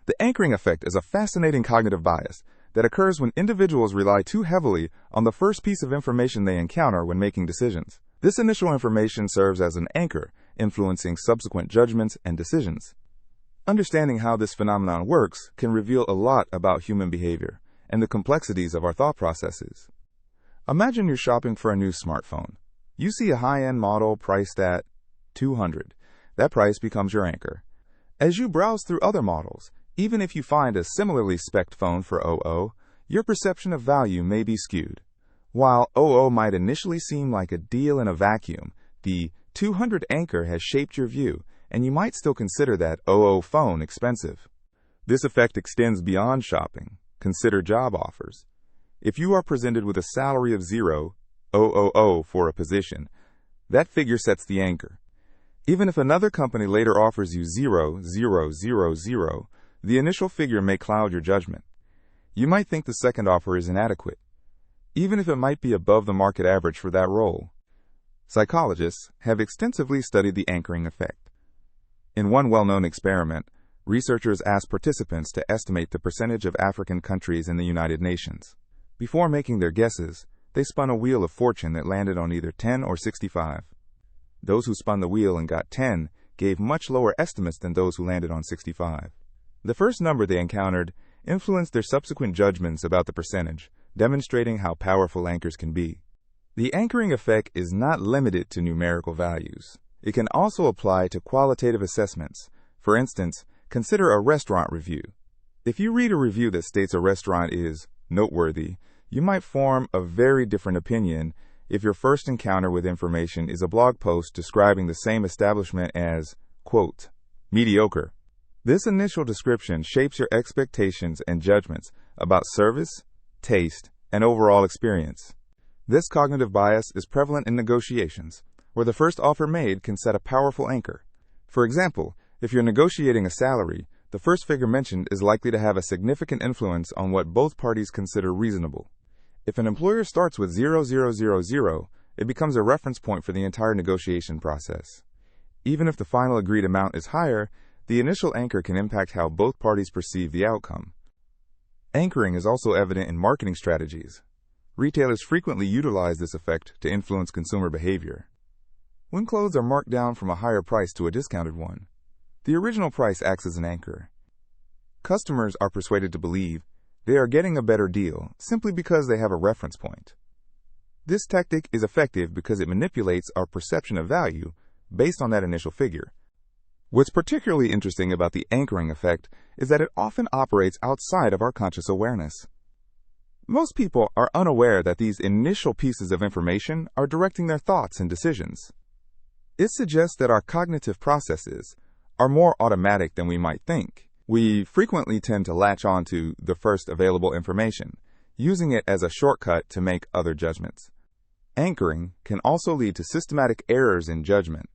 The anchoring effect is a fascinating cognitive bias that occurs when individuals rely too heavily on the first piece of information they encounter when making decisions. This initial information serves as an anchor, influencing subsequent judgments and decisions. Understanding how this phenomenon works can reveal a lot about human behavior and the complexities of our thought processes. Imagine you're shopping for a new smartphone. You see a high-end model priced at $200. That price becomes your anchor. As you browse through other models, even if you find a similarly spec'd phone for $00, your perception of value may be skewed. While $00 might initially seem like a deal in a vacuum, the $200 anchor has shaped your view, and you might still consider that $00 phone expensive. This effect extends beyond shopping. Consider job offers. If you are presented with a salary of $0 for a position, that figure sets the anchor. Even if another company later offers you $0,000, the initial figure may cloud your judgment. You might think the second offer is inadequate, even if it might be above the market average for that role. Psychologists have extensively studied the anchoring effect. In one well-known experiment, researchers asked participants to estimate the percentage of African countries in the United Nations. Before making their guesses, they spun a wheel of fortune that landed on either 10 or 65. Those who spun the wheel and got 10 gave much lower estimates than those who landed on 65. The first number they encountered influenced their subsequent judgments about the percentage, demonstrating how powerful anchors can be. The anchoring effect is not limited to numerical values. It can also apply to qualitative assessments. For instance, consider a restaurant review. If you read a review that states a restaurant is noteworthy, you might form a very different opinion if your first encounter with information is a blog post describing the same establishment as, quote, mediocre. This initial description shapes your expectations and judgments about service, taste, and overall experience. This cognitive bias is prevalent in negotiations, where the first offer made can set a powerful anchor. For example, if you're negotiating a salary, the first figure mentioned is likely to have a significant influence on what both parties consider reasonable. If an employer starts with 0,000, it becomes a reference point for the entire negotiation process. Even if the final agreed amount is higher, the initial anchor can impact how both parties perceive the outcome. Anchoring is also evident in marketing strategies. Retailers frequently utilize this effect to influence consumer behavior. When clothes are marked down from a higher price to a discounted one, the original price acts as an anchor. Customers are persuaded to believe they are getting a better deal simply because they have a reference point. This tactic is effective because it manipulates our perception of value based on that initial figure. What's particularly interesting about the anchoring effect is that it often operates outside of our conscious awareness. Most people are unaware that these initial pieces of information are directing their thoughts and decisions. It suggests that our cognitive processes are more automatic than we might think. We frequently tend to latch on to the first available information, using it as a shortcut to make other judgments. Anchoring can also lead to systematic errors in judgment.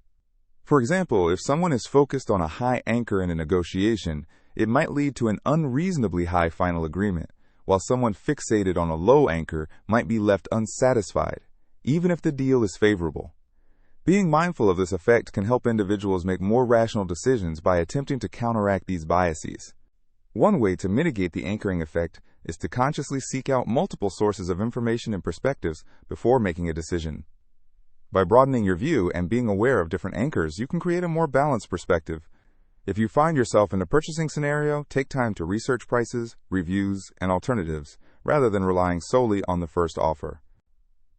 For example, if someone is focused on a high anchor in a negotiation, it might lead to an unreasonably high final agreement, while someone fixated on a low anchor might be left unsatisfied, even if the deal is favorable. Being mindful of this effect can help individuals make more rational decisions by attempting to counteract these biases. One way to mitigate the anchoring effect is to consciously seek out multiple sources of information and perspectives before making a decision. By broadening your view and being aware of different anchors, you can create a more balanced perspective. If you find yourself in a purchasing scenario, take time to research prices, reviews, and alternatives, rather than relying solely on the first offer.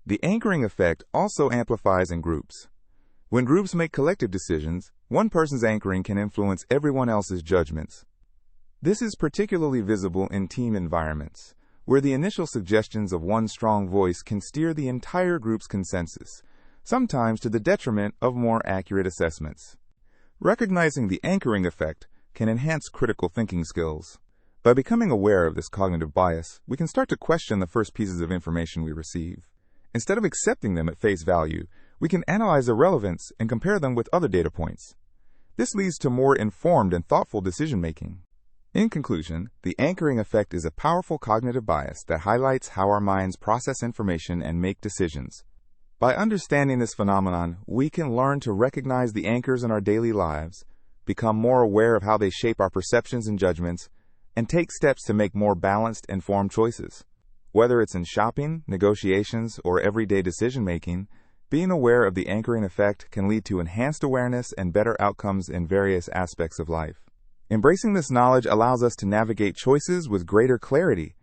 The anchoring effect also amplifies in groups. When groups make collective decisions, one person's anchoring can influence everyone else's judgments. This is particularly visible in team environments, where the initial suggestions of one strong voice can steer the entire group's consensus, sometimes to the detriment of more accurate assessments. Recognizing the anchoring effect can enhance critical thinking skills. By becoming aware of this cognitive bias, we can start to question the first pieces of information we receive. Instead of accepting them at face value, we can analyze their relevance and compare them with other data points. This leads to more informed and thoughtful decision-making. In conclusion, the anchoring effect is a powerful cognitive bias that highlights how our minds process information and make decisions. By understanding this phenomenon, we can learn to recognize the anchors in our daily lives, become more aware of how they shape our perceptions and judgments, and take steps to make more balanced, informed choices. Whether it's in shopping, negotiations, or everyday decision-making, being aware of the anchoring effect can lead to enhanced awareness and better outcomes in various aspects of life. Embracing this knowledge allows us to navigate choices with greater clarity,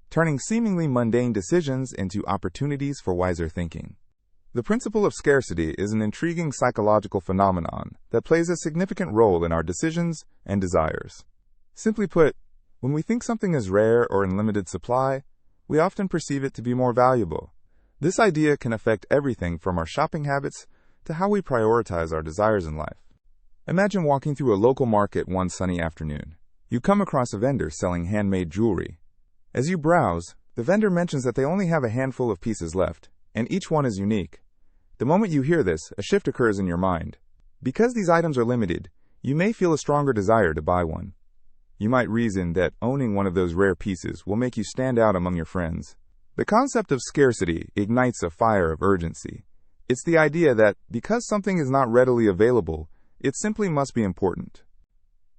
turning seemingly mundane decisions into opportunities for wiser thinking. The principle of scarcity is an intriguing psychological phenomenon that plays a significant role in our decisions and desires. Simply put, when we think something is rare or in limited supply, we often perceive it to be more valuable. This idea can affect everything from our shopping habits to how we prioritize our desires in life. Imagine walking through a local market one sunny afternoon. You come across a vendor selling handmade jewelry. As you browse, the vendor mentions that they only have a handful of pieces left, and each one is unique. The moment you hear this, a shift occurs in your mind. Because these items are limited, you may feel a stronger desire to buy one. You might reason that owning one of those rare pieces will make you stand out among your friends. The concept of scarcity ignites a fire of urgency. It's the idea that because something is not readily available, it simply must be important.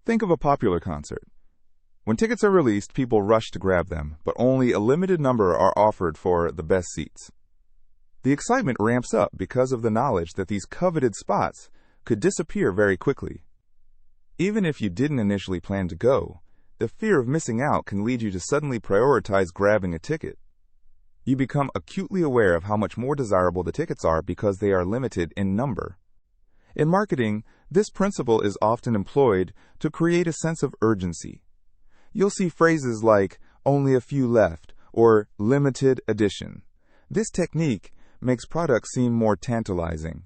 Think of a popular concert. When tickets are released, people rush to grab them, but only a limited number are offered for the best seats. The excitement ramps up because of the knowledge that these coveted spots could disappear very quickly. Even if you didn't initially plan to go, the fear of missing out can lead you to suddenly prioritize grabbing a ticket. You become acutely aware of how much more desirable the tickets are because they are limited in number. In marketing, this principle is often employed to create a sense of urgency. You'll see phrases like, "only a few left," or "limited edition." This technique makes products seem more tantalizing.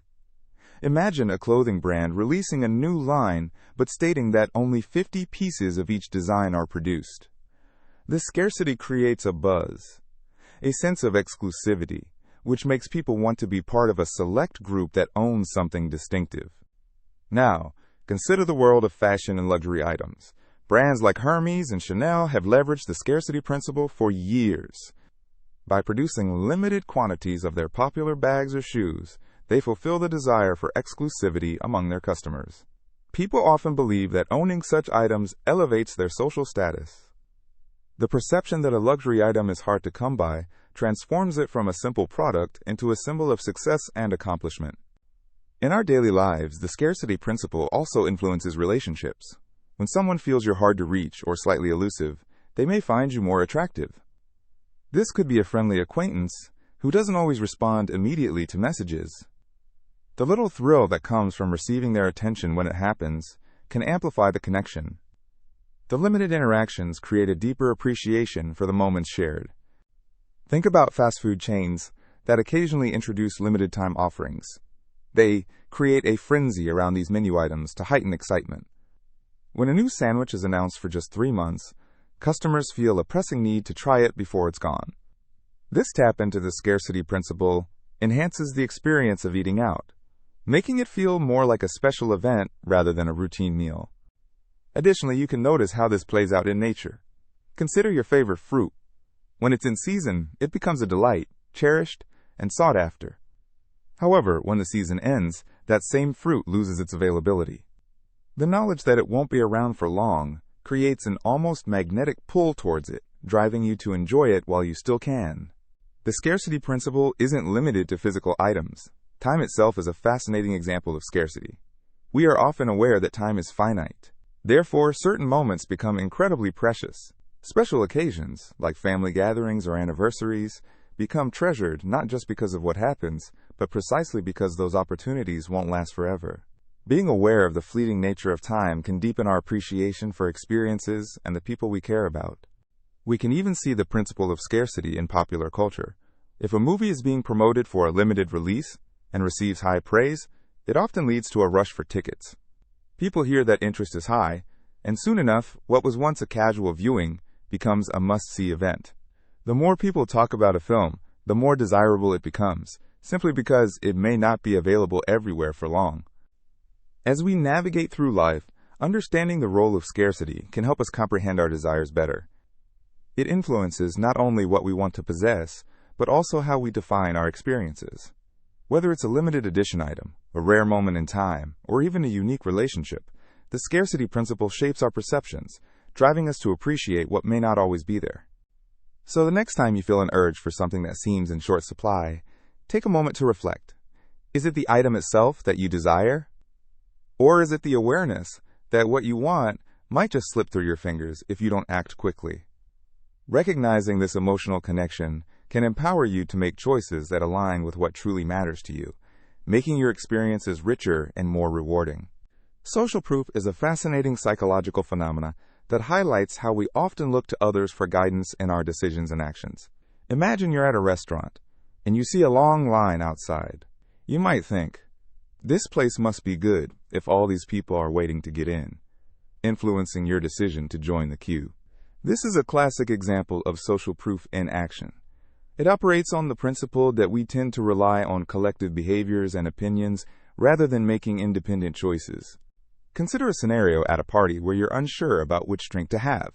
Imagine a clothing brand releasing a new line but stating that only 50 pieces of each design are produced. This scarcity creates a buzz, a sense of exclusivity, which makes people want to be part of a select group that owns something distinctive. Now, consider the world of fashion and luxury items. Brands like Hermes and Chanel have leveraged the scarcity principle for years. By producing limited quantities of their popular bags or shoes, they fulfill the desire for exclusivity among their customers. People often believe that owning such items elevates their social status. The perception that a luxury item is hard to come by transforms it from a simple product into a symbol of success and accomplishment. In our daily lives, the scarcity principle also influences relationships. When someone feels you're hard to reach or slightly elusive, they may find you more attractive. This could be a friendly acquaintance who doesn't always respond immediately to messages. The little thrill that comes from receiving their attention when it happens can amplify the connection. The limited interactions create a deeper appreciation for the moments shared. Think about fast food chains that occasionally introduce limited-time offerings. They create a frenzy around these menu items to heighten excitement. When a new sandwich is announced for just 3 months, customers feel a pressing need to try it before it's gone. This tap into the scarcity principle enhances the experience of eating out, making it feel more like a special event rather than a routine meal. Additionally, you can notice how this plays out in nature. Consider your favorite fruit. When it's in season, it becomes a delight, cherished, and sought after. However, when the season ends, that same fruit loses its availability. The knowledge that it won't be around for long creates an almost magnetic pull towards it, driving you to enjoy it while you still can. The scarcity principle isn't limited to physical items. Time itself is a fascinating example of scarcity. We are often aware that time is finite. Therefore, certain moments become incredibly precious. Special occasions, like family gatherings or anniversaries, become treasured not just because of what happens, but precisely because those opportunities won't last forever. Being aware of the fleeting nature of time can deepen our appreciation for experiences and the people we care about. We can even see the principle of scarcity in popular culture. If a movie is being promoted for a limited release and receives high praise, it often leads to a rush for tickets. People hear that interest is high, and soon enough, what was once a casual viewing becomes a must-see event. The more people talk about a film, the more desirable it becomes, simply because it may not be available everywhere for long. As we navigate through life, understanding the role of scarcity can help us comprehend our desires better. It influences not only what we want to possess, but also how we define our experiences. Whether it's a limited edition item, a rare moment in time, or even a unique relationship, the scarcity principle shapes our perceptions, driving us to appreciate what may not always be there. So the next time you feel an urge for something that seems in short supply, take a moment to reflect. Is it the item itself that you desire? Or is it the awareness that what you want might just slip through your fingers if you don't act quickly? Recognizing this emotional connection can empower you to make choices that align with what truly matters to you, making your experiences richer and more rewarding. Social proof is a fascinating psychological phenomena that highlights how we often look to others for guidance in our decisions and actions. Imagine you're at a restaurant, and you see a long line outside. You might think, this place must be good if all these people are waiting to get in, influencing your decision to join the queue. This is a classic example of social proof in action. It operates on the principle that we tend to rely on collective behaviors and opinions rather than making independent choices. Consider a scenario at a party where you're unsure about which drink to have.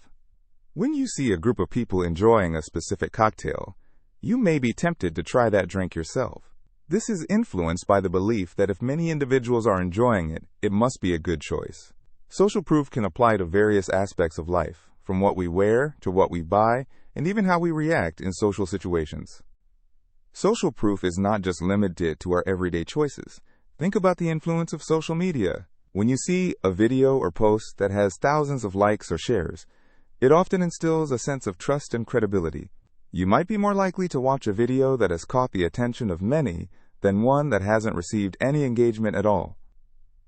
When you see a group of people enjoying a specific cocktail, you may be tempted to try that drink yourself. This is influenced by the belief that if many individuals are enjoying it, it must be a good choice. Social proof can apply to various aspects of life, from what we wear to what we buy, and even how we react in social situations. Social proof is not just limited to our everyday choices. Think about the influence of social media. When you see a video or post that has thousands of likes or shares, it often instills a sense of trust and credibility. You might be more likely to watch a video that has caught the attention of many than one that hasn't received any engagement at all.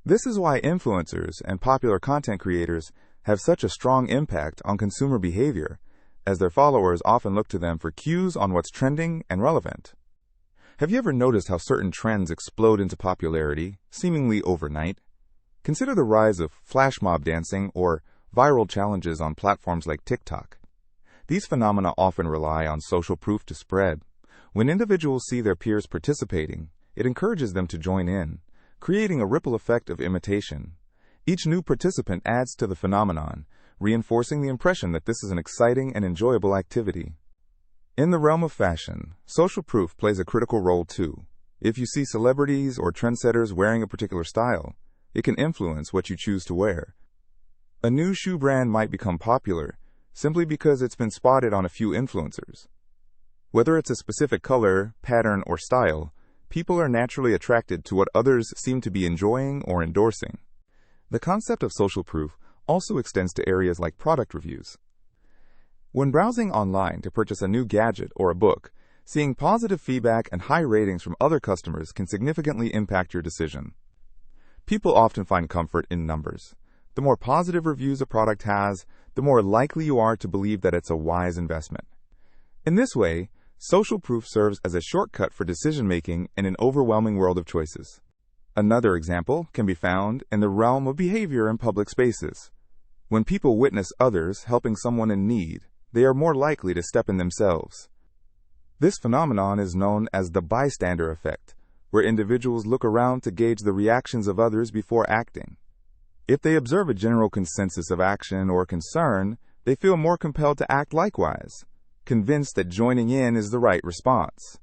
This is why influencers and popular content creators have such a strong impact on consumer behavior, as their followers often look to them for cues on what's trending and relevant. Have you ever noticed how certain trends explode into popularity, seemingly overnight? Consider the rise of flash mob dancing or viral challenges on platforms like TikTok. These phenomena often rely on social proof to spread. When individuals see their peers participating, it encourages them to join in, creating a ripple effect of imitation. Each new participant adds to the phenomenon, reinforcing the impression that this is an exciting and enjoyable activity. In the realm of fashion, social proof plays a critical role too. If you see celebrities or trendsetters wearing a particular style, it can influence what you choose to wear. A new shoe brand might become popular simply because it's been spotted on a few influencers. Whether it's a specific color, pattern, or style, people are naturally attracted to what others seem to be enjoying or endorsing. The concept of social proof also extends to areas like product reviews. When browsing online to purchase a new gadget or a book, seeing positive feedback and high ratings from other customers can significantly impact your decision. People often find comfort in numbers. The more positive reviews a product has, the more likely you are to believe that it's a wise investment. In this way, social proof serves as a shortcut for decision-making in an overwhelming world of choices. Another example can be found in the realm of behavior in public spaces. When people witness others helping someone in need, they are more likely to step in themselves. This phenomenon is known as the Bystander Effect, where individuals look around to gauge the reactions of others before acting. If they observe a general consensus of action or concern, they feel more compelled to act likewise, convinced that joining in is the right response.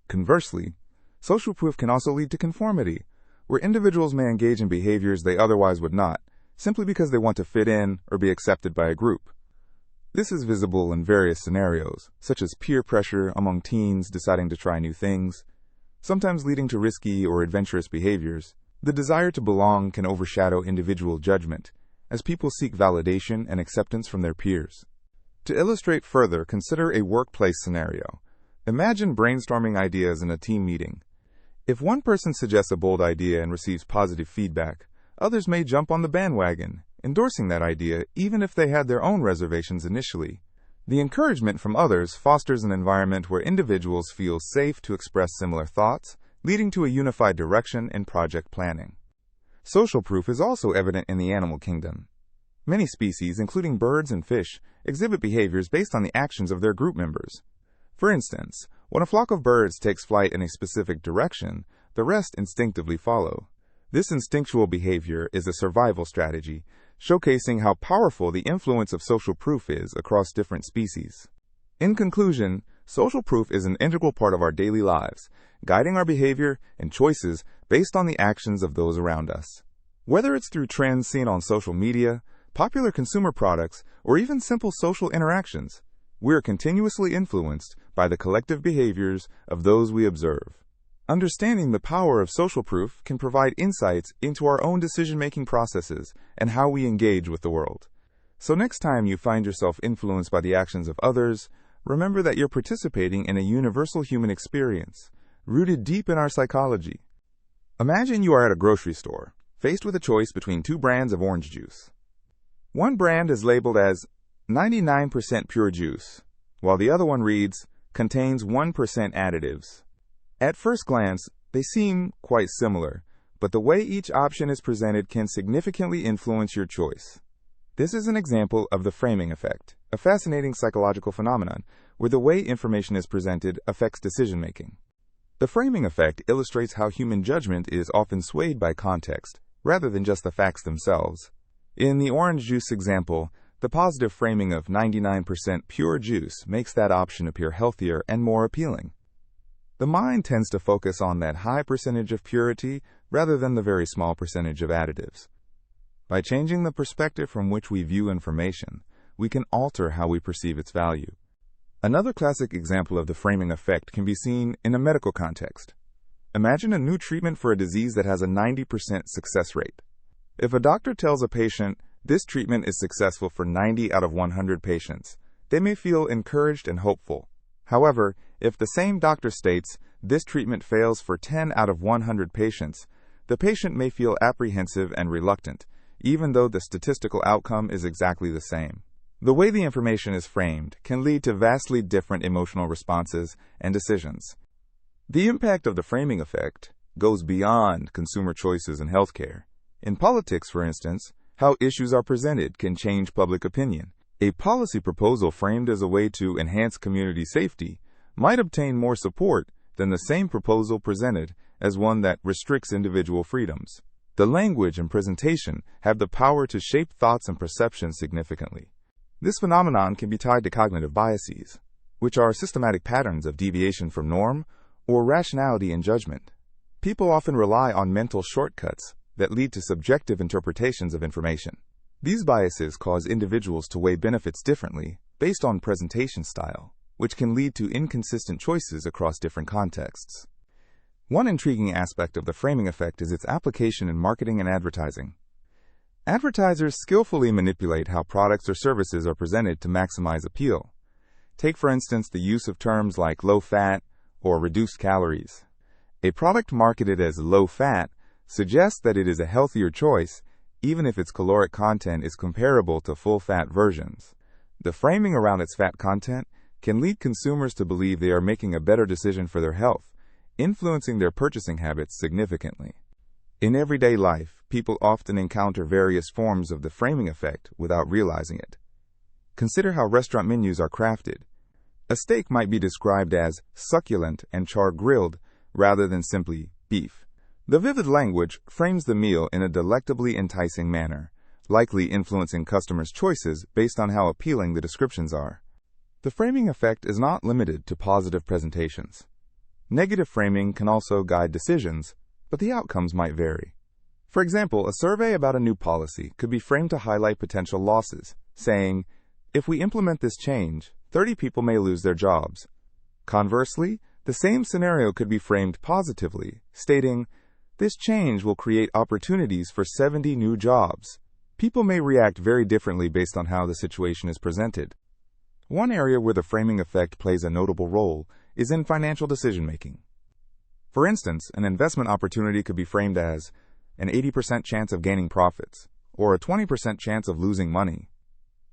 Conversely, social proof can also lead to conformity, where individuals may engage in behaviors they otherwise would not, simply because they want to fit in or be accepted by a group. This is visible in various scenarios, such as peer pressure among teens deciding to try new things, sometimes leading to risky or adventurous behaviors. The desire to belong can overshadow individual judgment, as people seek validation and acceptance from their peers. To illustrate further, consider a workplace scenario. Imagine brainstorming ideas in a team meeting. If one person suggests a bold idea and receives positive feedback, others may jump on the bandwagon, endorsing that idea even if they had their own reservations initially. The encouragement from others fosters an environment where individuals feel safe to express similar thoughts, leading to a unified direction in project planning. Social proof is also evident in the animal kingdom. Many species, including birds and fish, exhibit behaviors based on the actions of their group members. For instance, when a flock of birds takes flight in a specific direction, the rest instinctively follow. This instinctual behavior is a survival strategy, showcasing how powerful the influence of social proof is across different species. In conclusion, social proof is an integral part of our daily lives, guiding our behavior and choices based on the actions of those around us. Whether it's through trends seen on social media, popular consumer products, or even simple social interactions. We are continuously influenced by the collective behaviors of those we observe. Understanding the power of social proof can provide insights into our own decision-making processes and how we engage with the world. So next time you find yourself influenced by the actions of others, remember that you're participating in a universal human experience, rooted deep in our psychology. Imagine you are at a grocery store, faced with a choice between two brands of orange juice. One brand is labeled as 99% pure juice, while the other one reads, contains 1% additives. At first glance, they seem quite similar, but the way each option is presented can significantly influence your choice. This is an example of the framing effect, a fascinating psychological phenomenon where the way information is presented affects decision-making. The framing effect illustrates how human judgment is often swayed by context, rather than just the facts themselves. In the orange juice example, the positive framing of 99% pure juice makes that option appear healthier and more appealing. The mind tends to focus on that high percentage of purity rather than the very small percentage of additives. By changing the perspective from which we view information, we can alter how we perceive its value. Another classic example of the framing effect can be seen in a medical context. Imagine a new treatment for a disease that has a 90% success rate. If a doctor tells a patient this treatment is successful for 90 out of 100 patients, they may feel encouraged and hopeful. However, if the same doctor states this treatment fails for 10 out of 100 patients, the patient may feel apprehensive and reluctant, even though the statistical outcome is exactly the same. The way the information is framed can lead to vastly different emotional responses and decisions. The impact of the framing effect goes beyond consumer choices in healthcare. In politics, for instance, how issues are presented can change public opinion. A policy proposal framed as a way to enhance community safety might obtain more support than the same proposal presented as one that restricts individual freedoms. The language and presentation have the power to shape thoughts and perceptions significantly. This phenomenon can be tied to cognitive biases, which are systematic patterns of deviation from norm or rationality in judgment. People often rely on mental shortcuts that lead to subjective interpretations of information. These biases cause individuals to weigh benefits differently based on presentation style, which can lead to inconsistent choices across different contexts. One intriguing aspect of the framing effect is its application in marketing and advertising. Advertisers skillfully manipulate how products or services are presented to maximize appeal. Take, for instance, the use of terms like low-fat or reduced calories. A product marketed as low-fat suggests that it is a healthier choice, even if its caloric content is comparable to full-fat versions. The framing around its fat content can lead consumers to believe they are making a better decision for their health, influencing their purchasing habits significantly. In everyday life, people often encounter various forms of the framing effect without realizing it. Consider how restaurant menus are crafted. A steak might be described as succulent and char-grilled rather than simply beef. The vivid language frames the meal in a delectably enticing manner, likely influencing customers' choices based on how appealing the descriptions are. The framing effect is not limited to positive presentations. Negative framing can also guide decisions, but the outcomes might vary. For example, a survey about a new policy could be framed to highlight potential losses, saying, if we implement this change, 30 people may lose their jobs. Conversely, the same scenario could be framed positively, stating, this change will create opportunities for 70 new jobs. People may react very differently based on how the situation is presented. One area where the framing effect plays a notable role is in financial decision-making. For instance, an investment opportunity could be framed as an 80% chance of gaining profits or a 20% chance of losing money.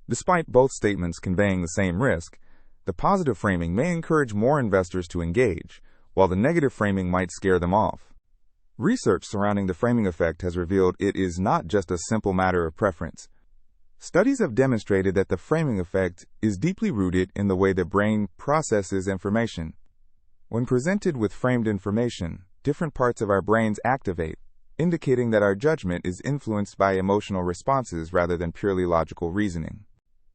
Despite both statements conveying the same risk, the positive framing may encourage more investors to engage, while the negative framing might scare them off. Research surrounding the framing effect has revealed it is not just a simple matter of preference. Studies have demonstrated that the framing effect is deeply rooted in the way the brain processes information. When presented with framed information, different parts of our brains activate, indicating that our judgment is influenced by emotional responses rather than purely logical reasoning.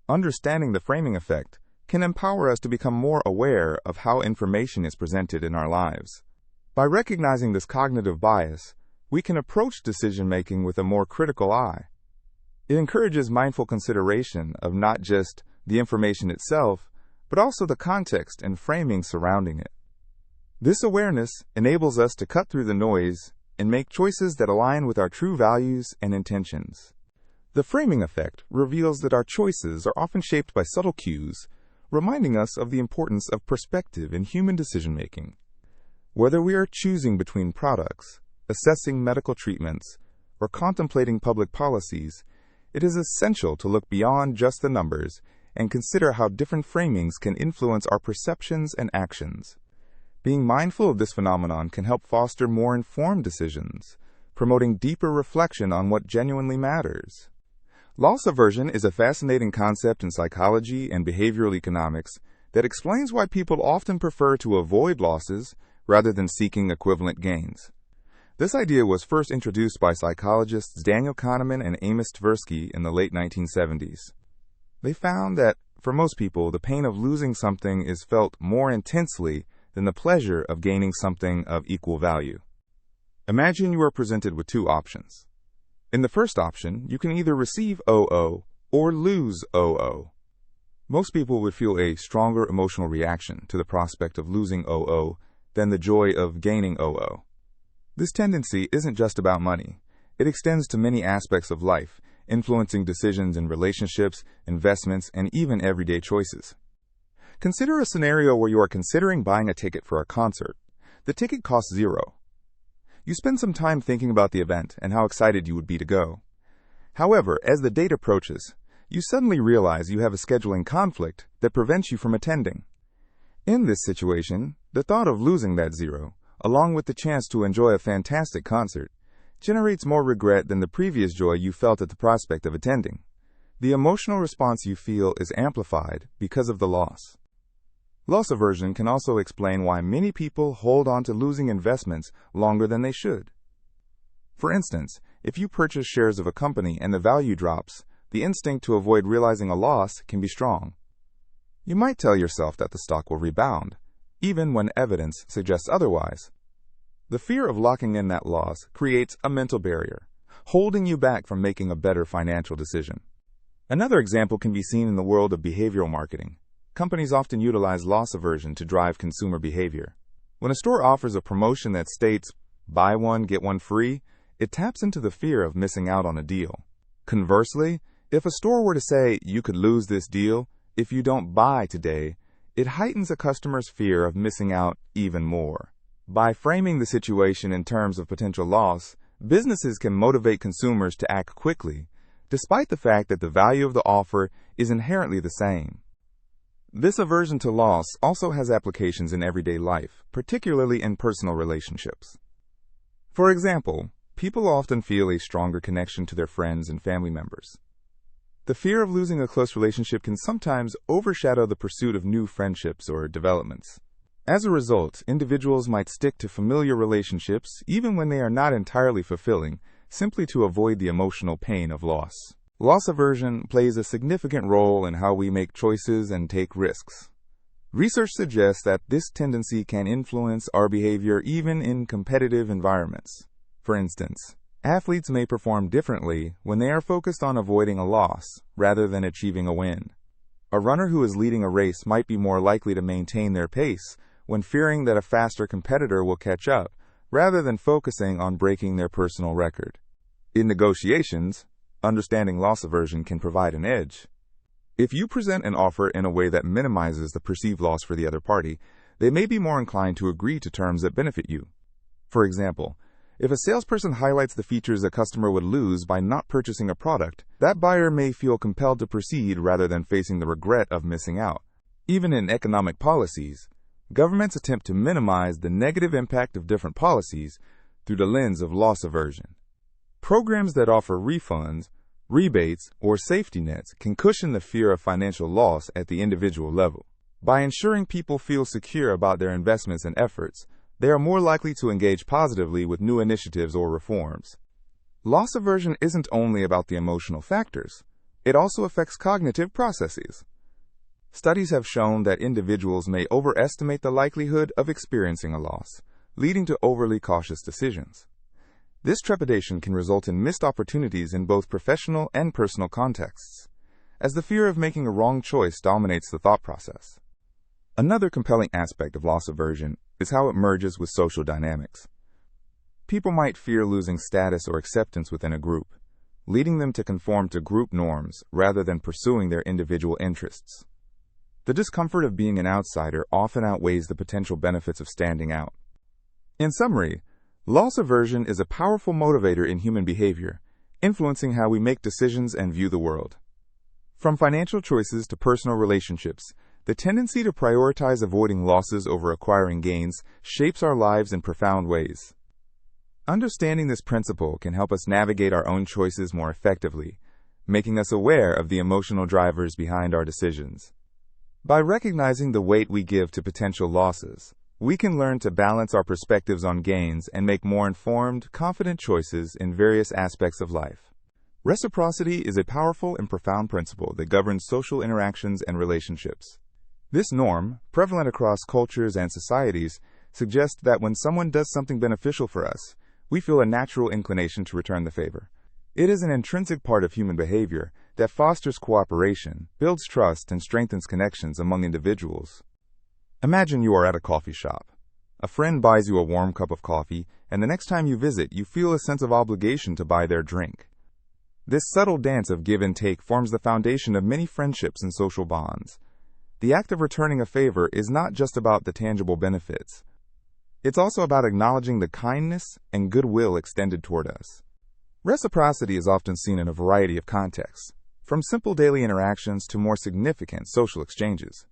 Understanding the framing effect can empower us to become more aware of how information is presented in our lives. By recognizing this cognitive bias, we can approach decision-making with a more critical eye. It encourages mindful consideration of not just the information itself, but also the context and framing surrounding it. This awareness enables us to cut through the noise and make choices that align with our true values and intentions. The framing effect reveals that our choices are often shaped by subtle cues, reminding us of the importance of perspective in human decision-making. Whether we are choosing between products, assessing medical treatments, or contemplating public policies, it is essential to look beyond just the numbers and consider how different framings can influence our perceptions and actions. Being mindful of this phenomenon can help foster more informed decisions, promoting deeper reflection on what genuinely matters. Loss aversion is a fascinating concept in psychology and behavioral economics that explains why people often prefer to avoid losses rather than seeking equivalent gains. This idea was first introduced by psychologists Daniel Kahneman and Amos Tversky in the late 1970s. They found that, for most people, the pain of losing something is felt more intensely than the pleasure of gaining something of equal value. Imagine you are presented with two options. In the first option, you can either receive OO or lose OO. Most people would feel a stronger emotional reaction to the prospect of losing OO than the joy of gaining OO. This tendency isn't just about money. It extends to many aspects of life, influencing decisions in relationships, investments, and even everyday choices. Consider a scenario where you are considering buying a ticket for a concert. The ticket costs $0. You spend some time thinking about the event and how excited you would be to go. However, as the date approaches, you suddenly realize you have a scheduling conflict that prevents you from attending. In this situation, the thought of losing that $0, along with the chance to enjoy a fantastic concert, generates more regret than the previous joy you felt at the prospect of attending. The emotional response you feel is amplified because of the loss. Loss aversion can also explain why many people hold on to losing investments longer than they should. For instance, if you purchase shares of a company and the value drops, the instinct to avoid realizing a loss can be strong. You might tell yourself that the stock will rebound, even when evidence suggests otherwise. The fear of locking in that loss creates a mental barrier, holding you back from making a better financial decision. Another example can be seen in the world of behavioral marketing. Companies often utilize loss aversion to drive consumer behavior. When a store offers a promotion that states, "Buy one, get one free," it taps into the fear of missing out on a deal. Conversely, if a store were to say, "You could lose this deal if you don't buy today," it heightens a customer's fear of missing out even more. By framing the situation in terms of potential loss, businesses can motivate consumers to act quickly, despite the fact that the value of the offer is inherently the same. This aversion to loss also has applications in everyday life, particularly in personal relationships. For example, people often feel a stronger connection to their friends and family members. The fear of losing a close relationship can sometimes overshadow the pursuit of new friendships or developments. As a result, individuals might stick to familiar relationships even when they are not entirely fulfilling, simply to avoid the emotional pain of loss. Loss aversion plays a significant role in how we make choices and take risks. Research suggests that this tendency can influence our behavior even in competitive environments. For instance, athletes may perform differently when they are focused on avoiding a loss rather than achieving a win. A runner who is leading a race might be more likely to maintain their pace when fearing that a faster competitor will catch up, rather than focusing on breaking their personal record. In negotiations, understanding loss aversion can provide an edge. If you present an offer in a way that minimizes the perceived loss for the other party, they may be more inclined to agree to terms that benefit you. For example, if a salesperson highlights the features a customer would lose by not purchasing a product, that buyer may feel compelled to proceed rather than facing the regret of missing out. Even in economic policies, governments attempt to minimize the negative impact of different policies through the lens of loss aversion. Programs that offer refunds, rebates, or safety nets can cushion the fear of financial loss at the individual level. By ensuring people feel secure about their investments and efforts, they are more likely to engage positively with new initiatives or reforms. Loss aversion isn't only about the emotional factors. It also affects cognitive processes. Studies have shown that individuals may overestimate the likelihood of experiencing a loss, leading to overly cautious decisions. This trepidation can result in missed opportunities in both professional and personal contexts, as the fear of making a wrong choice dominates the thought process. Another compelling aspect of loss aversion is how it merges with social dynamics. People might fear losing status or acceptance within a group, leading them to conform to group norms rather than pursuing their individual interests. The discomfort of being an outsider often outweighs the potential benefits of standing out. In summary, loss aversion is a powerful motivator in human behavior, influencing how we make decisions and view the world. From financial choices to personal relationships, the tendency to prioritize avoiding losses over acquiring gains shapes our lives in profound ways. Understanding this principle can help us navigate our own choices more effectively, making us aware of the emotional drivers behind our decisions. By recognizing the weight we give to potential losses, we can learn to balance our perspectives on gains and make more informed, confident choices in various aspects of life. Reciprocity is a powerful and profound principle that governs social interactions and relationships. This norm, prevalent across cultures and societies, suggests that when someone does something beneficial for us, we feel a natural inclination to return the favor. It is an intrinsic part of human behavior that fosters cooperation, builds trust, and strengthens connections among individuals. Imagine you are at a coffee shop. A friend buys you a warm cup of coffee, and the next time you visit, you feel a sense of obligation to buy their drink. This subtle dance of give and take forms the foundation of many friendships and social bonds. The act of returning a favor is not just about the tangible benefits. It's also about acknowledging the kindness and goodwill extended toward us. Reciprocity is often seen in a variety of contexts, from simple daily interactions to more significant social exchanges.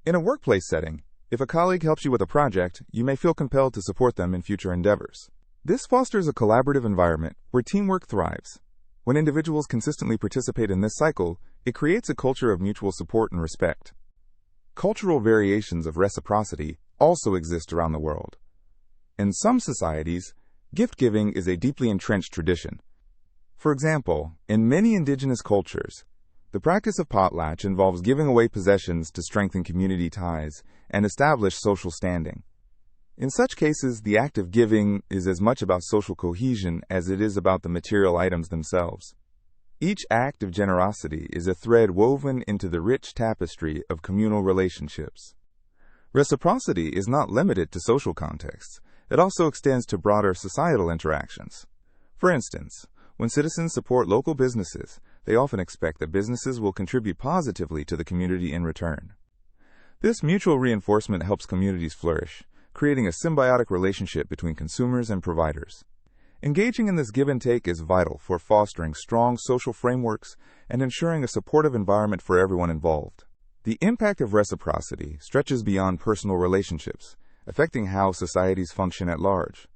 In a workplace setting, if a colleague helps you with a project, you may feel compelled to support them in future endeavors. This fosters a collaborative environment where teamwork thrives. When individuals consistently participate in this cycle, it creates a culture of mutual support and respect. Cultural variations of reciprocity also exist around the world. In some societies, gift-giving is a deeply entrenched tradition. For example, in many indigenous cultures, the practice of potlatch involves giving away possessions to strengthen community ties and establish social standing. In such cases, the act of giving is as much about social cohesion as it is about the material items themselves. Each act of generosity is a thread woven into the rich tapestry of communal relationships. Reciprocity is not limited to social contexts. It also extends to broader societal interactions. For instance, when citizens support local businesses, they often expect that businesses will contribute positively to the community in return. This mutual reinforcement helps communities flourish, creating a symbiotic relationship between consumers and providers. Engaging in this give and take is vital for fostering strong social frameworks and ensuring a supportive environment for everyone involved. The impact of reciprocity stretches beyond personal relationships, affecting how societies function at large.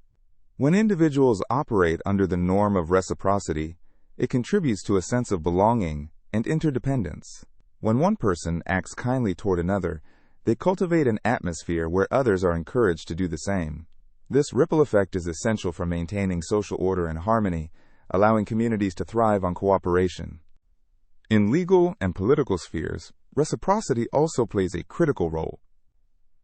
When individuals operate under the norm of reciprocity, it contributes to a sense of belonging and interdependence. When one person acts kindly toward another, they cultivate an atmosphere where others are encouraged to do the same. This ripple effect is essential for maintaining social order and harmony, allowing communities to thrive on cooperation. In legal and political spheres, reciprocity also plays a critical role.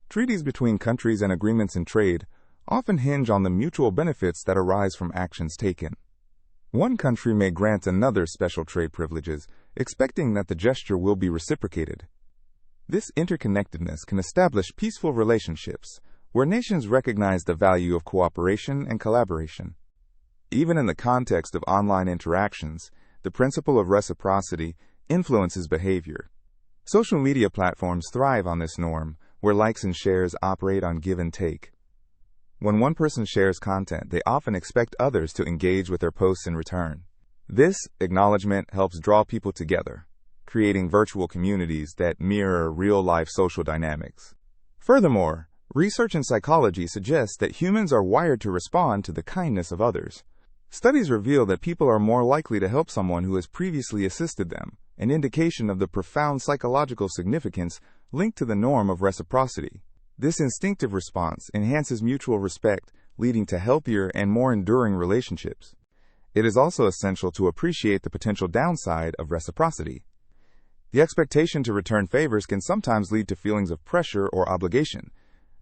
Treaties between countries and agreements in trade often hinge on the mutual benefits that arise from actions taken. One country may grant another special trade privileges, expecting that the gesture will be reciprocated. This interconnectedness can establish peaceful relationships, where nations recognize the value of cooperation and collaboration. Even in the context of online interactions, the principle of reciprocity influences behavior. Social media platforms thrive on this norm, where likes and shares operate on give and take. When one person shares content, they often expect others to engage with their posts in return. This acknowledgement helps draw people together, creating virtual communities that mirror real-life social dynamics. Furthermore, research in psychology suggests that humans are wired to respond to the kindness of others. Studies reveal that people are more likely to help someone who has previously assisted them, an indication of the profound psychological significance linked to the norm of reciprocity. This instinctive response enhances mutual respect, leading to healthier and more enduring relationships. It is also essential to appreciate the potential downside of reciprocity. The expectation to return favors can sometimes lead to feelings of pressure or obligation,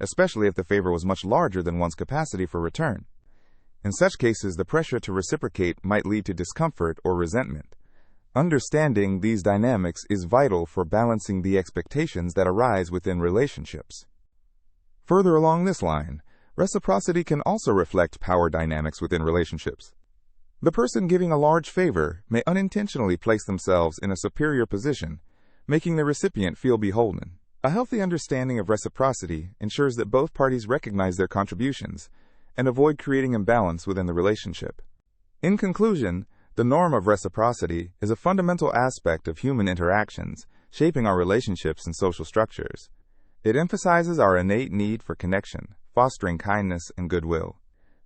especially if the favor was much larger than one's capacity for return. In such cases, the pressure to reciprocate might lead to discomfort or resentment. Understanding these dynamics is vital for balancing the expectations that arise within relationships. Further along this line, reciprocity can also reflect power dynamics within relationships. The person giving a large favor may unintentionally place themselves in a superior position, making the recipient feel beholden. A healthy understanding of reciprocity ensures that both parties recognize their contributions and avoid creating imbalance within the relationship. In conclusion, the norm of reciprocity is a fundamental aspect of human interactions, shaping our relationships and social structures. It emphasizes our innate need for connection, fostering kindness and goodwill.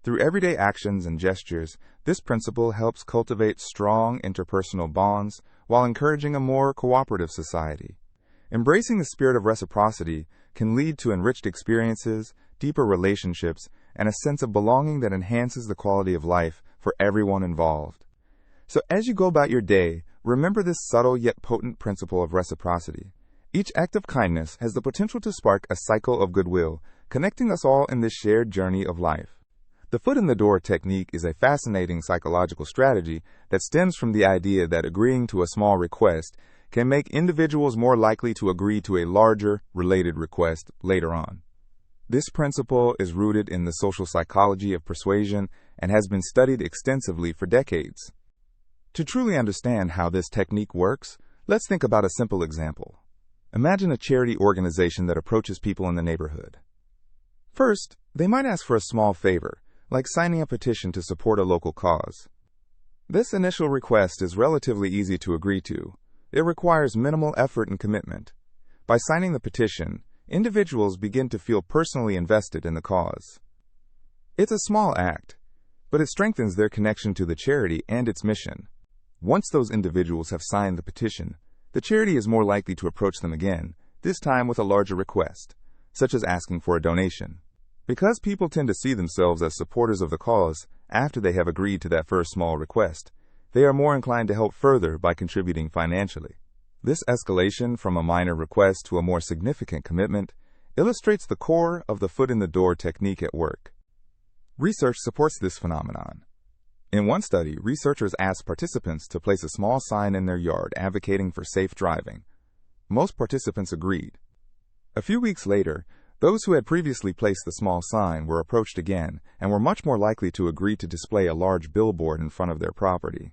Through everyday actions and gestures, this principle helps cultivate strong interpersonal bonds while encouraging a more cooperative society. Embracing the spirit of reciprocity can lead to enriched experiences, deeper relationships, and a sense of belonging that enhances the quality of life for everyone involved. So as you go about your day, remember this subtle yet potent principle of reciprocity. Each act of kindness has the potential to spark a cycle of goodwill, connecting us all in this shared journey of life. The foot in the door technique is a fascinating psychological strategy that stems from the idea that agreeing to a small request can make individuals more likely to agree to a larger, related request later on. This principle is rooted in the social psychology of persuasion and has been studied extensively for decades. To truly understand how this technique works, let's think about a simple example. Imagine a charity organization that approaches people in the neighborhood. First, they might ask for a small favor, like signing a petition to support a local cause. This initial request is relatively easy to agree to. It requires minimal effort and commitment. By signing the petition, individuals begin to feel personally invested in the cause. It's a small act, but it strengthens their connection to the charity and its mission. Once those individuals have signed the petition, the charity is more likely to approach them again, this time with a larger request, such as asking for a donation. Because people tend to see themselves as supporters of the cause after they have agreed to that first small request, they are more inclined to help further by contributing financially. This escalation from a minor request to a more significant commitment illustrates the core of the foot in the door technique at work. Research supports this phenomenon. In one study, researchers asked participants to place a small sign in their yard advocating for safe driving. Most participants agreed. A few weeks later, those who had previously placed the small sign were approached again and were much more likely to agree to display a large billboard in front of their property.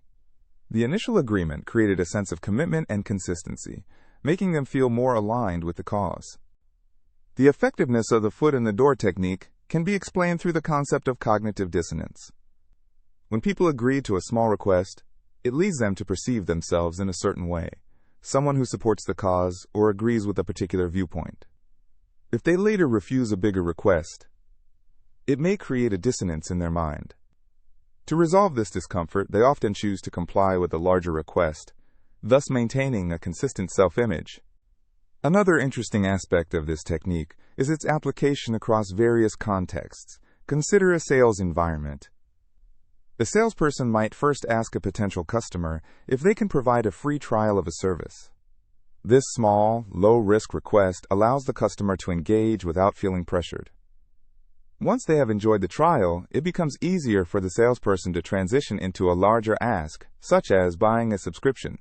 The initial agreement created a sense of commitment and consistency, making them feel more aligned with the cause. The effectiveness of the foot in the door technique can be explained through the concept of cognitive dissonance. When people agree to a small request, it leads them to perceive themselves in a certain way, someone who supports the cause or agrees with a particular viewpoint. If they later refuse a bigger request, it may create a dissonance in their mind. To resolve this discomfort, they often choose to comply with a larger request, thus maintaining a consistent self-image. Another interesting aspect of this technique is its application across various contexts. Consider a sales environment. The salesperson might first ask a potential customer if they can provide a free trial of a service. This small, low-risk request allows the customer to engage without feeling pressured. Once they have enjoyed the trial, it becomes easier for the salesperson to transition into a larger ask, such as buying a subscription.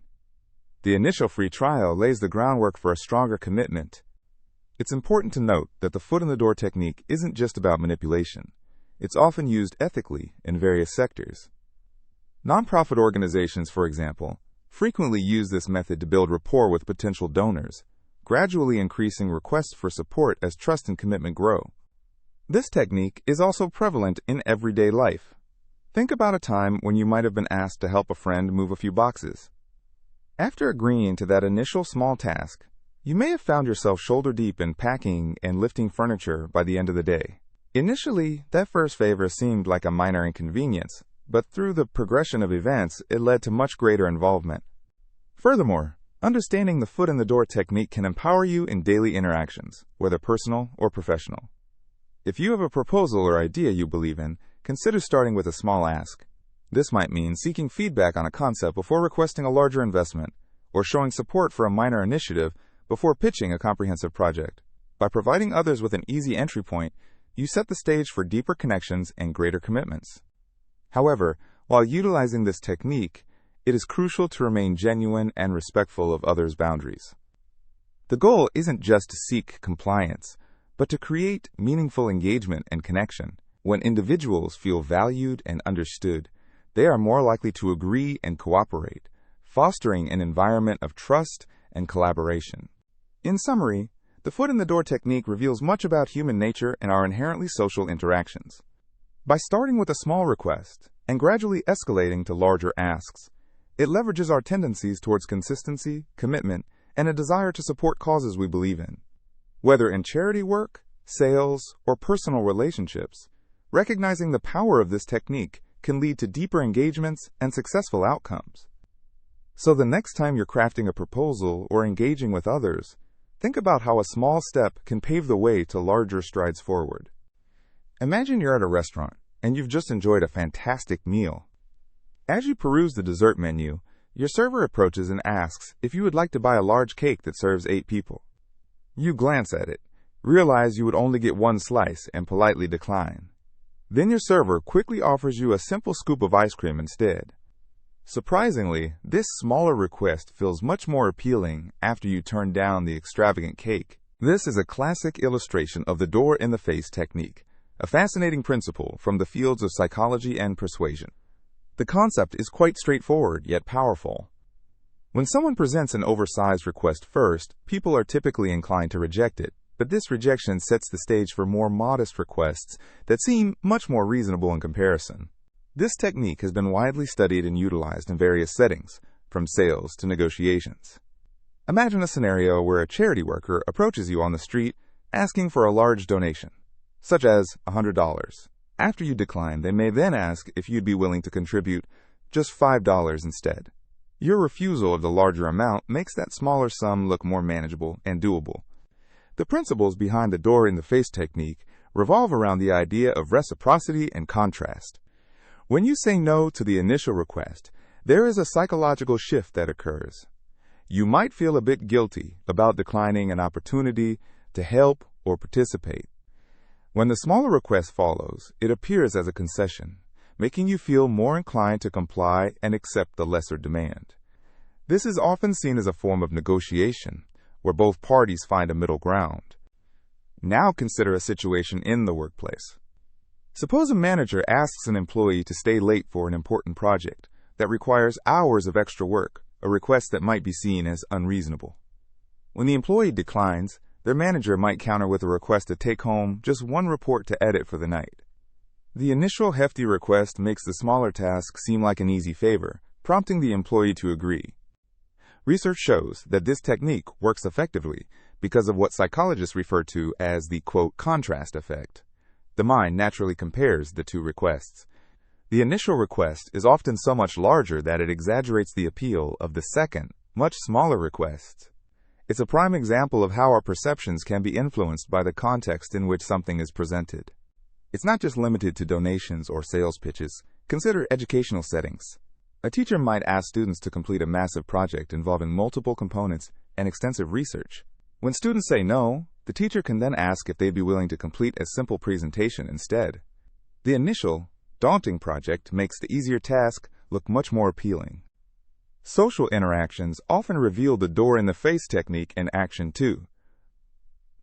The initial free trial lays the groundwork for a stronger commitment. It's important to note that the foot in the door technique isn't just about manipulation. It's often used ethically in various sectors. Nonprofit organizations, for example, frequently use this method to build rapport with potential donors, gradually increasing requests for support as trust and commitment grow. This technique is also prevalent in everyday life. Think about a time when you might have been asked to help a friend move a few boxes. After agreeing to that initial small task, you may have found yourself shoulder deep in packing and lifting furniture by the end of the day. Initially, that first favor seemed like a minor inconvenience, but through the progression of events, it led to much greater involvement. Furthermore, understanding the foot in the door technique can empower you in daily interactions, whether personal or professional. If you have a proposal or idea you believe in, consider starting with a small ask. This might mean seeking feedback on a concept before requesting a larger investment, or showing support for a minor initiative before pitching a comprehensive project. By providing others with an easy entry point, you set the stage for deeper connections and greater commitments. However, while utilizing this technique, it is crucial to remain genuine and respectful of others' boundaries. The goal isn't just to seek compliance, but to create meaningful engagement and connection. When individuals feel valued and understood, they are more likely to agree and cooperate, fostering an environment of trust and collaboration. In summary, the foot in the door technique reveals much about human nature and our inherently social interactions. By starting with a small request and gradually escalating to larger asks, it leverages our tendencies towards consistency, commitment, and a desire to support causes we believe in. Whether in charity work, sales, or personal relationships, recognizing the power of this technique can lead to deeper engagements and successful outcomes. So the next time you're crafting a proposal or engaging with others, think about how a small step can pave the way to larger strides forward. Imagine you're at a restaurant and you've just enjoyed a fantastic meal. As you peruse the dessert menu, your server approaches and asks if you would like to buy a large cake that serves 8 people. You glance at it, realize you would only get 1 slice, and politely decline. Then your server quickly offers you a simple scoop of ice cream instead. Surprisingly, this smaller request feels much more appealing after you turn down the extravagant cake. This is a classic illustration of the door-in-the-face technique, a fascinating principle from the fields of psychology and persuasion. The concept is quite straightforward yet powerful. When someone presents an oversized request first, people are typically inclined to reject it, but this rejection sets the stage for more modest requests that seem much more reasonable in comparison. This technique has been widely studied and utilized in various settings, from sales to negotiations. Imagine a scenario where a charity worker approaches you on the street asking for a large donation, such as $100. After you decline, they may then ask if you'd be willing to contribute just $5 instead. Your refusal of the larger amount makes that smaller sum look more manageable and doable. The principles behind the door-in-the-face technique revolve around the idea of reciprocity and contrast. When you say no to the initial request, there is a psychological shift that occurs. You might feel a bit guilty about declining an opportunity to help or participate. When the smaller request follows, it appears as a concession, making you feel more inclined to comply and accept the lesser demand. This is often seen as a form of negotiation, where both parties find a middle ground. Now consider a situation in the workplace. Suppose a manager asks an employee to stay late for an important project that requires hours of extra work, a request that might be seen as unreasonable. When the employee declines, their manager might counter with a request to take home just 1 report to edit for the night. The initial hefty request makes the smaller task seem like an easy favor, prompting the employee to agree. Research shows that this technique works effectively because of what psychologists refer to as the, quote, contrast effect. The mind naturally compares the 2 requests. The initial request is often so much larger that it exaggerates the appeal of the second, much smaller request. It's a prime example of how our perceptions can be influenced by the context in which something is presented. It's not just limited to donations or sales pitches. Consider educational settings. A teacher might ask students to complete a massive project involving multiple components and extensive research. When students say no, the teacher can then ask if they'd be willing to complete a simple presentation instead. The initial, daunting project makes the easier task look much more appealing. Social interactions often reveal the door-in-the-face technique in action too.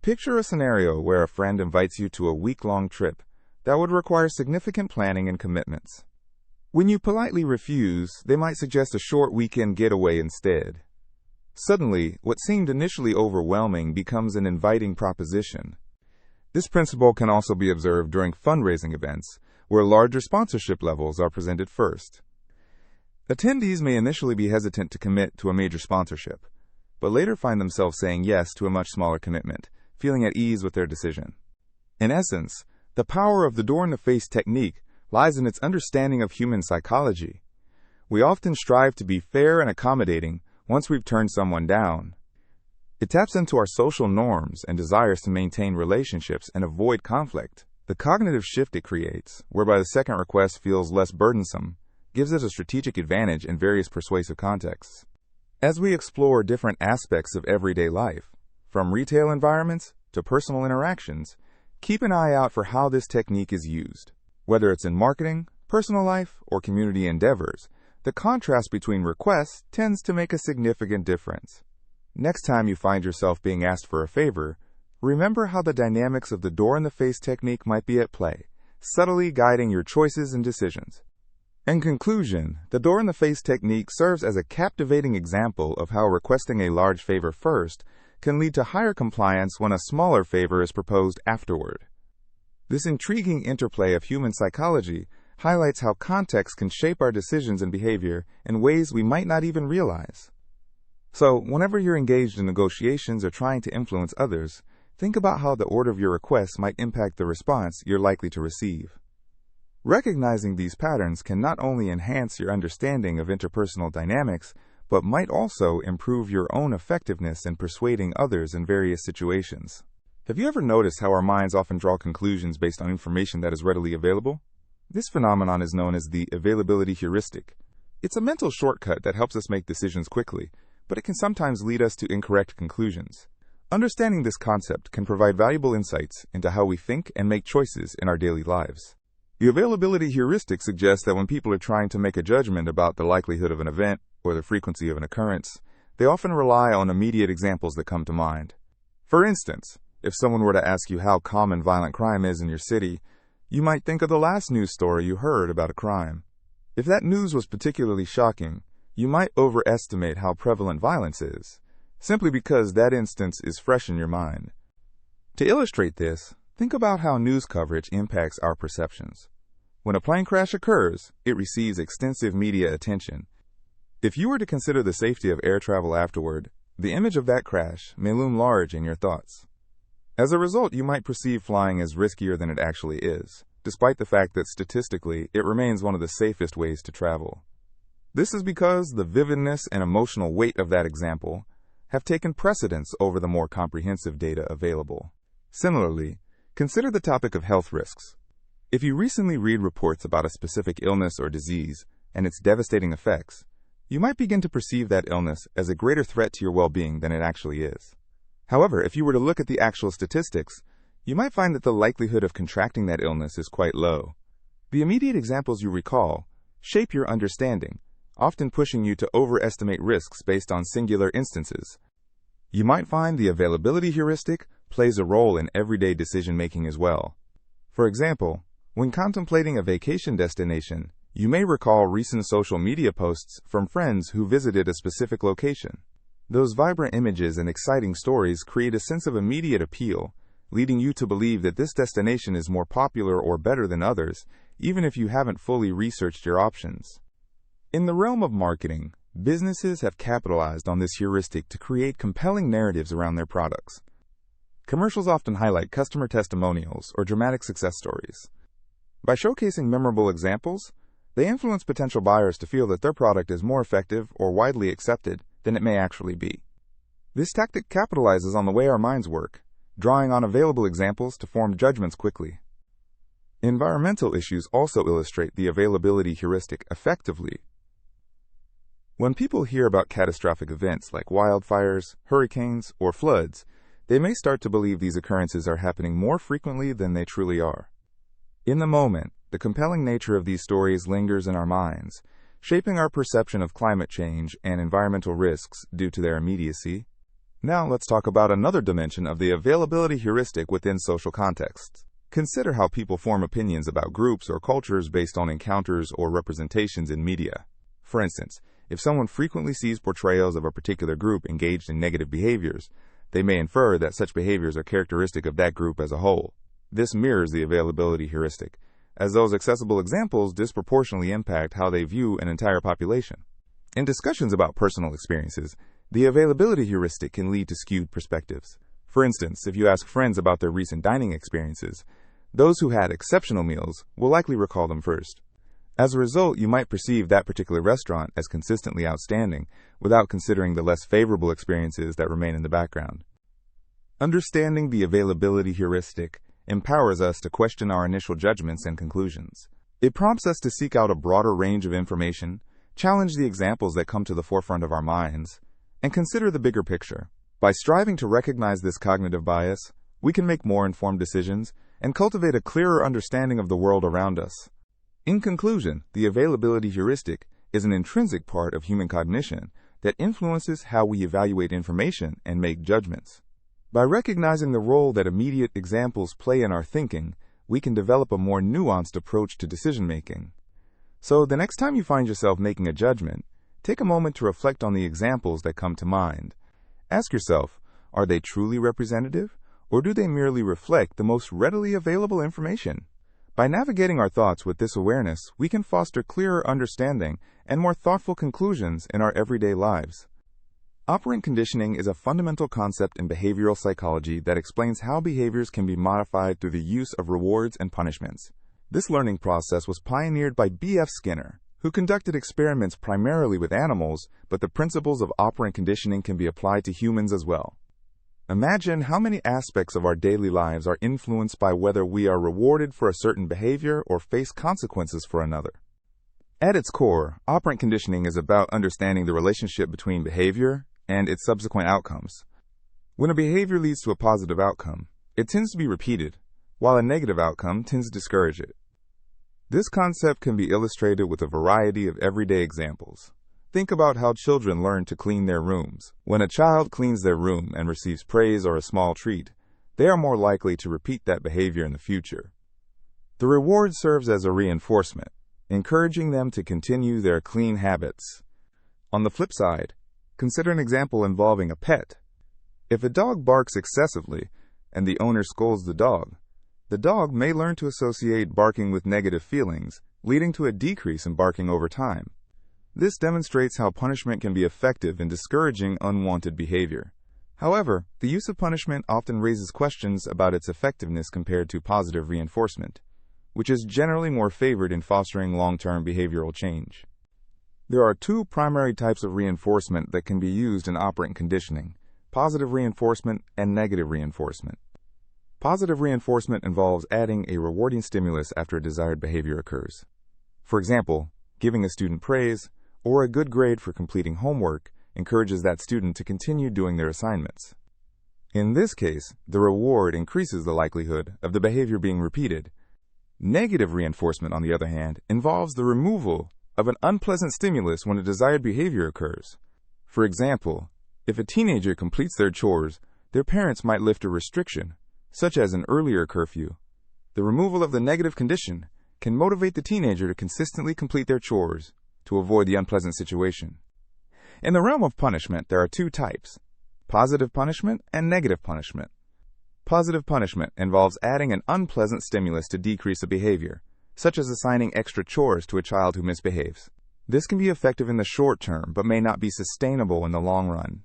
Picture a scenario where a friend invites you to a week-long trip that would require significant planning and commitments. When you politely refuse, they might suggest a short weekend getaway instead. Suddenly, what seemed initially overwhelming becomes an inviting proposition. This principle can also be observed during fundraising events, where larger sponsorship levels are presented first. Attendees may initially be hesitant to commit to a major sponsorship, but later find themselves saying yes to a much smaller commitment, feeling at ease with their decision. In essence, the power of the door-in-the-face technique lies in its understanding of human psychology. We often strive to be fair and accommodating once we've turned someone down. It taps into our social norms and desires to maintain relationships and avoid conflict. The cognitive shift it creates, whereby the second request feels less burdensome, gives it a strategic advantage in various persuasive contexts. As we explore different aspects of everyday life, from retail environments to personal interactions, keep an eye out for how this technique is used. Whether it's in marketing, personal life, or community endeavors, the contrast between requests tends to make a significant difference. Next time you find yourself being asked for a favor, remember how the dynamics of the door-in-the-face technique might be at play, subtly guiding your choices and decisions. In conclusion, the door-in-the-face technique serves as a captivating example of how requesting a large favor first can lead to higher compliance when a smaller favor is proposed afterward. This intriguing interplay of human psychology highlights how context can shape our decisions and behavior in ways we might not even realize. So, whenever you're engaged in negotiations or trying to influence others, think about how the order of your requests might impact the response you're likely to receive. Recognizing these patterns can not only enhance your understanding of interpersonal dynamics, but might also improve your own effectiveness in persuading others in various situations. Have you ever noticed how our minds often draw conclusions based on information that is readily available? This phenomenon is known as the availability heuristic. It's a mental shortcut that helps us make decisions quickly, but it can sometimes lead us to incorrect conclusions. Understanding this concept can provide valuable insights into how we think and make choices in our daily lives. The availability heuristic suggests that when people are trying to make a judgment about the likelihood of an event or the frequency of an occurrence, they often rely on immediate examples that come to mind. For instance, if someone were to ask you how common violent crime is in your city, you might think of the last news story you heard about a crime. If that news was particularly shocking, you might overestimate how prevalent violence is, simply because that instance is fresh in your mind. To illustrate this, think about how news coverage impacts our perceptions. When a plane crash occurs, it receives extensive media attention. If you were to consider the safety of air travel afterward, the image of that crash may loom large in your thoughts. As a result, you might perceive flying as riskier than it actually is, despite the fact that statistically it remains one of the safest ways to travel. This is because the vividness and emotional weight of that example have taken precedence over the more comprehensive data available. Similarly, consider the topic of health risks. If you recently read reports about a specific illness or disease and its devastating effects, you might begin to perceive that illness as a greater threat to your well-being than it actually is. However, if you were to look at the actual statistics, you might find that the likelihood of contracting that illness is quite low. The immediate examples you recall shape your understanding, often pushing you to overestimate risks based on singular instances. You might find the availability heuristic plays a role in everyday decision-making as well. For example, when contemplating a vacation destination, you may recall recent social media posts from friends who visited a specific location. Those vibrant images and exciting stories create a sense of immediate appeal, leading you to believe that this destination is more popular or better than others, even if you haven't fully researched your options. In the realm of marketing, businesses have capitalized on this heuristic to create compelling narratives around their products. Commercials often highlight customer testimonials or dramatic success stories. By showcasing memorable examples, they influence potential buyers to feel that their product is more effective or widely accepted than it may actually be. This tactic capitalizes on the way our minds work, drawing on available examples to form judgments quickly. Environmental issues also illustrate the availability heuristic effectively. When people hear about catastrophic events like wildfires, hurricanes, or floods, they may start to believe these occurrences are happening more frequently than they truly are. In the moment, the compelling nature of these stories lingers in our minds, shaping our perception of climate change and environmental risks due to their immediacy. Now let's talk about another dimension of the availability heuristic within social contexts. Consider how people form opinions about groups or cultures based on encounters or representations in media. For instance, if someone frequently sees portrayals of a particular group engaged in negative behaviors, they may infer that such behaviors are characteristic of that group as a whole. This mirrors the availability heuristic, as those accessible examples disproportionately impact how they view an entire population. In discussions about personal experiences, the availability heuristic can lead to skewed perspectives. For instance, if you ask friends about their recent dining experiences, those who had exceptional meals will likely recall them first. As a result, you might perceive that particular restaurant as consistently outstanding without considering the less favorable experiences that remain in the background. Understanding the availability heuristic empowers us to question our initial judgments and conclusions. It prompts us to seek out a broader range of information, challenge the examples that come to the forefront of our minds, and consider the bigger picture. By striving to recognize this cognitive bias, we can make more informed decisions and cultivate a clearer understanding of the world around us. In conclusion, the availability heuristic is an intrinsic part of human cognition that influences how we evaluate information and make judgments. By recognizing the role that immediate examples play in our thinking, we can develop a more nuanced approach to decision-making. So, the next time you find yourself making a judgment, take a moment to reflect on the examples that come to mind. Ask yourself, are they truly representative, or do they merely reflect the most readily available information? By navigating our thoughts with this awareness, we can foster clearer understanding and more thoughtful conclusions in our everyday lives. Operant conditioning is a fundamental concept in behavioral psychology that explains how behaviors can be modified through the use of rewards and punishments. This learning process was pioneered by B.F. Skinner, who conducted experiments primarily with animals, but the principles of operant conditioning can be applied to humans as well. Imagine how many aspects of our daily lives are influenced by whether we are rewarded for a certain behavior or face consequences for another. At its core, operant conditioning is about understanding the relationship between behavior and its subsequent outcomes. When a behavior leads to a positive outcome, it tends to be repeated, while a negative outcome tends to discourage it. This concept can be illustrated with a variety of everyday examples. Think about how children learn to clean their rooms. When a child cleans their room and receives praise or a small treat, they are more likely to repeat that behavior in the future. The reward serves as a reinforcement, encouraging them to continue their clean habits. On the flip side, consider an example involving a pet. If a dog barks excessively and the owner scolds the dog may learn to associate barking with negative feelings, leading to a decrease in barking over time. This demonstrates how punishment can be effective in discouraging unwanted behavior. However, the use of punishment often raises questions about its effectiveness compared to positive reinforcement, which is generally more favored in fostering long-term behavioral change. There are two primary types of reinforcement that can be used in operant conditioning: positive reinforcement and negative reinforcement. Positive reinforcement involves adding a rewarding stimulus after a desired behavior occurs. For example, giving a student praise or a good grade for completing homework encourages that student to continue doing their assignments. In this case, the reward increases the likelihood of the behavior being repeated. Negative reinforcement, on the other hand, involves the removal of an unpleasant stimulus when a desired behavior occurs. For example, if a teenager completes their chores, their parents might lift a restriction, such as an earlier curfew. The removal of the negative condition can motivate the teenager to consistently complete their chores to avoid the unpleasant situation. In the realm of punishment, there are two types: positive punishment and negative punishment. Positive punishment involves adding an unpleasant stimulus to decrease a behavior, such as assigning extra chores to a child who misbehaves. This can be effective in the short term, but may not be sustainable in the long run.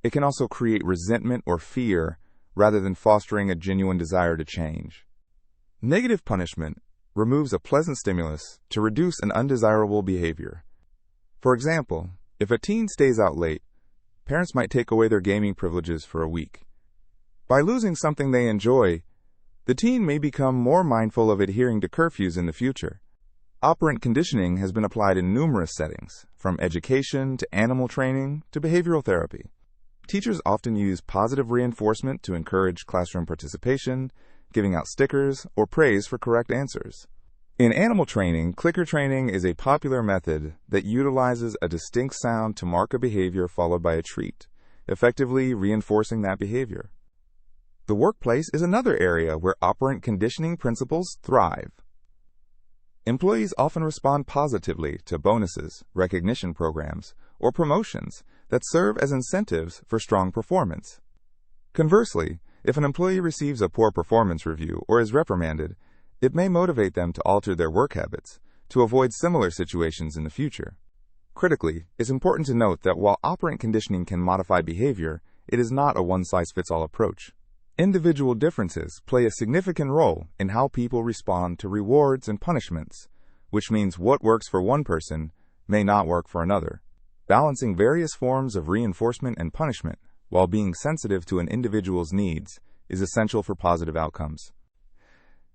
It can also create resentment or fear, rather than fostering a genuine desire to change. Negative punishment removes a pleasant stimulus to reduce an undesirable behavior. For example, if a teen stays out late, parents might take away their gaming privileges for a week. By losing something they enjoy, the teen may become more mindful of adhering to curfews in the future. Operant conditioning has been applied in numerous settings, from education to animal training to behavioral therapy. Teachers often use positive reinforcement to encourage classroom participation, giving out stickers or praise for correct answers. In animal training, clicker training is a popular method that utilizes a distinct sound to mark a behavior followed by a treat, effectively reinforcing that behavior. The workplace is another area where operant conditioning principles thrive. Employees often respond positively to bonuses, recognition programs, or promotions that serve as incentives for strong performance. Conversely, if an employee receives a poor performance review or is reprimanded, it may motivate them to alter their work habits to avoid similar situations in the future. Critically, it's important to note that while operant conditioning can modify behavior, it is not a one-size-fits-all approach. Individual differences play a significant role in how people respond to rewards and punishments, which means what works for one person may not work for another. Balancing various forms of reinforcement and punishment while being sensitive to an individual's needs is essential for positive outcomes.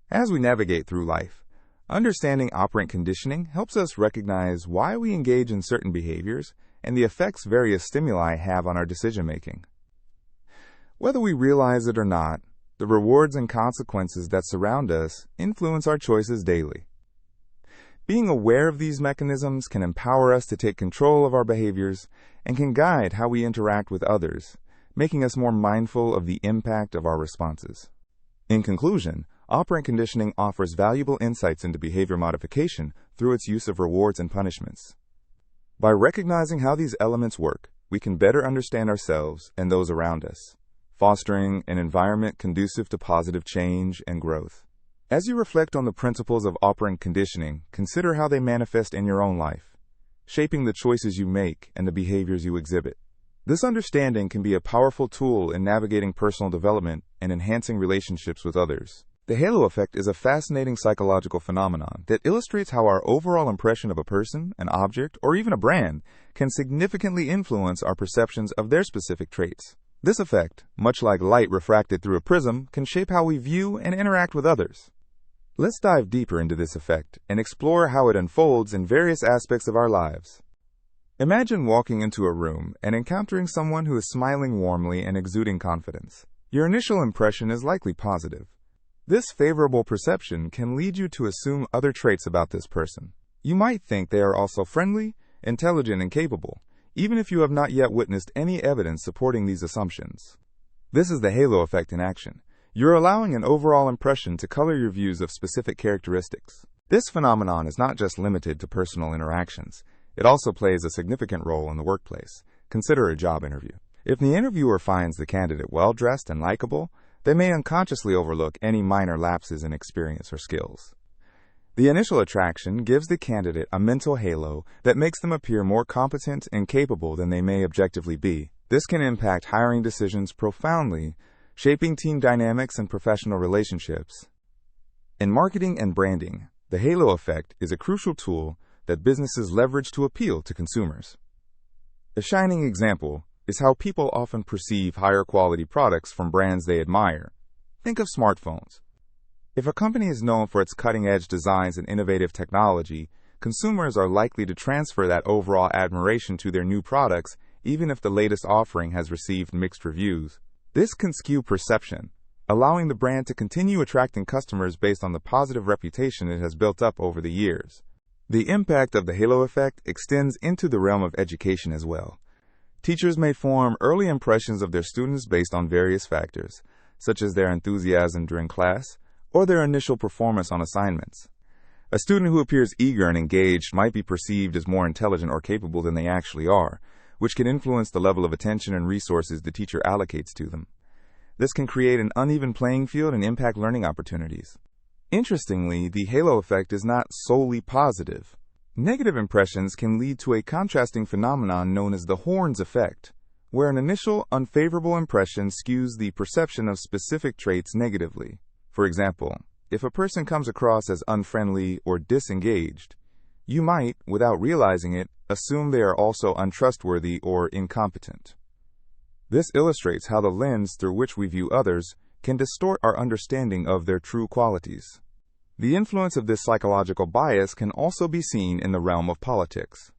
As we navigate through life, understanding operant conditioning helps us recognize why we engage in certain behaviors and the effects various stimuli have on our decision-making. Whether we realize it or not, the rewards and consequences that surround us influence our choices daily. Being aware of these mechanisms can empower us to take control of our behaviors and can guide how we interact with others, making us more mindful of the impact of our responses. In conclusion, operant conditioning offers valuable insights into behavior modification through its use of rewards and punishments. By recognizing how these elements work, we can better understand ourselves and those around us, fostering an environment conducive to positive change and growth. As you reflect on the principles of operant conditioning, consider how they manifest in your own life, shaping the choices you make and the behaviors you exhibit. This understanding can be a powerful tool in navigating personal development and enhancing relationships with others. The halo effect is a fascinating psychological phenomenon that illustrates how our overall impression of a person, an object, or even a brand can significantly influence our perceptions of their specific traits. This effect, much like light refracted through a prism, can shape how we view and interact with others. Let's dive deeper into this effect and explore how it unfolds in various aspects of our lives. Imagine walking into a room and encountering someone who is smiling warmly and exuding confidence. Your initial impression is likely positive. This favorable perception can lead you to assume other traits about this person. You might think they are also friendly, intelligent, and capable, even if you have not yet witnessed any evidence supporting these assumptions. This is the halo effect in action. You're allowing an overall impression to color your views of specific characteristics. This phenomenon is not just limited to personal interactions. It also plays a significant role in the workplace. Consider a job interview. If the interviewer finds the candidate well-dressed and likable, they may unconsciously overlook any minor lapses in experience or skills. The initial attraction gives the candidate a mental halo that makes them appear more competent and capable than they may objectively be. This can impact hiring decisions profoundly, shaping team dynamics and professional relationships. In marketing and branding, the halo effect is a crucial tool that businesses leverage to appeal to consumers. A shining example is how people often perceive higher quality products from brands they admire. Think of smartphones. If a company is known for its cutting-edge designs and innovative technology, consumers are likely to transfer that overall admiration to their new products, even if the latest offering has received mixed reviews. This can skew perception, allowing the brand to continue attracting customers based on the positive reputation it has built up over the years. The impact of the halo effect extends into the realm of education as well. Teachers may form early impressions of their students based on various factors, such as their enthusiasm during class or their initial performance on assignments. A student who appears eager and engaged might be perceived as more intelligent or capable than they actually are, which can influence the level of attention and resources the teacher allocates to them. This can create an uneven playing field and impact learning opportunities. Interestingly, the halo effect is not solely positive. Negative impressions can lead to a contrasting phenomenon known as the horns effect, where an initial unfavorable impression skews the perception of specific traits negatively. For example, if a person comes across as unfriendly or disengaged, you might, without realizing it, assume they are also untrustworthy or incompetent. This illustrates how the lens through which we view others can distort our understanding of their true qualities. The influence of this psychological bias can also be seen in the realm of politics.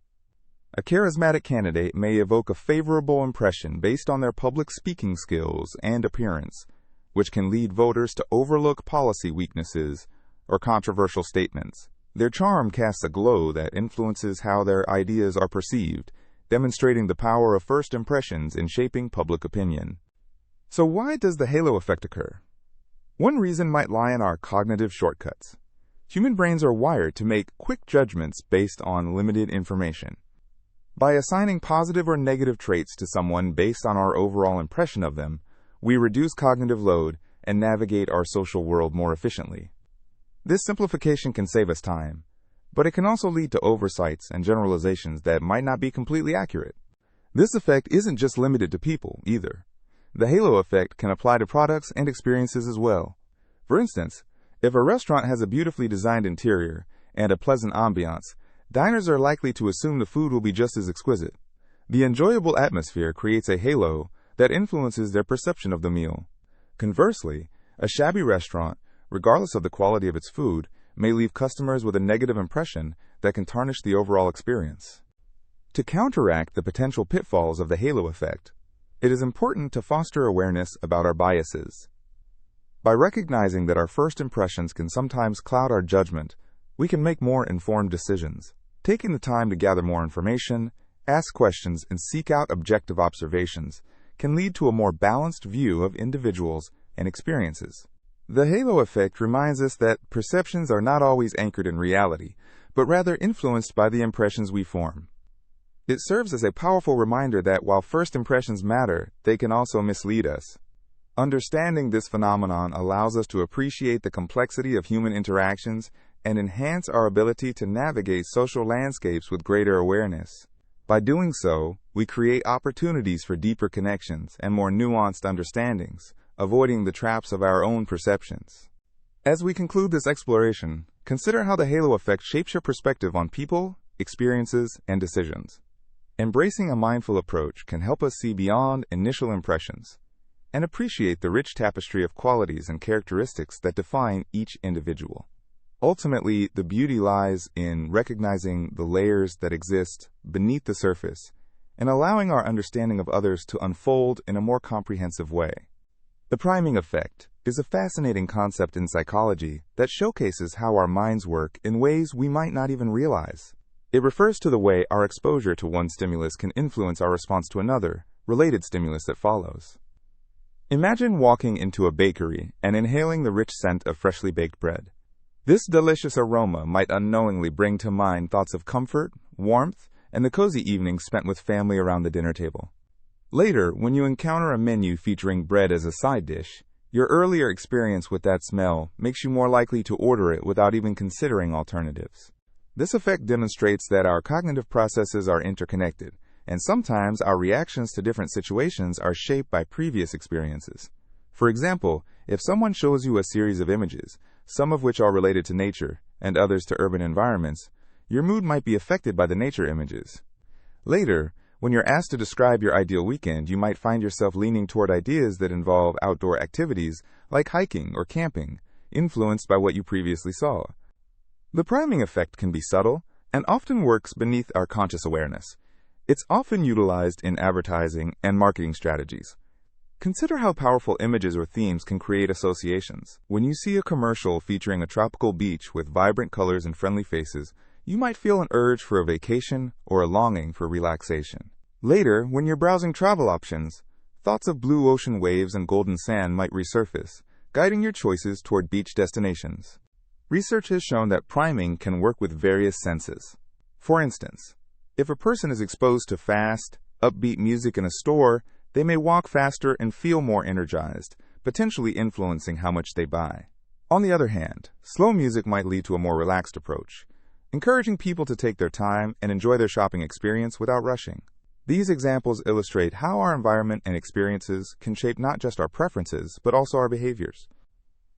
A charismatic candidate may evoke a favorable impression based on their public speaking skills and appearance, which can lead voters to overlook policy weaknesses or controversial statements. Their charm casts a glow that influences how their ideas are perceived, demonstrating the power of first impressions in shaping public opinion. So why does the halo effect occur? One reason might lie in our cognitive shortcuts. Human brains are wired to make quick judgments based on limited information. By assigning positive or negative traits to someone based on our overall impression of them, we reduce cognitive load and navigate our social world more efficiently. This simplification can save us time, but it can also lead to oversights and generalizations that might not be completely accurate. This effect isn't just limited to people, either. The halo effect can apply to products and experiences as well. For instance, if a restaurant has a beautifully designed interior and a pleasant ambiance, diners are likely to assume the food will be just as exquisite. The enjoyable atmosphere creates a halo that influences their perception of the meal. Conversely, a shabby restaurant, regardless of the quality of its food, may leave customers with a negative impression that can tarnish the overall experience. To counteract the potential pitfalls of the halo effect, it is important to foster awareness about our biases. By recognizing that our first impressions can sometimes cloud our judgment, we can make more informed decisions. Taking the time to gather more information, ask questions, and seek out objective observations can lead to a more balanced view of individuals and experiences. The halo effect reminds us that perceptions are not always anchored in reality, but rather influenced by the impressions we form. It serves as a powerful reminder that while first impressions matter, they can also mislead us. Understanding this phenomenon allows us to appreciate the complexity of human interactions and enhance our ability to navigate social landscapes with greater awareness. By doing so, we create opportunities for deeper connections and more nuanced understandings, avoiding the traps of our own perceptions. As we conclude this exploration, consider how the halo effect shapes your perspective on people, experiences, and decisions. Embracing a mindful approach can help us see beyond initial impressions and appreciate the rich tapestry of qualities and characteristics that define each individual. Ultimately, the beauty lies in recognizing the layers that exist beneath the surface and allowing our understanding of others to unfold in a more comprehensive way. The priming effect is a fascinating concept in psychology that showcases how our minds work in ways we might not even realize. It refers to the way our exposure to one stimulus can influence our response to another, related stimulus that follows. Imagine walking into a bakery and inhaling the rich scent of freshly baked bread. This delicious aroma might unknowingly bring to mind thoughts of comfort, warmth, and the cozy evenings spent with family around the dinner table. Later, when you encounter a menu featuring bread as a side dish, your earlier experience with that smell makes you more likely to order it without even considering alternatives. This effect demonstrates that our cognitive processes are interconnected, and sometimes our reactions to different situations are shaped by previous experiences. For example, if someone shows you a series of images, some of which are related to nature and others to urban environments, your mood might be affected by the nature images. Later, when you're asked to describe your ideal weekend, you might find yourself leaning toward ideas that involve outdoor activities like hiking or camping, influenced by what you previously saw. The priming effect can be subtle and often works beneath our conscious awareness. It's often utilized in advertising and marketing strategies. Consider how powerful images or themes can create associations. When you see a commercial featuring a tropical beach with vibrant colors and friendly faces, you might feel an urge for a vacation or a longing for relaxation. Later, when you're browsing travel options, thoughts of blue ocean waves and golden sand might resurface, guiding your choices toward beach destinations. Research has shown that priming can work with various senses. For instance, if a person is exposed to fast, upbeat music in a store, they may walk faster and feel more energized, potentially influencing how much they buy. On the other hand, slow music might lead to a more relaxed approach, encouraging people to take their time and enjoy their shopping experience without rushing. These examples illustrate how our environment and experiences can shape not just our preferences, but also our behaviors.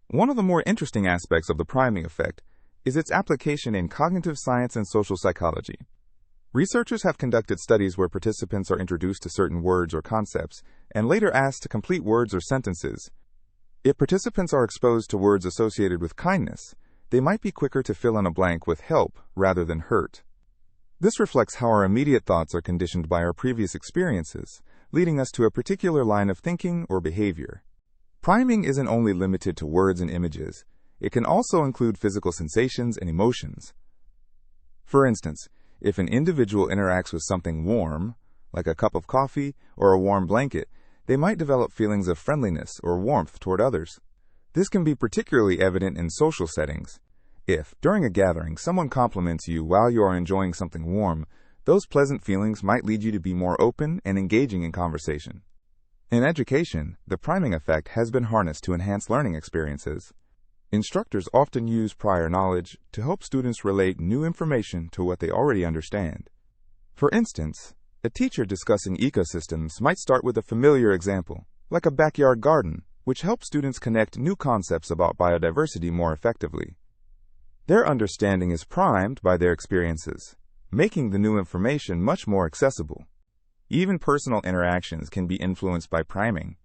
One of the more interesting aspects of the priming effect is its application in cognitive science and social psychology. Researchers have conducted studies where participants are introduced to certain words or concepts and later asked to complete words or sentences. If participants are exposed to words associated with kindness, they might be quicker to fill in a blank with help rather than hurt. This reflects how our immediate thoughts are conditioned by our previous experiences, leading us to a particular line of thinking or behavior. Priming isn't only limited to words and images. It can also include physical sensations and emotions. For instance, if an individual interacts with something warm, like a cup of coffee or a warm blanket, they might develop feelings of friendliness or warmth toward others. This can be particularly evident in social settings. If, during a gathering, someone compliments you while you are enjoying something warm, those pleasant feelings might lead you to be more open and engaging in conversation. In education, the priming effect has been harnessed to enhance learning experiences. Instructors often use prior knowledge to help students relate new information to what they already understand. For instance, a teacher discussing ecosystems might start with a familiar example, like a backyard garden, which helps students connect new concepts about biodiversity more effectively. Their understanding is primed by their experiences, making the new information much more accessible. Even personal interactions can be influenced by priming.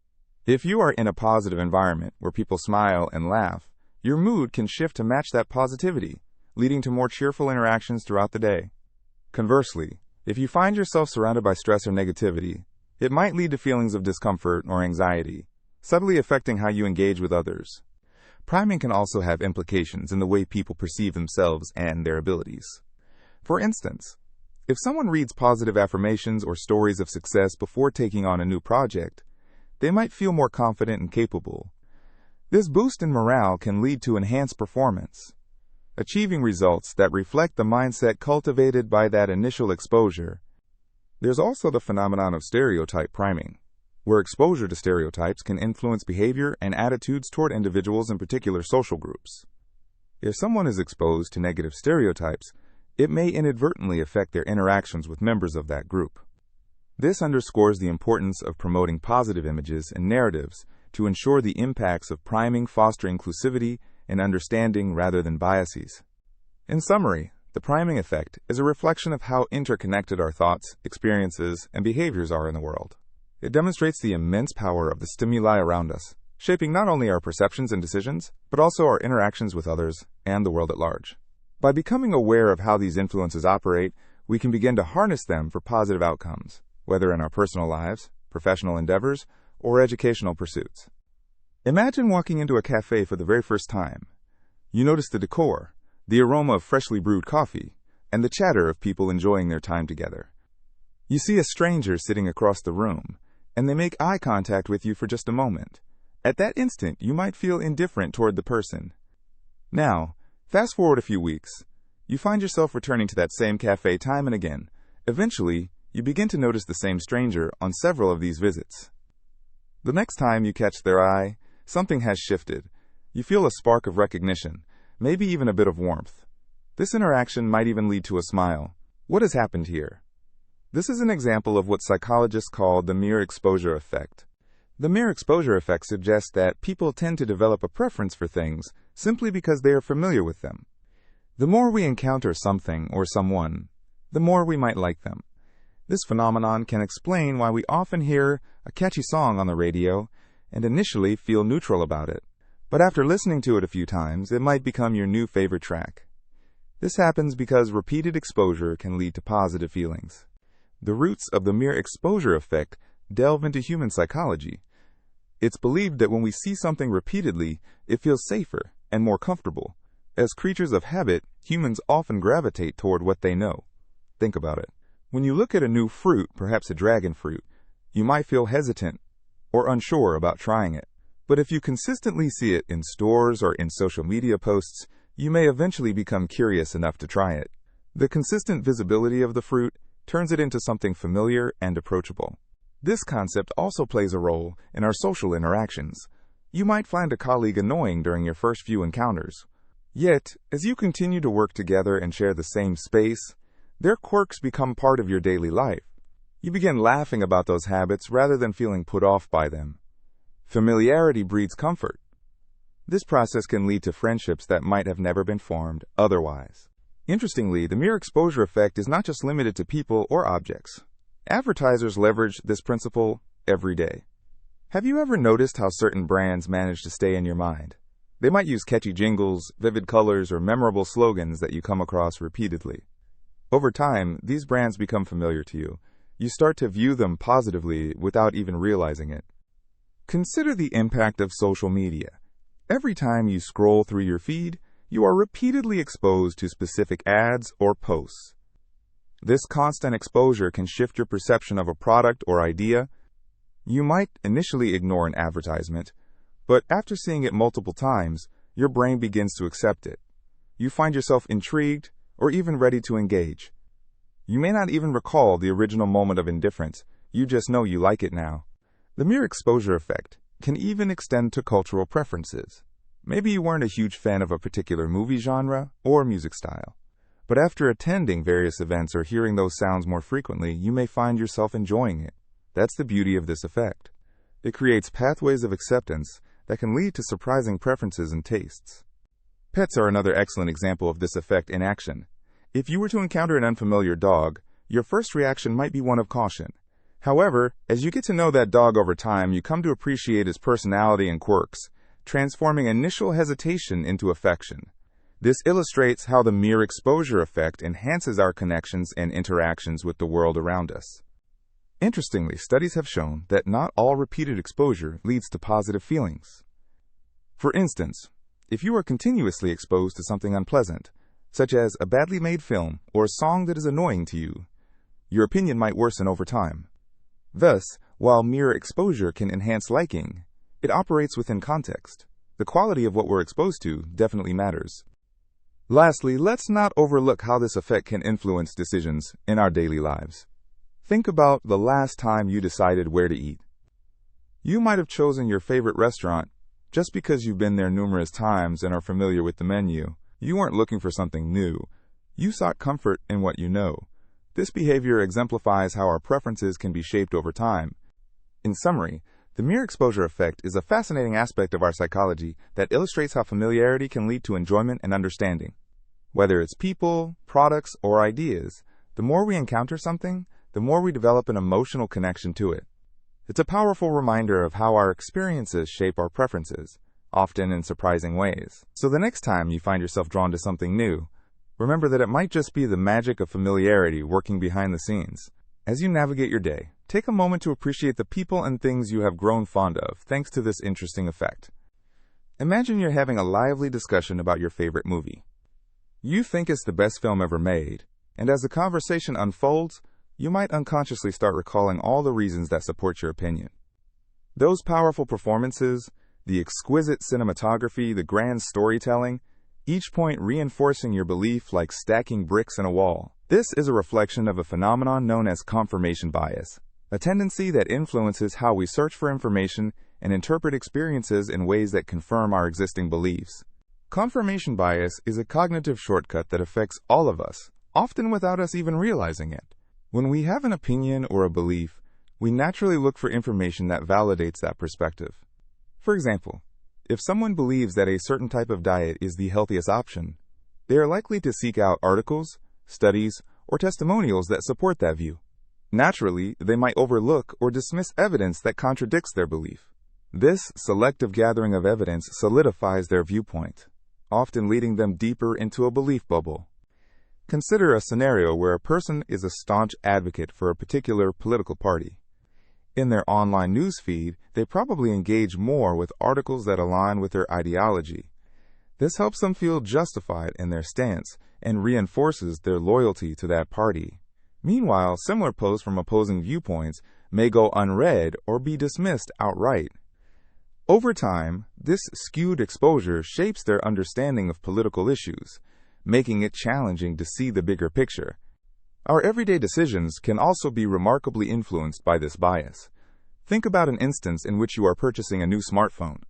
If you are in a positive environment where people smile and laugh, your mood can shift to match that positivity, leading to more cheerful interactions throughout the day. Conversely, if you find yourself surrounded by stress or negativity, it might lead to feelings of discomfort or anxiety, subtly affecting how you engage with others. Priming can also have implications in the way people perceive themselves and their abilities. For instance, if someone reads positive affirmations or stories of success before taking on a new project, they might feel more confident and capable. This boost in morale can lead to enhanced performance, achieving results that reflect the mindset cultivated by that initial exposure. There's also the phenomenon of stereotype priming, where exposure to stereotypes can influence behavior and attitudes toward individuals in particular social groups. If someone is exposed to negative stereotypes, it may inadvertently affect their interactions with members of that group. This underscores the importance of promoting positive images and narratives to ensure the impacts of priming foster inclusivity and understanding rather than biases. In summary, the priming effect is a reflection of how interconnected our thoughts, experiences, and behaviors are in the world. It demonstrates the immense power of the stimuli around us, shaping not only our perceptions and decisions, but also our interactions with others and the world at large. By becoming aware of how these influences operate, we can begin to harness them for positive outcomes, whether in our personal lives, professional endeavors, or educational pursuits. Imagine walking into a cafe for the very first time. You notice the decor, the aroma of freshly brewed coffee, and the chatter of people enjoying their time together. You see a stranger sitting across the room, and they make eye contact with you for just a moment. At that instant, you might feel indifferent toward the person. Now, fast forward a few weeks. You find yourself returning to that same cafe time and again. Eventually, you begin to notice the same stranger on several of these visits. The next time you catch their eye, something has shifted. You feel a spark of recognition, maybe even a bit of warmth. This interaction might even lead to a smile. What has happened here? This is an example of what psychologists call the mere exposure effect. The mere exposure effect suggests that people tend to develop a preference for things simply because they are familiar with them. The more we encounter something or someone, the more we might like them. This phenomenon can explain why we often hear a catchy song on the radio and initially feel neutral about it. But after listening to it a few times, it might become your new favorite track. This happens because repeated exposure can lead to positive feelings. The roots of the mere exposure effect delve into human psychology. It's believed that when we see something repeatedly, it feels safer and more comfortable. As creatures of habit, humans often gravitate toward what they know. Think about it. When you look at a new fruit, perhaps a dragon fruit, you might feel hesitant or unsure about trying it. But if you consistently see it in stores or in social media posts, you may eventually become curious enough to try it. The consistent visibility of the fruit turns it into something familiar and approachable. This concept also plays a role in our social interactions. You might find a colleague annoying during your first few encounters. Yet, as you continue to work together and share the same space, their quirks become part of your daily life. You begin laughing about those habits rather than feeling put off by them. Familiarity breeds comfort. This process can lead to friendships that might have never been formed otherwise. Interestingly, the mere exposure effect is not just limited to people or objects. Advertisers leverage this principle every day. Have you ever noticed how certain brands manage to stay in your mind? They might use catchy jingles, vivid colors, or memorable slogans that you come across repeatedly. Over time, these brands become familiar to you. You start to view them positively without even realizing it. Consider the impact of social media. Every time you scroll through your feed, you are repeatedly exposed to specific ads or posts. This constant exposure can shift your perception of a product or idea. You might initially ignore an advertisement, but after seeing it multiple times, your brain begins to accept it. You find yourself intrigued or even ready to engage. You may not even recall the original moment of indifference, you just know you like it now. The mere exposure effect can even extend to cultural preferences. Maybe you weren't a huge fan of a particular movie genre or music style, but after attending various events or hearing those sounds more frequently, you may find yourself enjoying it. That's the beauty of this effect. It creates pathways of acceptance that can lead to surprising preferences and tastes. Pets are another excellent example of this effect in action. If you were to encounter an unfamiliar dog, your first reaction might be one of caution. However, as you get to know that dog over time, you come to appreciate its personality and quirks, transforming initial hesitation into affection. This illustrates how the mere exposure effect enhances our connections and interactions with the world around us. Interestingly, studies have shown that not all repeated exposure leads to positive feelings. For instance, If you are continuously exposed to something unpleasant, such as a badly made film or a song that is annoying to you, your opinion might worsen over time. Thus, while mere exposure can enhance liking, it operates within context. The quality of what we're exposed to definitely matters. Lastly, let's not overlook how this effect can influence decisions in our daily lives. Think about the last time you decided where to eat. You might have chosen your favorite restaurant just because you've been there numerous times and are familiar with the menu. You weren't looking for something new. You sought comfort in what you know. This behavior exemplifies how our preferences can be shaped over time. In summary, the mere exposure effect is a fascinating aspect of our psychology that illustrates how familiarity can lead to enjoyment and understanding. Whether it's people, products, or ideas, the more we encounter something, the more we develop an emotional connection to it. It's a powerful reminder of how our experiences shape our preferences, often in surprising ways. So the next time you find yourself drawn to something new, remember that it might just be the magic of familiarity working behind the scenes. As you navigate your day, take a moment to appreciate the people and things you have grown fond of thanks to this interesting effect. Imagine you're having a lively discussion about your favorite movie. You think it's the best film ever made, and as the conversation unfolds, you might unconsciously start recalling all the reasons that support your opinion. Those powerful performances, the exquisite cinematography, the grand storytelling, each point reinforcing your belief like stacking bricks in a wall. This is a reflection of a phenomenon known as confirmation bias, a tendency that influences how we search for information and interpret experiences in ways that confirm our existing beliefs. Confirmation bias is a cognitive shortcut that affects all of us, often without us even realizing it. When we have an opinion or a belief, we naturally look for information that validates that perspective. For example, if someone believes that a certain type of diet is the healthiest option, they are likely to seek out articles, studies, or testimonials that support that view. Naturally, they might overlook or dismiss evidence that contradicts their belief. This selective gathering of evidence solidifies their viewpoint, often leading them deeper into a belief bubble. Consider a scenario where a person is a staunch advocate for a particular political party. In their online news feed, they probably engage more with articles that align with their ideology. This helps them feel justified in their stance and reinforces their loyalty to that party. Meanwhile, similar posts from opposing viewpoints may go unread or be dismissed outright. Over time, this skewed exposure shapes their understanding of political issues, making it challenging to see the bigger picture. Our everyday decisions can also be remarkably influenced by this bias. Think about an instance in which you are purchasing a new smartphone.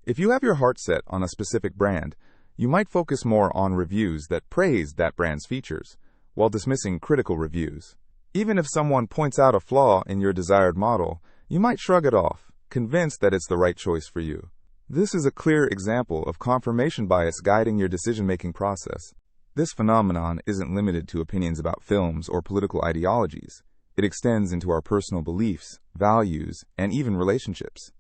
If you have your heart set on a specific brand, you might focus more on reviews that praise that brand's features, while dismissing critical reviews. Even if someone points out a flaw in your desired model, you might shrug it off, convinced that it's the right choice for you. This is a clear example of confirmation bias guiding your decision-making process. This phenomenon isn't limited to opinions about films or political ideologies. It extends into our personal beliefs, values, and even relationships.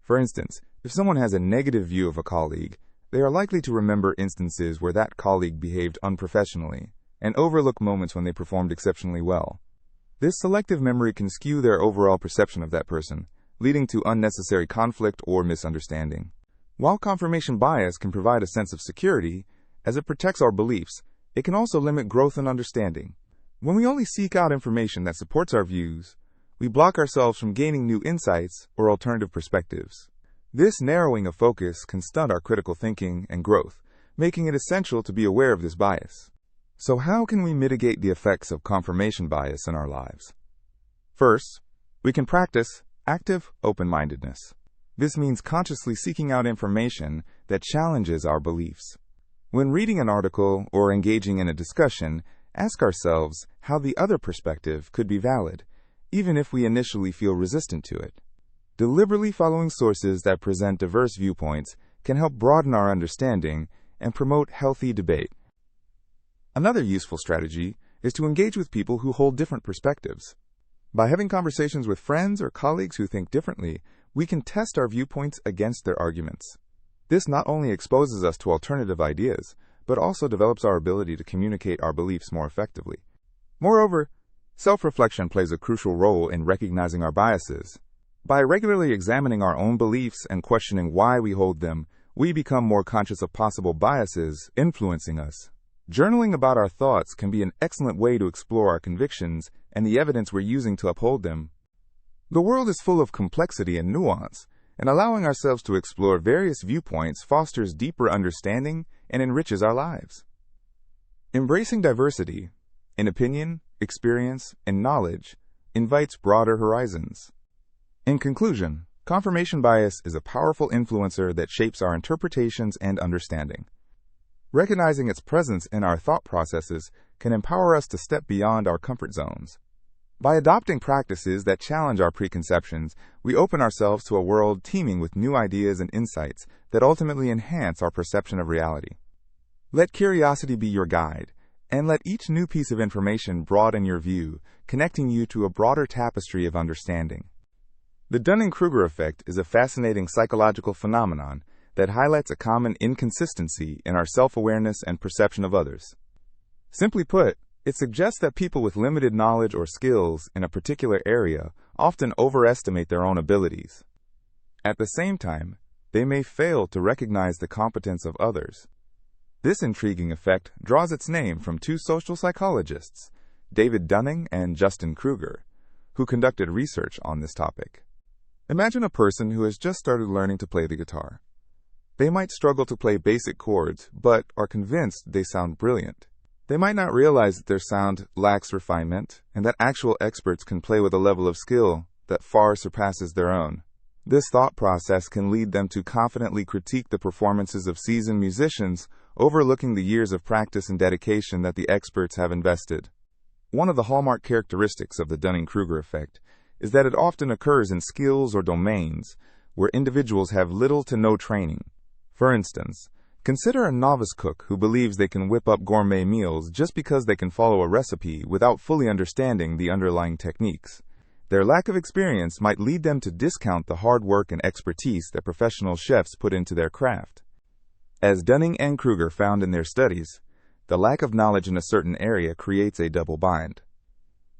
For instance, if someone has a negative view of a colleague, they are likely to remember instances where that colleague behaved unprofessionally and overlook moments when they performed exceptionally well. This selective memory can skew their overall perception of that person, leading to unnecessary conflict or misunderstanding. While confirmation bias can provide a sense of security, as it protects our beliefs, it can also limit growth and understanding. When we only seek out information that supports our views, we block ourselves from gaining new insights or alternative perspectives. This narrowing of focus can stunt our critical thinking and growth, making it essential to be aware of this bias. So how can we mitigate the effects of confirmation bias in our lives? First, we can practice active open-mindedness. This means consciously seeking out information that challenges our beliefs. When reading an article or engaging in a discussion, ask ourselves how the other perspective could be valid, even if we initially feel resistant to it. Deliberately following sources that present diverse viewpoints can help broaden our understanding and promote healthy debate. Another useful strategy is to engage with people who hold different perspectives. By having conversations with friends or colleagues who think differently, we can test our viewpoints against their arguments. This not only exposes us to alternative ideas, but also develops our ability to communicate our beliefs more effectively. Moreover, self-reflection plays a crucial role in recognizing our biases. By regularly examining our own beliefs and questioning why we hold them, we become more conscious of possible biases influencing us. Journaling about our thoughts can be an excellent way to explore our convictions and the evidence we're using to uphold them. The world is full of complexity and nuance, and allowing ourselves to explore various viewpoints fosters deeper understanding and enriches our lives. Embracing diversity in opinion, experience, and knowledge invites broader horizons. In conclusion, confirmation bias is a powerful influencer that shapes our interpretations and understanding. Recognizing its presence in our thought processes can empower us to step beyond our comfort zones. By adopting practices that challenge our preconceptions, we open ourselves to a world teeming with new ideas and insights that ultimately enhance our perception of reality. Let curiosity be your guide, and let each new piece of information broaden your view, connecting you to a broader tapestry of understanding. The Dunning-Kruger Effect is a fascinating psychological phenomenon that highlights a common inconsistency in our self-awareness and perception of others. Simply put, it suggests that people with limited knowledge or skills in a particular area often overestimate their own abilities. At the same time, they may fail to recognize the competence of others. This intriguing effect draws its name from two social psychologists, David Dunning and Justin Kruger, who conducted research on this topic. Imagine a person who has just started learning to play the guitar. They might struggle to play basic chords, but are convinced they sound brilliant. They might not realize that their sound lacks refinement, and that actual experts can play with a level of skill that far surpasses their own. This thought process can lead them to confidently critique the performances of seasoned musicians, overlooking the years of practice and dedication that the experts have invested. One of the hallmark characteristics of the Dunning-Kruger effect is that it often occurs in skills or domains where individuals have little to no training. For instance, consider a novice cook who believes they can whip up gourmet meals just because they can follow a recipe without fully understanding the underlying techniques. Their lack of experience might lead them to discount the hard work and expertise that professional chefs put into their craft. As Dunning and Kruger found in their studies, the lack of knowledge in a certain area creates a double bind.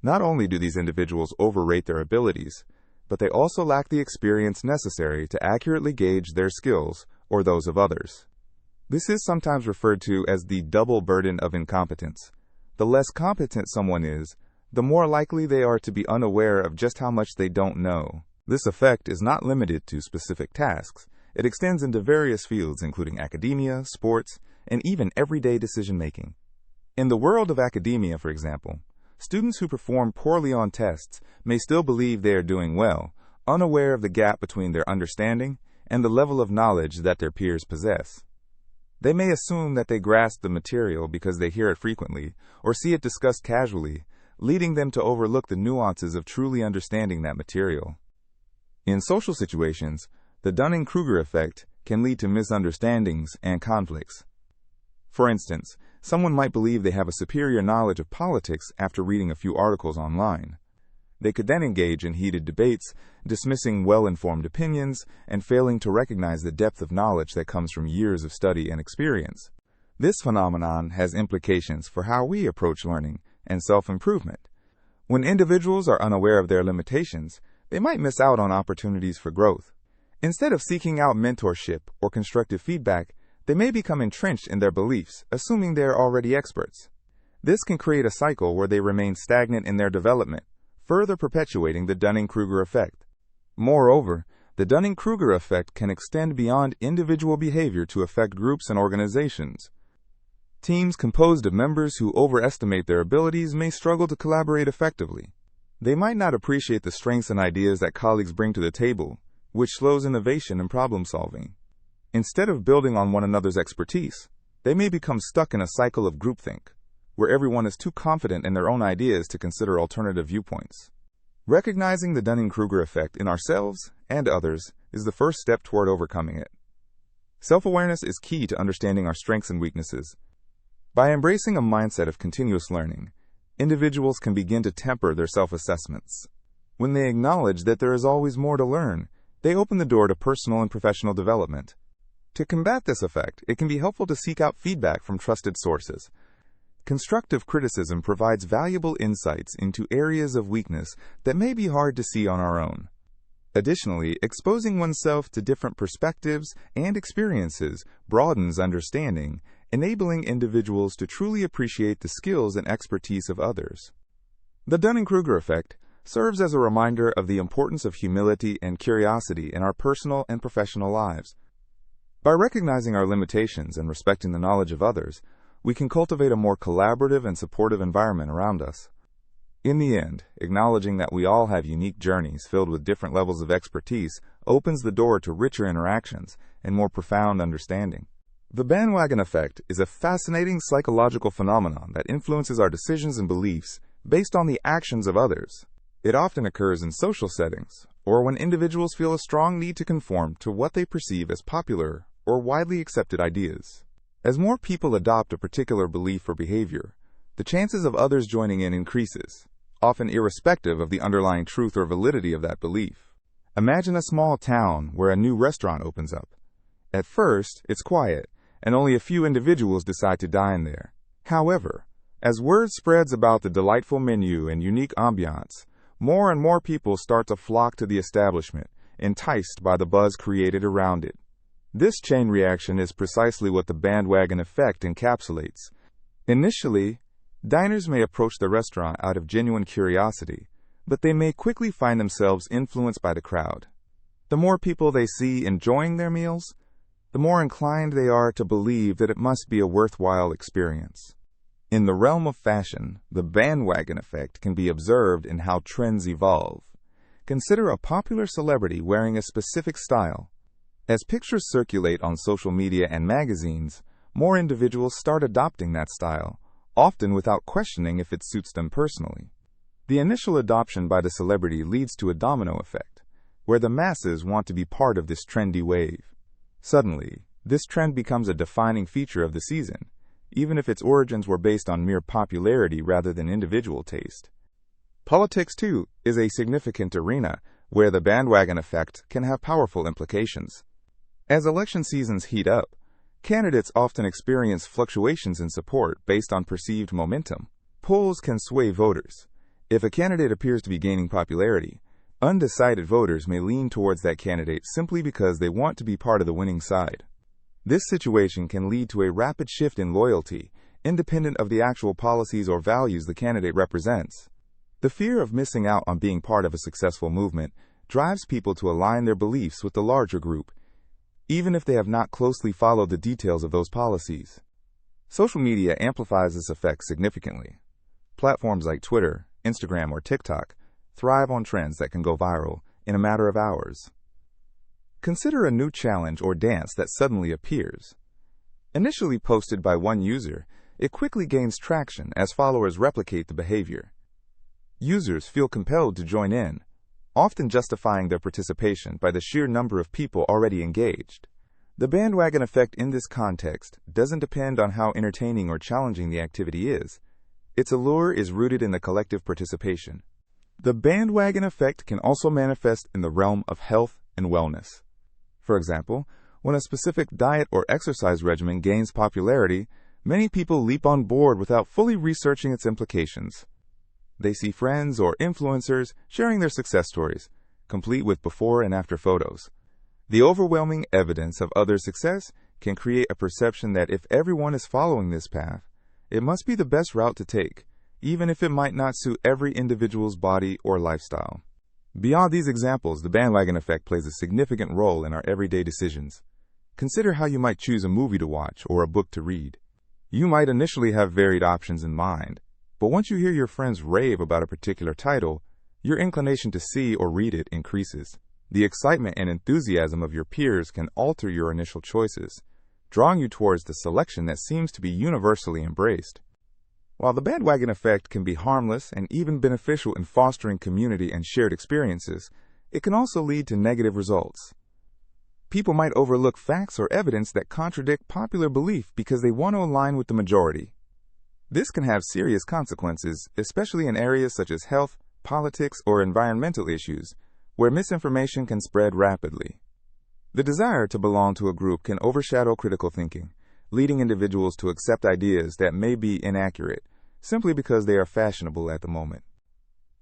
Not only do these individuals overrate their abilities, but they also lack the experience necessary to accurately gauge their skills or those of others. This is sometimes referred to as the double burden of incompetence. The less competent someone is, the more likely they are to be unaware of just how much they don't know. This effect is not limited to specific tasks. It extends into various fields, including academia, sports, and even everyday decision-making. In the world of academia, for example, students who perform poorly on tests may still believe they are doing well, unaware of the gap between their understanding and the level of knowledge that their peers possess. They may assume that they grasp the material because they hear it frequently or see it discussed casually, leading them to overlook the nuances of truly understanding that material. In social situations, the Dunning-Kruger effect can lead to misunderstandings and conflicts. For instance, someone might believe they have a superior knowledge of politics after reading a few articles online. They could then engage in heated debates, dismissing well-informed opinions and failing to recognize the depth of knowledge that comes from years of study and experience. This phenomenon has implications for how we approach learning and self-improvement. When individuals are unaware of their limitations, they might miss out on opportunities for growth. Instead of seeking out mentorship or constructive feedback, they may become entrenched in their beliefs, assuming they are already experts. This can create a cycle where they remain stagnant in their development, further perpetuating the Dunning-Kruger effect. Moreover, the Dunning-Kruger effect can extend beyond individual behavior to affect groups and organizations. Teams composed of members who overestimate their abilities may struggle to collaborate effectively. They might not appreciate the strengths and ideas that colleagues bring to the table, which slows innovation and problem solving. Instead of building on one another's expertise, they may become stuck in a cycle of groupthink, where everyone is too confident in their own ideas to consider alternative viewpoints. Recognizing the Dunning-Kruger effect in ourselves and others is the first step toward overcoming it. Self-awareness is key to understanding our strengths and weaknesses. By embracing a mindset of continuous learning, individuals can begin to temper their self-assessments. When they acknowledge that there is always more to learn, they open the door to personal and professional development. To combat this effect, it can be helpful to seek out feedback from trusted sources. Constructive criticism provides valuable insights into areas of weakness that may be hard to see on our own. Additionally, exposing oneself to different perspectives and experiences broadens understanding, enabling individuals to truly appreciate the skills and expertise of others. The Dunning-Kruger Effect serves as a reminder of the importance of humility and curiosity in our personal and professional lives. By recognizing our limitations and respecting the knowledge of others, we can cultivate a more collaborative and supportive environment around us. In the end, acknowledging that we all have unique journeys filled with different levels of expertise opens the door to richer interactions and more profound understanding. The bandwagon effect is a fascinating psychological phenomenon that influences our decisions and beliefs based on the actions of others. It often occurs in social settings, or when individuals feel a strong need to conform to what they perceive as popular or widely accepted ideas. As more people adopt a particular belief or behavior, the chances of others joining in increases, often irrespective of the underlying truth or validity of that belief. Imagine a small town where a new restaurant opens up. At first, it's quiet, and only a few individuals decide to dine there. However, as word spreads about the delightful menu and unique ambiance, more and more people start to flock to the establishment, enticed by the buzz created around it. This chain reaction is precisely what the bandwagon effect encapsulates. Initially, diners may approach the restaurant out of genuine curiosity, but they may quickly find themselves influenced by the crowd. The more people they see enjoying their meals, the more inclined they are to believe that it must be a worthwhile experience. In the realm of fashion, the bandwagon effect can be observed in how trends evolve. Consider a popular celebrity wearing a specific style. As pictures circulate on social media and magazines, more individuals start adopting that style, often without questioning if it suits them personally. The initial adoption by the celebrity leads to a domino effect, where the masses want to be part of this trendy wave. Suddenly, this trend becomes a defining feature of the season, even if its origins were based on mere popularity rather than individual taste. Politics, too, is a significant arena where the bandwagon effect can have powerful implications. As election seasons heat up, candidates often experience fluctuations in support based on perceived momentum. Polls can sway voters. If a candidate appears to be gaining popularity, undecided voters may lean towards that candidate simply because they want to be part of the winning side. This situation can lead to a rapid shift in loyalty, independent of the actual policies or values the candidate represents. The fear of missing out on being part of a successful movement drives people to align their beliefs with the larger group, even if they have not closely followed the details of those policies. Social media amplifies this effect significantly. Platforms like Twitter, Instagram, or TikTok thrive on trends that can go viral in a matter of hours. Consider a new challenge or dance that suddenly appears. Initially posted by one user, it quickly gains traction as followers replicate the behavior. Users feel compelled to join in, often justifying their participation by the sheer number of people already engaged. The bandwagon effect in this context doesn't depend on how entertaining or challenging the activity is. Its allure is rooted in the collective participation. The bandwagon effect can also manifest in the realm of health and wellness. For example, when a specific diet or exercise regimen gains popularity, many people leap on board without fully researching its implications. They see friends or influencers sharing their success stories, complete with before and after photos. The overwhelming evidence of others' success can create a perception that if everyone is following this path, it must be the best route to take, even if it might not suit every individual's body or lifestyle. Beyond these examples, the bandwagon effect plays a significant role in our everyday decisions. Consider how you might choose a movie to watch or a book to read. You might initially have varied options in mind, but once you hear your friends rave about a particular title, your inclination to see or read it increases. The excitement and enthusiasm of your peers can alter your initial choices, drawing you towards the selection that seems to be universally embraced. While the bandwagon effect can be harmless and even beneficial in fostering community and shared experiences, it can also lead to negative results. People might overlook facts or evidence that contradict popular belief because they want to align with the majority. This can have serious consequences, especially in areas such as health, politics, or environmental issues, where misinformation can spread rapidly. The desire to belong to a group can overshadow critical thinking, leading individuals to accept ideas that may be inaccurate, simply because they are fashionable at the moment.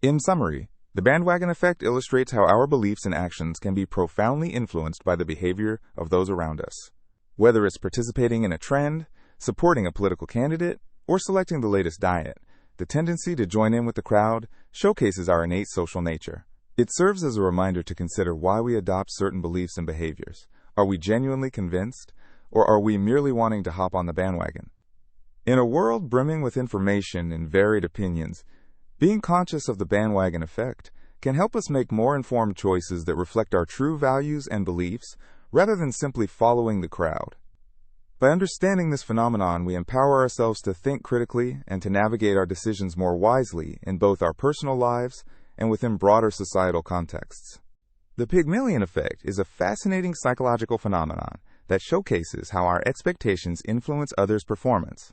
In summary, The bandwagon effect illustrates how our beliefs and actions can be profoundly influenced by the behavior of those around us. Whether it's participating in a trend, supporting a political candidate, or selecting the latest diet, the tendency to join in with the crowd showcases our innate social nature. It serves as a reminder to consider why we adopt certain beliefs and behaviors. Are we genuinely convinced, or are we merely wanting to hop on the bandwagon? In a world brimming with information and varied opinions, being conscious of the bandwagon effect can help us make more informed choices that reflect our true values and beliefs rather than simply following the crowd. By understanding this phenomenon, we empower ourselves to think critically and to navigate our decisions more wisely in both our personal lives and within broader societal contexts. The Pygmalion Effect is a fascinating psychological phenomenon that showcases how our expectations influence others' performance.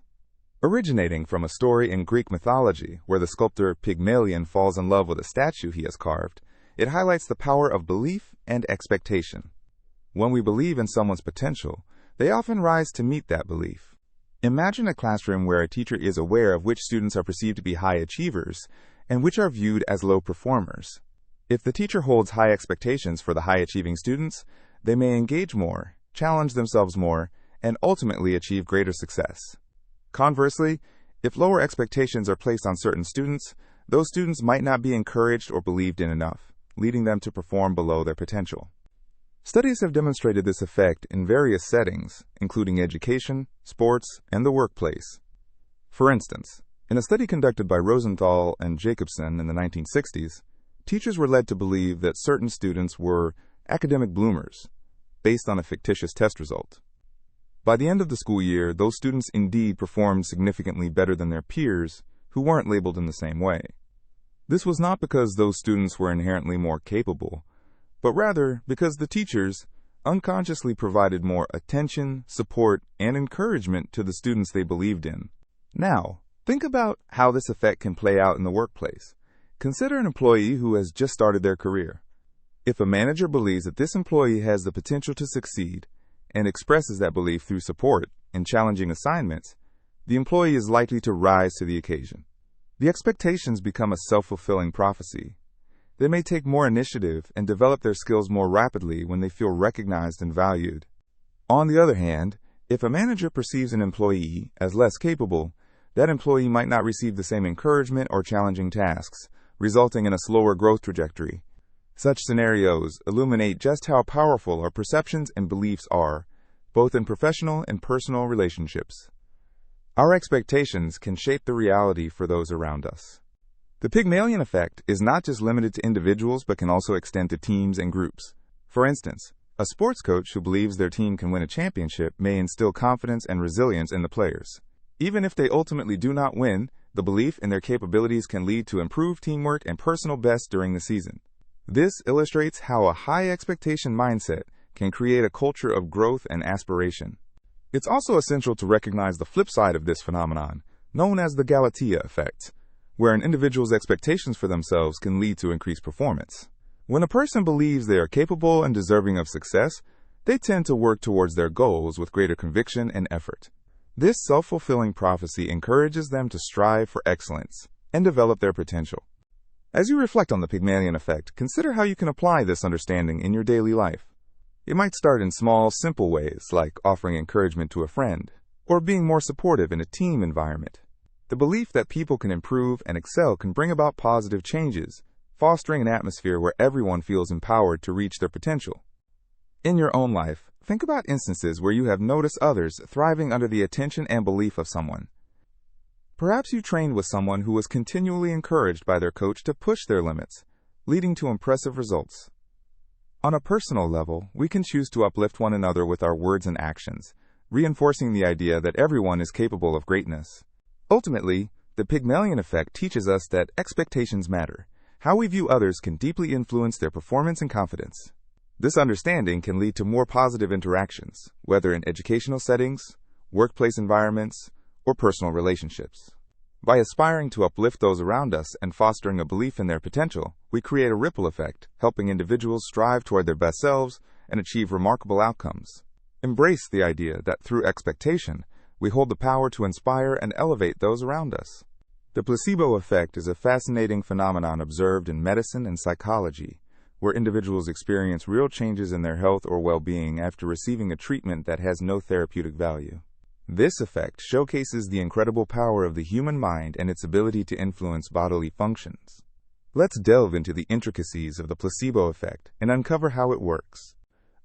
Originating from a story in Greek mythology where the sculptor Pygmalion falls in love with a statue he has carved, it highlights the power of belief and expectation. When we believe in someone's potential, they often rise to meet that belief. Imagine a classroom where a teacher is aware of which students are perceived to be high achievers and which are viewed as low performers. If the teacher holds high expectations for the high-achieving students, they may engage more, challenge themselves more, and ultimately achieve greater success. Conversely, if lower expectations are placed on certain students, those students might not be encouraged or believed in enough, leading them to perform below their potential. Studies have demonstrated this effect in various settings, including education, sports, and the workplace. For instance, in a study conducted by Rosenthal and Jacobson in the 1960s, teachers were led to believe that certain students were academic bloomers, based on a fictitious test result. By the end of the school year, those students indeed performed significantly better than their peers who weren't labeled in the same way. This was not because those students were inherently more capable, but rather because the teachers unconsciously provided more attention, support, and encouragement to the students they believed in. Now, think about how this effect can play out in the workplace. Consider an employee who has just started their career. If a manager believes that this employee has the potential to succeed and expresses that belief through support and challenging assignments, the employee is likely to rise to the occasion. The expectations become a self-fulfilling prophecy. They may take more initiative and develop their skills more rapidly when they feel recognized and valued. On the other hand, if a manager perceives an employee as less capable, that employee might not receive the same encouragement or challenging tasks, resulting in a slower growth trajectory. Such scenarios illuminate just how powerful our perceptions and beliefs are, both in professional and personal relationships. Our expectations can shape the reality for those around us. The Pygmalion Effect is not just limited to individuals but can also extend to teams and groups. For instance, a sports coach who believes their team can win a championship may instill confidence and resilience in the players. Even if they ultimately do not win, the belief in their capabilities can lead to improved teamwork and personal best during the season. This illustrates how a high expectation mindset can create a culture of growth and aspiration. It's also essential to recognize the flip side of this phenomenon, known as the Galatea Effect, where an individual's expectations for themselves can lead to increased performance. When a person believes they are capable and deserving of success, they tend to work towards their goals with greater conviction and effort. This self-fulfilling prophecy encourages them to strive for excellence and develop their potential. As you reflect on the Pygmalion Effect, consider how you can apply this understanding in your daily life. It might start in small, simple ways like offering encouragement to a friend or being more supportive in a team environment. The belief that people can improve and excel can bring about positive changes, fostering an atmosphere where everyone feels empowered to reach their potential. In your own life, think about instances where you have noticed others thriving under the attention and belief of someone. Perhaps you trained with someone who was continually encouraged by their coach to push their limits, leading to impressive results. On a personal level, we can choose to uplift one another with our words and actions, reinforcing the idea that everyone is capable of greatness. Ultimately, the Pygmalion Effect teaches us that expectations matter. How we view others can deeply influence their performance and confidence. This understanding can lead to more positive interactions, whether in educational settings, workplace environments, or personal relationships. By aspiring to uplift those around us and fostering a belief in their potential, we create a ripple effect, helping individuals strive toward their best selves and achieve remarkable outcomes. Embrace the idea that through expectation, we hold the power to inspire and elevate those around us. The placebo effect is a fascinating phenomenon observed in medicine and psychology, where individuals experience real changes in their health or well-being after receiving a treatment that has no therapeutic value. This effect showcases the incredible power of the human mind and its ability to influence bodily functions. Let's delve into the intricacies of the placebo effect and uncover how it works.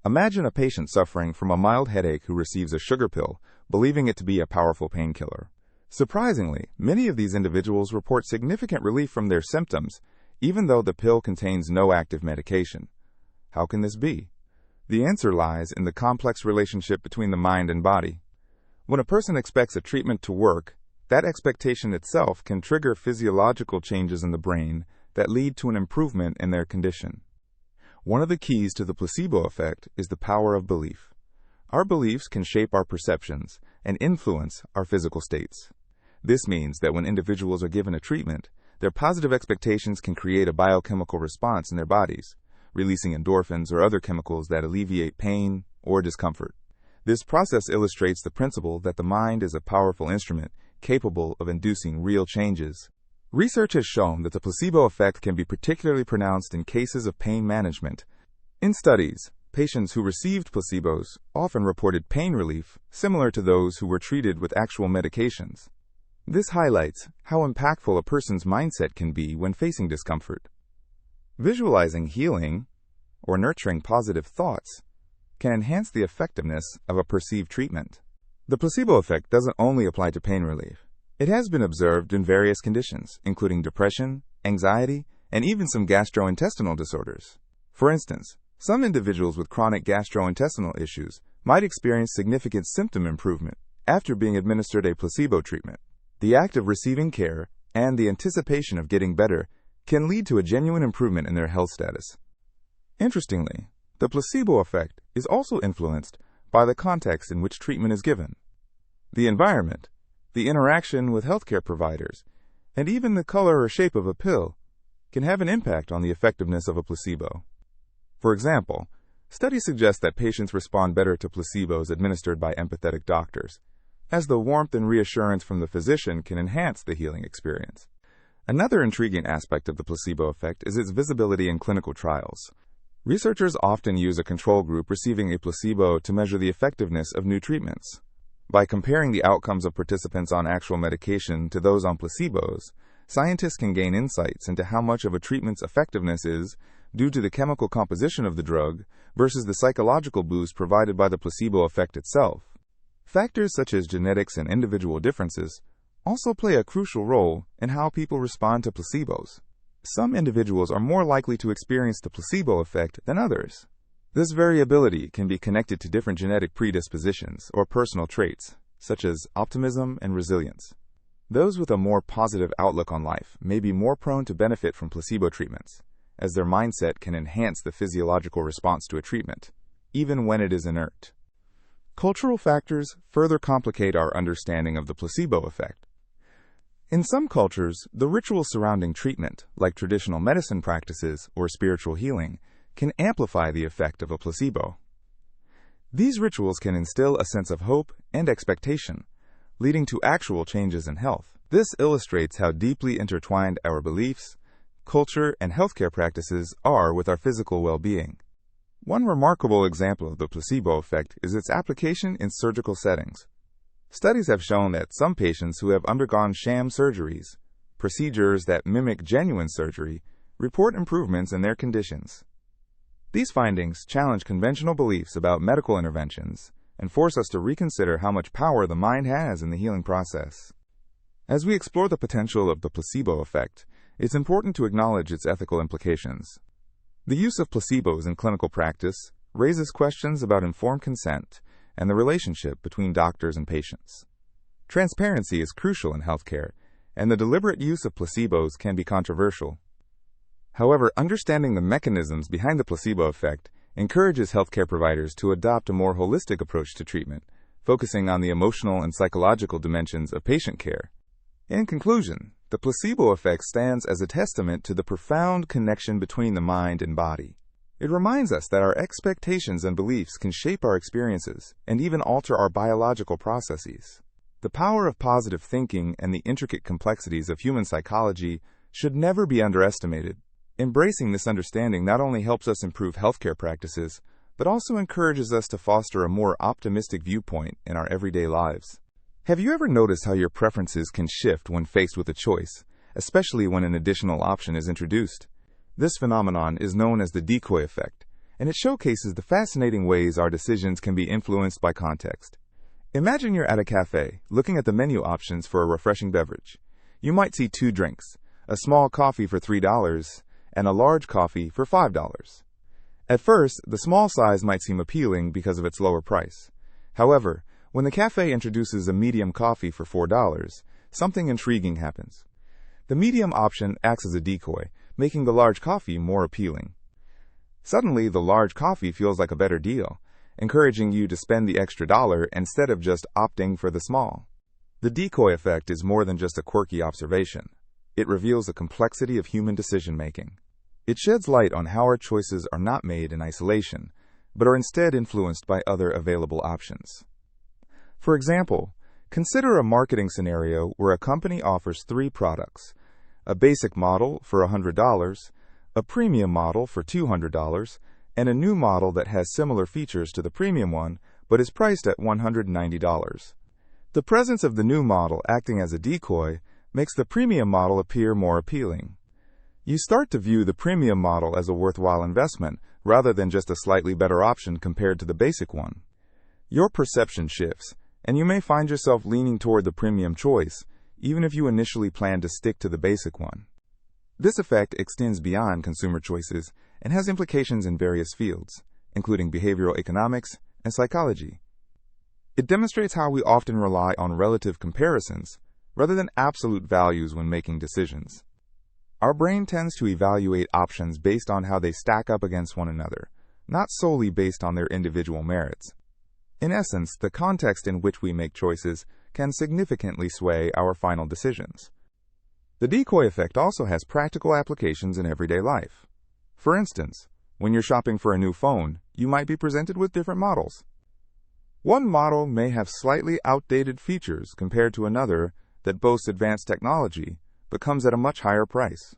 Imagine a patient suffering from a mild headache who receives a sugar pill, believing it to be a powerful painkiller. Surprisingly, many of these individuals report significant relief from their symptoms, even though the pill contains no active medication. How can this be? The answer lies in the complex relationship between the mind and body. When a person expects a treatment to work, that expectation itself can trigger physiological changes in the brain that lead to an improvement in their condition. One of the keys to the placebo effect is the power of belief. Our beliefs can shape our perceptions and influence our physical states. This means that when individuals are given a treatment, their positive expectations can create a biochemical response in their bodies, releasing endorphins or other chemicals that alleviate pain or discomfort. This process illustrates the principle that the mind is a powerful instrument capable of inducing real changes. Research has shown that the placebo effect can be particularly pronounced in cases of pain management. In studies, patients who received placebos often reported pain relief similar to those who were treated with actual medications. This highlights how impactful a person's mindset can be when facing discomfort. Visualizing healing or nurturing positive thoughts can enhance the effectiveness of a perceived treatment. The placebo effect doesn't only apply to pain relief. It has been observed in various conditions, including depression, anxiety, and even some gastrointestinal disorders. For instance, some individuals with chronic gastrointestinal issues might experience significant symptom improvement after being administered a placebo treatment. The act of receiving care and the anticipation of getting better can lead to a genuine improvement in their health status. Interestingly, the placebo effect is also influenced by the context in which treatment is given. The environment, the interaction with healthcare providers, and even the color or shape of a pill can have an impact on the effectiveness of a placebo. For example, studies suggest that patients respond better to placebos administered by empathetic doctors, as the warmth and reassurance from the physician can enhance the healing experience. Another intriguing aspect of the placebo effect is its visibility in clinical trials. Researchers often use a control group receiving a placebo to measure the effectiveness of new treatments. By comparing the outcomes of participants on actual medication to those on placebos, scientists can gain insights into how much of a treatment's effectiveness is due to the chemical composition of the drug versus the psychological boost provided by the placebo effect itself. Factors such as genetics and individual differences also play a crucial role in how people respond to placebos. Some individuals are more likely to experience the placebo effect than others. This variability can be connected to different genetic predispositions or personal traits, such as optimism and resilience. Those with a more positive outlook on life may be more prone to benefit from placebo treatments, as their mindset can enhance the physiological response to a treatment, even when it is inert. Cultural factors further complicate our understanding of the placebo effect. In some cultures, the rituals surrounding treatment, like traditional medicine practices or spiritual healing, can amplify the effect of a placebo. These rituals can instill a sense of hope and expectation, leading to actual changes in health. This illustrates how deeply intertwined our beliefs, culture, and healthcare practices are with our physical well-being. One remarkable example of the placebo effect is its application in surgical settings. Studies have shown that some patients who have undergone sham surgeries, procedures that mimic genuine surgery, report improvements in their conditions. These findings challenge conventional beliefs about medical interventions and force us to reconsider how much power the mind has in the healing process. As we explore the potential of the placebo effect, it's important to acknowledge its ethical implications. The use of placebos in clinical practice raises questions about informed consent and the relationship between doctors and patients. Transparency is crucial in healthcare, and the deliberate use of placebos can be controversial. However, understanding the mechanisms behind the placebo effect encourages healthcare providers to adopt a more holistic approach to treatment, focusing on the emotional and psychological dimensions of patient care. In conclusion, the placebo effect stands as a testament to the profound connection between the mind and body. It reminds us that our expectations and beliefs can shape our experiences and even alter our biological processes. The power of positive thinking and the intricate complexities of human psychology should never be underestimated. Embracing this understanding not only helps us improve healthcare practices, but also encourages us to foster a more optimistic viewpoint in our everyday lives. Have you ever noticed how your preferences can shift when faced with a choice, especially when an additional option is introduced? This phenomenon is known as the Decoy Effect, and it showcases the fascinating ways our decisions can be influenced by context. Imagine you're at a cafe, looking at the menu options for a refreshing beverage. You might see 2 drinks, a small coffee for $3 and a large coffee for $5. At first, the small size might seem appealing because of its lower price. However, when the cafe introduces a medium coffee for $4, something intriguing happens. The medium option acts as a decoy, making the large coffee more appealing. Suddenly, the large coffee feels like a better deal, encouraging you to spend the extra dollar instead of just opting for the small. The decoy effect is more than just a quirky observation. It reveals the complexity of human decision-making. It sheds light on how our choices are not made in isolation, but are instead influenced by other available options. For example, consider a marketing scenario where a company offers 3 products: a basic model for $100, a premium model for $200, and a new model that has similar features to the premium one but is priced at $190. The presence of the new model acting as a decoy makes the premium model appear more appealing. You start to view the premium model as a worthwhile investment rather than just a slightly better option compared to the basic one. Your perception shifts, and you may find yourself leaning toward the premium choice, even if you initially planned to stick to the basic one. This effect extends beyond consumer choices and has implications in various fields, including behavioral economics and psychology. It demonstrates how we often rely on relative comparisons rather than absolute values when making decisions. Our brain tends to evaluate options based on how they stack up against one another, not solely based on their individual merits. In essence, the context in which we make choices can significantly sway our final decisions. The decoy effect also has practical applications in everyday life. For instance, when you're shopping for a new phone, you might be presented with different models. One model may have slightly outdated features compared to another that boasts advanced technology, but comes at a much higher price.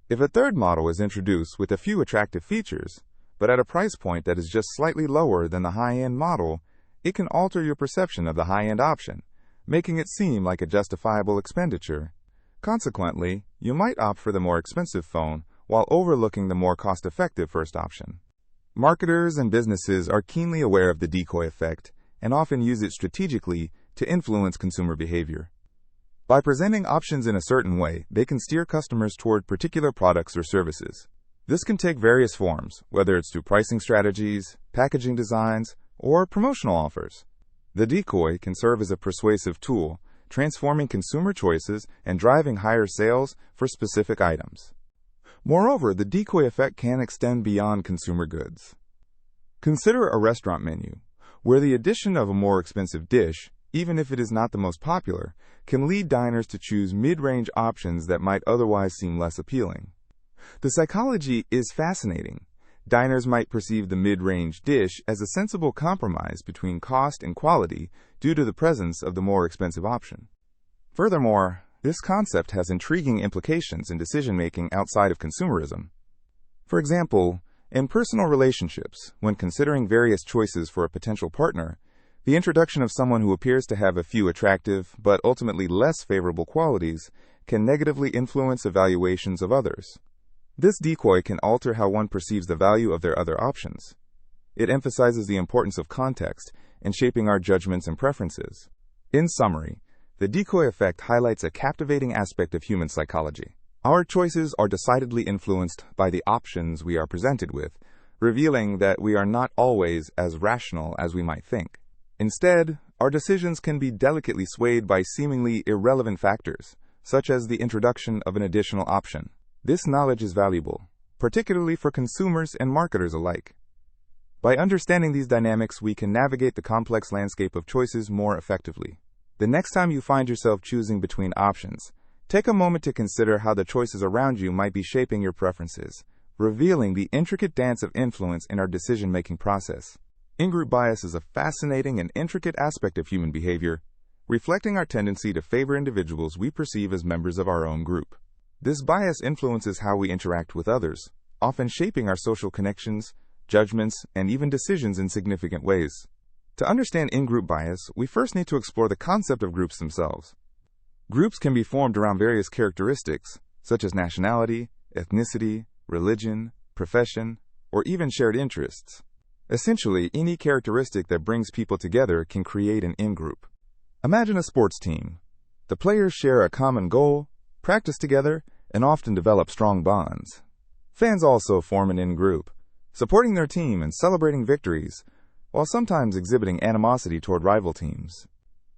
If a third model is introduced with a few attractive features, but at a price point that is just slightly lower than the high-end model, it can alter your perception of the high-end option, making it seem like a justifiable expenditure. Consequently, you might opt for the more expensive phone while overlooking the more cost-effective first option. Marketers and businesses are keenly aware of the decoy effect and often use it strategically to influence consumer behavior. By presenting options in a certain way, they can steer customers toward particular products or services. This can take various forms, whether it's through pricing strategies, packaging designs, or promotional offers. The decoy can serve as a persuasive tool, transforming consumer choices and driving higher sales for specific items. Moreover, the decoy effect can extend beyond consumer goods. Consider a restaurant menu, where the addition of a more expensive dish, even if it is not the most popular, can lead diners to choose mid-range options that might otherwise seem less appealing. The psychology is fascinating. Diners might perceive the mid-range dish as a sensible compromise between cost and quality due to the presence of the more expensive option. Furthermore, this concept has intriguing implications in decision-making outside of consumerism. For example, in personal relationships, when considering various choices for a potential partner, the introduction of someone who appears to have a few attractive but ultimately less favorable qualities can negatively influence evaluations of others. This decoy can alter how one perceives the value of their other options. It emphasizes the importance of context in shaping our judgments and preferences. In summary, the decoy effect highlights a captivating aspect of human psychology. Our choices are decidedly influenced by the options we are presented with, revealing that we are not always as rational as we might think. Instead, our decisions can be delicately swayed by seemingly irrelevant factors, such as the introduction of an additional option. This knowledge is valuable, particularly for consumers and marketers alike. By understanding these dynamics, we can navigate the complex landscape of choices more effectively. The next time you find yourself choosing between options, take a moment to consider how the choices around you might be shaping your preferences, revealing the intricate dance of influence in our decision-making process. Ingroup bias is a fascinating and intricate aspect of human behavior, reflecting our tendency to favor individuals we perceive as members of our own group. This bias influences how we interact with others, often shaping our social connections, judgments, and even decisions in significant ways. To understand in-group bias, we first need to explore the concept of groups themselves. Groups can be formed around various characteristics, such as nationality, ethnicity, religion, profession, or even shared interests. Essentially, any characteristic that brings people together can create an in-group. Imagine a sports team. The players share a common goal, practice together, and often develop strong bonds. Fans also form an in-group, supporting their team and celebrating victories, while sometimes exhibiting animosity toward rival teams.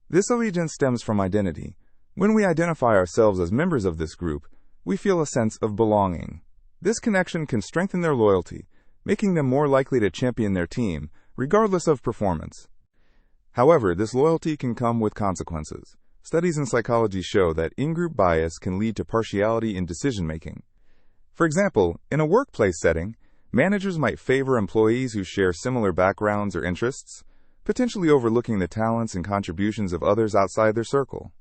This allegiance stems from identity. When we identify ourselves as members of this group, we feel a sense of belonging. This connection can strengthen their loyalty, making them more likely to champion their team, regardless of performance. However, this loyalty can come with consequences. Studies in psychology show that in-group bias can lead to partiality in decision-making. For example, in a workplace setting, managers might favor employees who share similar backgrounds or interests, potentially overlooking the talents and contributions of others outside their circle.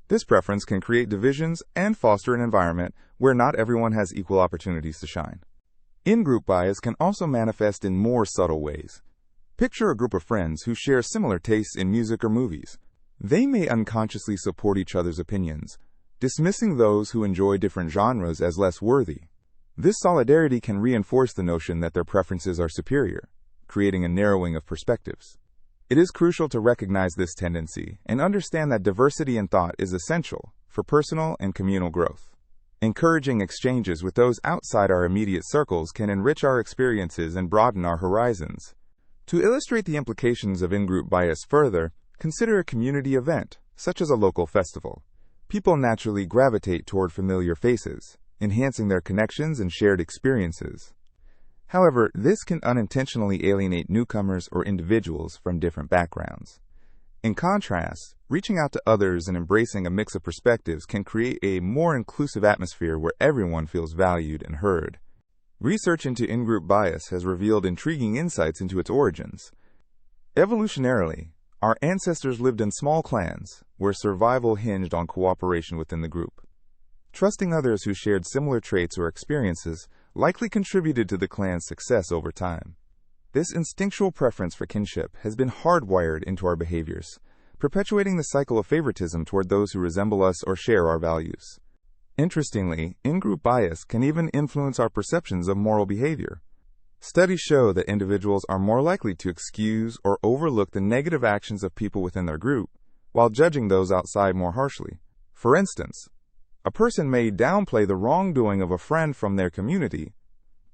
This preference can create divisions and foster an environment where not everyone has equal opportunities to shine. In-group bias can also manifest in more subtle ways. Picture a group of friends who share similar tastes in music or movies. They may unconsciously support each other's opinions, dismissing those who enjoy different genres as less worthy. This solidarity can reinforce the notion that their preferences are superior, creating a narrowing of perspectives. It is crucial to recognize this tendency and understand that diversity in thought is essential for personal and communal growth. Encouraging exchanges with those outside our immediate circles can enrich our experiences and broaden our horizons. To illustrate the implications of in-group bias further, consider a community event, such as a local festival. People naturally gravitate toward familiar faces, enhancing their connections and shared experiences. However, this can unintentionally alienate newcomers or individuals from different backgrounds. In contrast, reaching out to others and embracing a mix of perspectives can create a more inclusive atmosphere where everyone feels valued and heard. Research into in-group bias has revealed intriguing insights into its origins. Evolutionarily, our ancestors lived in small clans, where survival hinged on cooperation within the group. Trusting others who shared similar traits or experiences likely contributed to the clan's success over time. This instinctual preference for kinship has been hardwired into our behaviors, perpetuating the cycle of favoritism toward those who resemble us or share our values. Interestingly, in-group bias can even influence our perceptions of moral behavior. Studies show that individuals are more likely to excuse or overlook the negative actions of people within their group, while judging those outside more harshly. For instance, a person may downplay the wrongdoing of a friend from their community,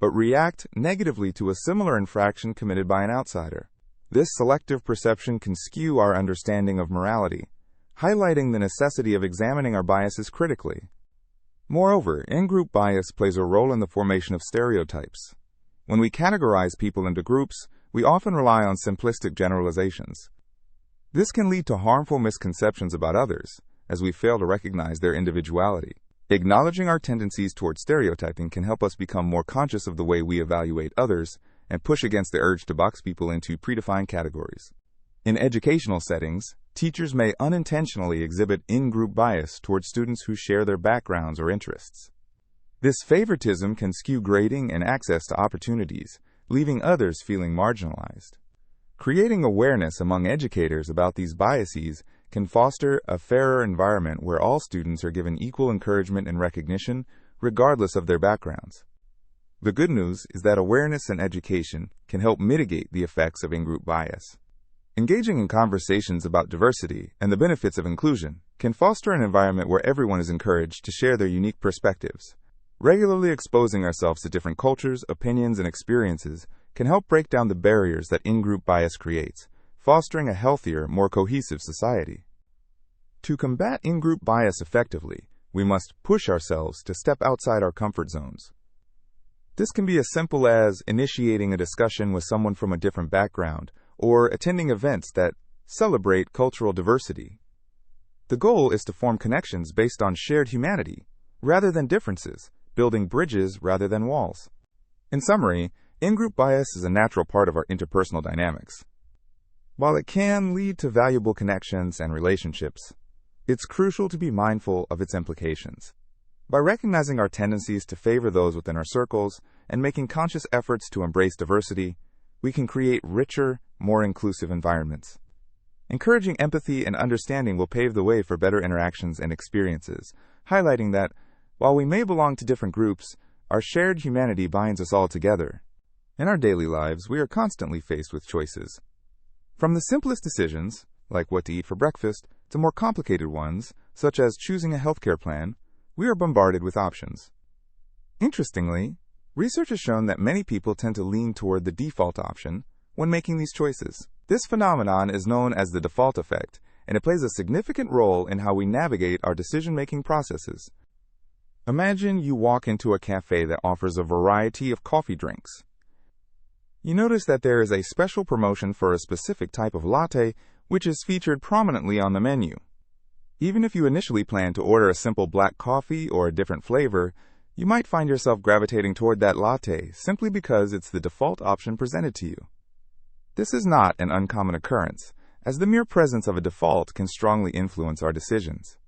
but react negatively to a similar infraction committed by an outsider. This selective perception can skew our understanding of morality, highlighting the necessity of examining our biases critically. Moreover, in-group bias plays a role in the formation of stereotypes. When we categorize people into groups, we often rely on simplistic generalizations. This can lead to harmful misconceptions about others, as we fail to recognize their individuality. Acknowledging our tendencies toward stereotyping can help us become more conscious of the way we evaluate others and push against the urge to box people into predefined categories. In educational settings, teachers may unintentionally exhibit in-group bias toward students who share their backgrounds or interests. This favoritism can skew grading and access to opportunities, leaving others feeling marginalized. Creating awareness among educators about these biases can foster a fairer environment where all students are given equal encouragement and recognition, regardless of their backgrounds. The good news is that awareness and education can help mitigate the effects of in-group bias. Engaging in conversations about diversity and the benefits of inclusion can foster an environment where everyone is encouraged to share their unique perspectives. Regularly exposing ourselves to different cultures, opinions, and experiences can help break down the barriers that in-group bias creates, fostering a healthier, more cohesive society. To combat in-group bias effectively, we must push ourselves to step outside our comfort zones. This can be as simple as initiating a discussion with someone from a different background or attending events that celebrate cultural diversity. The goal is to form connections based on shared humanity, rather than differences, building bridges rather than walls. In summary, in-group bias is a natural part of our interpersonal dynamics. While it can lead to valuable connections and relationships, it's crucial to be mindful of its implications. By recognizing our tendencies to favor those within our circles and making conscious efforts to embrace diversity, we can create richer, more inclusive environments. Encouraging empathy and understanding will pave the way for better interactions and experiences, highlighting that, while we may belong to different groups, our shared humanity binds us all together. In our daily lives, we are constantly faced with choices. From the simplest decisions, like what to eat for breakfast, to more complicated ones, such as choosing a healthcare plan, we are bombarded with options. Interestingly, research has shown that many people tend to lean toward the default option when making these choices. This phenomenon is known as the default effect, and it plays a significant role in how we navigate our decision-making processes. Imagine you walk into a cafe that offers a variety of coffee drinks. You notice that there is a special promotion for a specific type of latte, which is featured prominently on the menu. Even if you initially plan to order a simple black coffee or a different flavor, you might find yourself gravitating toward that latte simply because it's the default option presented to you. This is not an uncommon occurrence, as the mere presence of a default can strongly influence our decisions.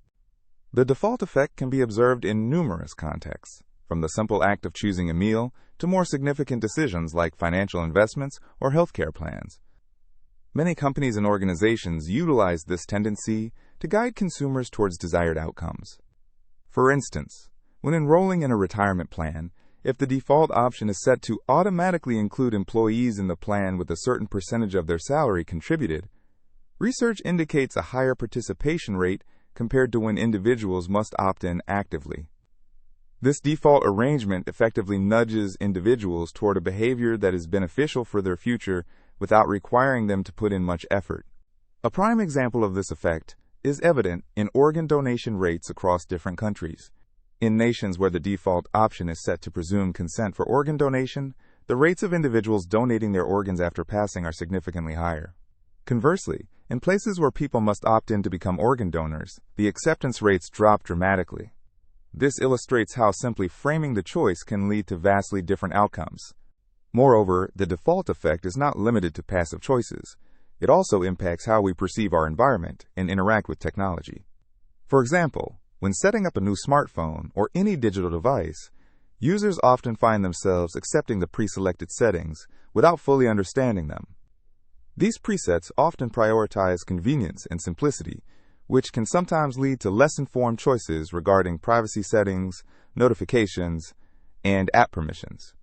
The default effect can be observed in numerous contexts, from the simple act of choosing a meal to more significant decisions like financial investments or healthcare plans. Many companies and organizations utilize this tendency to guide consumers towards desired outcomes. For instance, when enrolling in a retirement plan, if the default option is set to automatically include employees in the plan with a certain percentage of their salary contributed, research indicates a higher participation rate compared to when individuals must opt in actively. This default arrangement effectively nudges individuals toward a behavior that is beneficial for their future without requiring them to put in much effort. A prime example of this effect is evident in organ donation rates across different countries. In nations where the default option is set to presume consent for organ donation, the rates of individuals donating their organs after passing are significantly higher. Conversely, in places where people must opt in to become organ donors, the acceptance rates drop dramatically. This illustrates how simply framing the choice can lead to vastly different outcomes. Moreover, the default effect is not limited to passive choices. It also impacts how we perceive our environment and interact with technology. For example, when setting up a new smartphone or any digital device, users often find themselves accepting the pre-selected settings without fully understanding them. These presets often prioritize convenience and simplicity, which can sometimes lead to less informed choices regarding privacy settings, notifications, and app permissions.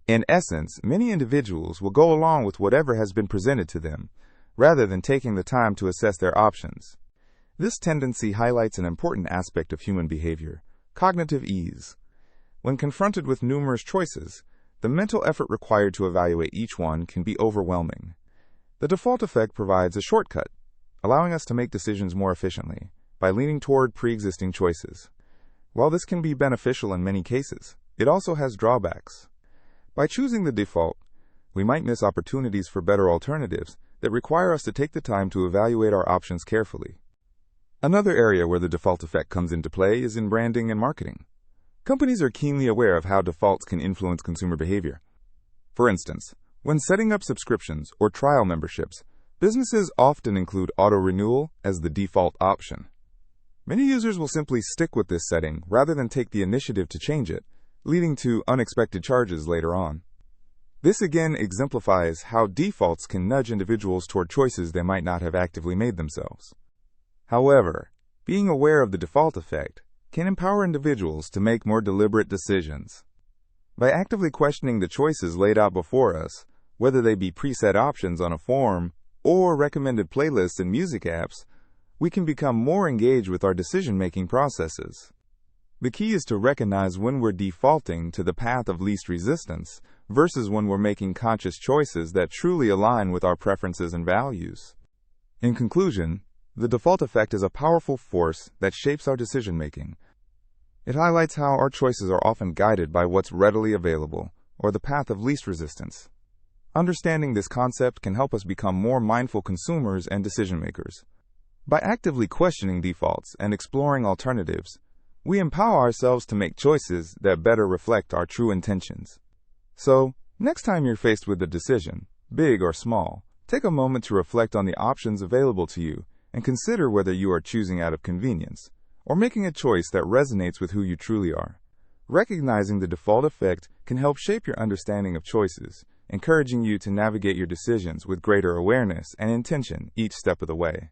In essence, many individuals will go along with whatever has been presented to them, rather than taking the time to assess their options. This tendency highlights an important aspect of human behavior: cognitive ease. When confronted with numerous choices, the mental effort required to evaluate each one can be overwhelming. The default effect provides a shortcut, allowing us to make decisions more efficiently by leaning toward pre-existing choices. While this can be beneficial in many cases, it also has drawbacks. By choosing the default, we might miss opportunities for better alternatives that require us to take the time to evaluate our options carefully. Another area where the default effect comes into play is in branding and marketing. Companies are keenly aware of how defaults can influence consumer behavior. For instance, when setting up subscriptions or trial memberships, businesses often include auto-renewal as the default option. Many users will simply stick with this setting rather than take the initiative to change it, leading to unexpected charges later on. This again exemplifies how defaults can nudge individuals toward choices they might not have actively made themselves. However, being aware of the default effect can empower individuals to make more deliberate decisions. By actively questioning the choices laid out before us, whether they be preset options on a form or recommended playlists and music apps, we can become more engaged with our decision-making processes. The key is to recognize when we're defaulting to the path of least resistance versus when we're making conscious choices that truly align with our preferences and values. In conclusion, the default effect is a powerful force that shapes our decision-making. It highlights how our choices are often guided by what's readily available, or the path of least resistance. Understanding this concept can help us become more mindful consumers and decision-makers. By actively questioning defaults and exploring alternatives, we empower ourselves to make choices that better reflect our true intentions. So, next time you're faced with a decision, big or small, Take a moment to reflect on the options available to you and consider whether you are choosing out of convenience or making a choice that resonates with who you truly are. Recognizing the default effect can help shape your understanding of choices, encouraging you to navigate your decisions with greater awareness and intention each step of the way.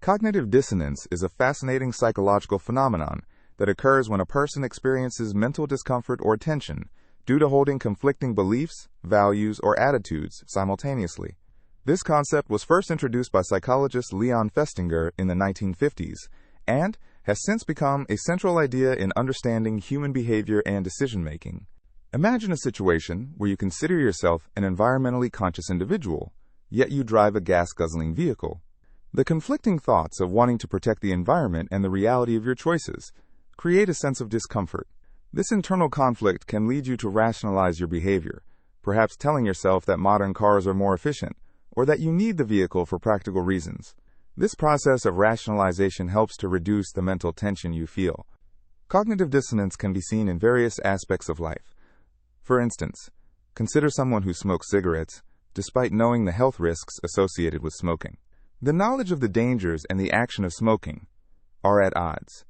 Cognitive dissonance is a fascinating psychological phenomenon that occurs when a person experiences mental discomfort or tension due to holding conflicting beliefs, values, or attitudes simultaneously. This concept was first introduced by psychologist Leon Festinger in the 1950s and has since become a central idea in understanding human behavior and decision-making. Imagine a situation where you consider yourself an environmentally conscious individual, yet you drive a gas-guzzling vehicle. The conflicting thoughts of wanting to protect the environment and the reality of your choices create a sense of discomfort. This internal conflict can lead you to rationalize your behavior, perhaps telling yourself that modern cars are more efficient, or that you need the vehicle for practical reasons. This process of rationalization helps to reduce the mental tension you feel. Cognitive dissonance can be seen in various aspects of life. For instance, consider someone who smokes cigarettes, despite knowing the health risks associated with smoking. The knowledge of the dangers and the action of smoking are at odds.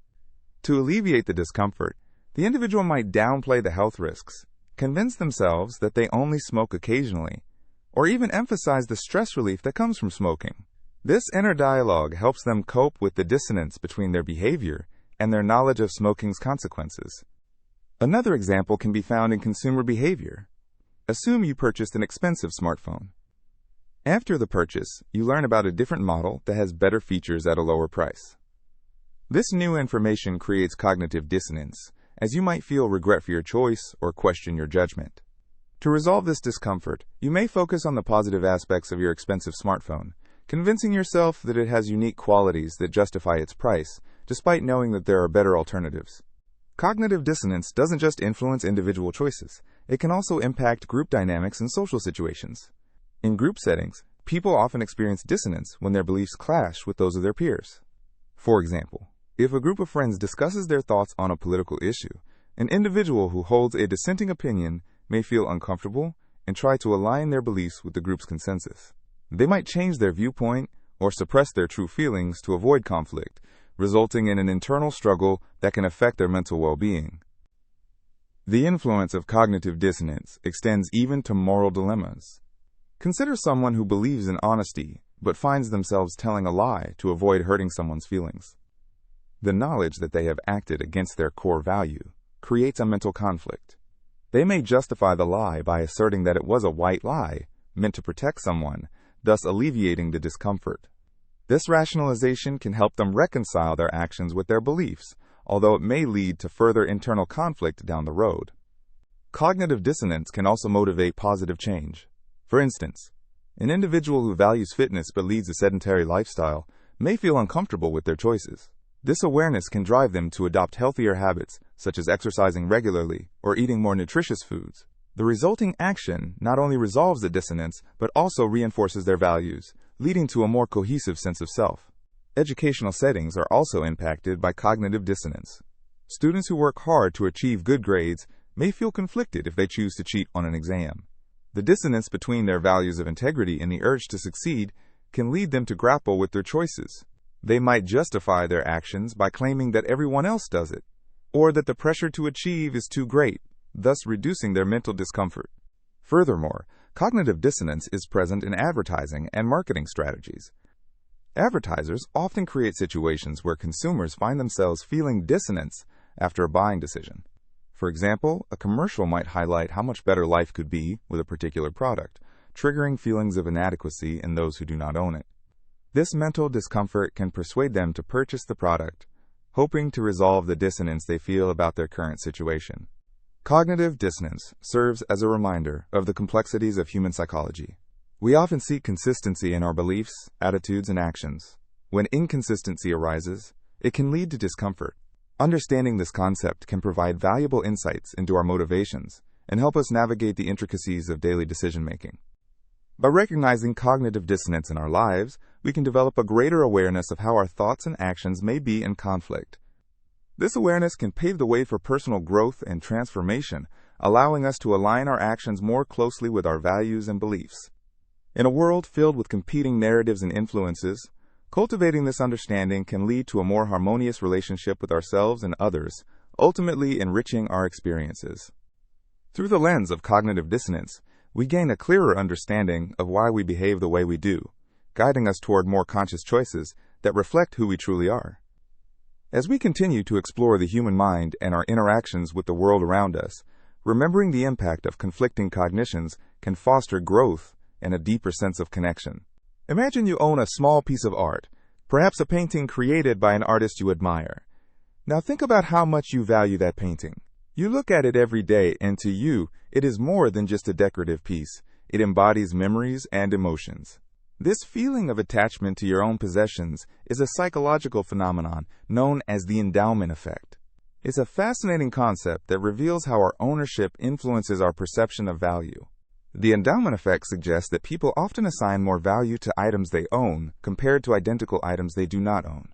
To alleviate the discomfort, the individual might downplay the health risks, convince themselves that they only smoke occasionally, or even emphasize the stress relief that comes from smoking. This inner dialogue helps them cope with the dissonance between their behavior and their knowledge of smoking's consequences. Another example can be found in consumer behavior. Assume you purchased an expensive smartphone. After the purchase, you learn about a different model that has better features at a lower price. This new information creates cognitive dissonance, as you might feel regret for your choice or question your judgment. To resolve this discomfort, you may focus on the positive aspects of your expensive smartphone, convincing yourself that it has unique qualities that justify its price, despite knowing that there are better alternatives. Cognitive dissonance doesn't just influence individual choices, it can also impact group dynamics and social situations. In group settings, people often experience dissonance when their beliefs clash with those of their peers. For example, if a group of friends discusses their thoughts on a political issue, an individual who holds a dissenting opinion may feel uncomfortable and try to align their beliefs with the group's consensus. They might change their viewpoint or suppress their true feelings to avoid conflict, resulting in an internal struggle that can affect their mental well-being. The influence of cognitive dissonance extends even to moral dilemmas. Consider someone who believes in honesty but finds themselves telling a lie to avoid hurting someone's feelings. The knowledge that they have acted against their core value creates a mental conflict. They may justify the lie by asserting that it was a white lie, meant to protect someone, thus alleviating the discomfort. This rationalization can help them reconcile their actions with their beliefs, although it may lead to further internal conflict down the road. Cognitive dissonance can also motivate positive change. For instance, an individual who values fitness but leads a sedentary lifestyle may feel uncomfortable with their choices. This awareness can drive them to adopt healthier habits, such as exercising regularly or eating more nutritious foods. The resulting action not only resolves the dissonance, but also reinforces their values, leading to a more cohesive sense of self. Educational settings are also impacted by cognitive dissonance. Students who work hard to achieve good grades may feel conflicted if they choose to cheat on an exam. The dissonance between their values of integrity and the urge to succeed can lead them to grapple with their choices. They might justify their actions by claiming that everyone else does it, or that the pressure to achieve is too great, thus reducing their mental discomfort. Furthermore, cognitive dissonance is present in advertising and marketing strategies. Advertisers often create situations where consumers find themselves feeling dissonance after a buying decision. For example, a commercial might highlight how much better life could be with a particular product, triggering feelings of inadequacy in those who do not own it. This mental discomfort can persuade them to purchase the product, hoping to resolve the dissonance they feel about their current situation. Cognitive dissonance serves as a reminder of the complexities of human psychology. We often seek consistency in our beliefs, attitudes, and actions. When inconsistency arises, it can lead to discomfort. Understanding this concept can provide valuable insights into our motivations and help us navigate the intricacies of daily decision-making. By recognizing cognitive dissonance in our lives, we can develop a greater awareness of how our thoughts and actions may be in conflict. This awareness can pave the way for personal growth and transformation, allowing us to align our actions more closely with our values and beliefs. In a world filled with competing narratives and influences, cultivating this understanding can lead to a more harmonious relationship with ourselves and others, ultimately enriching our experiences. Through the lens of cognitive dissonance, we gain a clearer understanding of why we behave the way we do, guiding us toward more conscious choices that reflect who we truly are. As we continue to explore the human mind and our interactions with the world around us, remembering the impact of conflicting cognitions can foster growth and a deeper sense of connection. Imagine you own a small piece of art, perhaps a painting created by an artist you admire. Now think about how much you value that painting. You look at it every day, and to you, it is more than just a decorative piece. It embodies memories and emotions. This feeling of attachment to your own possessions is a psychological phenomenon known as the Endowment Effect. It's a fascinating concept that reveals how our ownership influences our perception of value. The Endowment Effect suggests that people often assign more value to items they own compared to identical items they do not own.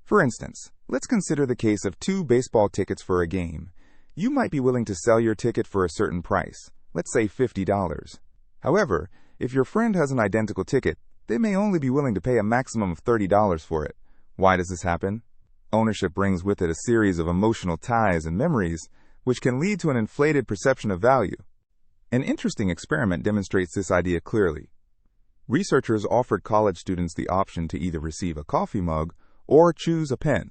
For instance, let's consider the case of 2 baseball tickets for a game. You might be willing to sell your ticket for a certain price, let's say $50. However, if your friend has an identical ticket, they may only be willing to pay a maximum of $30 for it. Why does this happen? Ownership brings with it a series of emotional ties and memories, which can lead to an inflated perception of value. An interesting experiment demonstrates this idea clearly. Researchers offered college students the option to either receive a coffee mug or choose a pen.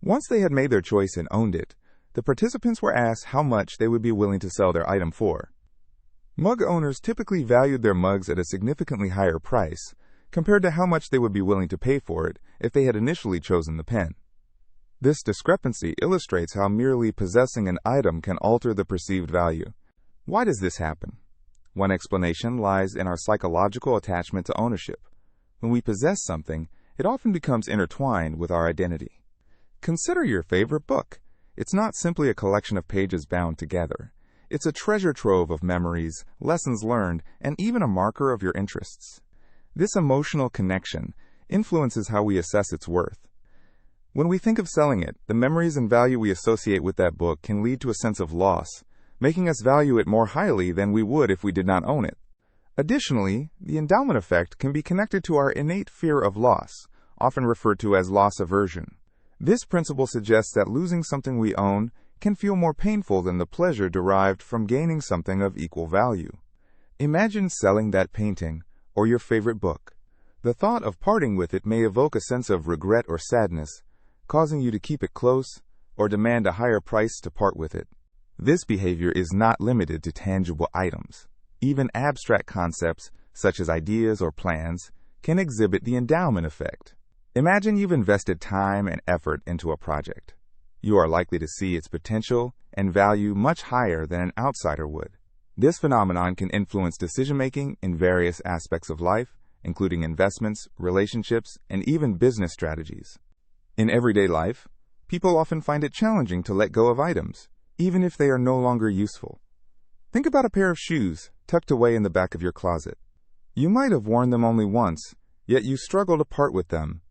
Once they had made their choice and owned it, the participants were asked how much they would be willing to sell their item for. Mug owners typically valued their mugs at a significantly higher price compared to how much they would be willing to pay for it if they had initially chosen the pen. This discrepancy illustrates how merely possessing an item can alter the perceived value. Why does this happen? One explanation lies in our psychological attachment to ownership. When we possess something, it often becomes intertwined with our identity. Consider your favorite book. It's not simply a collection of pages bound together. It's a treasure trove of memories, lessons learned, and even a marker of your interests. This emotional connection influences how we assess its worth. When we think of selling it, the memories and value we associate with that book can lead to a sense of loss, making us value it more highly than we would if we did not own it. Additionally, the endowment effect can be connected to our innate fear of loss, often referred to as loss aversion. This principle suggests that losing something we own can feel more painful than the pleasure derived from gaining something of equal value. Imagine selling that painting or your favorite book. The thought of parting with it may evoke a sense of regret or sadness, causing you to keep it close or demand a higher price to part with it. This behavior is not limited to tangible items. Even abstract concepts, such as ideas or plans, can exhibit the endowment effect. Imagine you've invested time and effort into a project. You are likely to see its potential and value much higher than an outsider would. This phenomenon can influence decision-making in various aspects of life, including investments, relationships, and even business strategies. In everyday life, people often find it challenging to let go of items, even if they are no longer useful. Think about a pair of shoes tucked away in the back of your closet. You might have worn them only once, yet you struggle to part with them.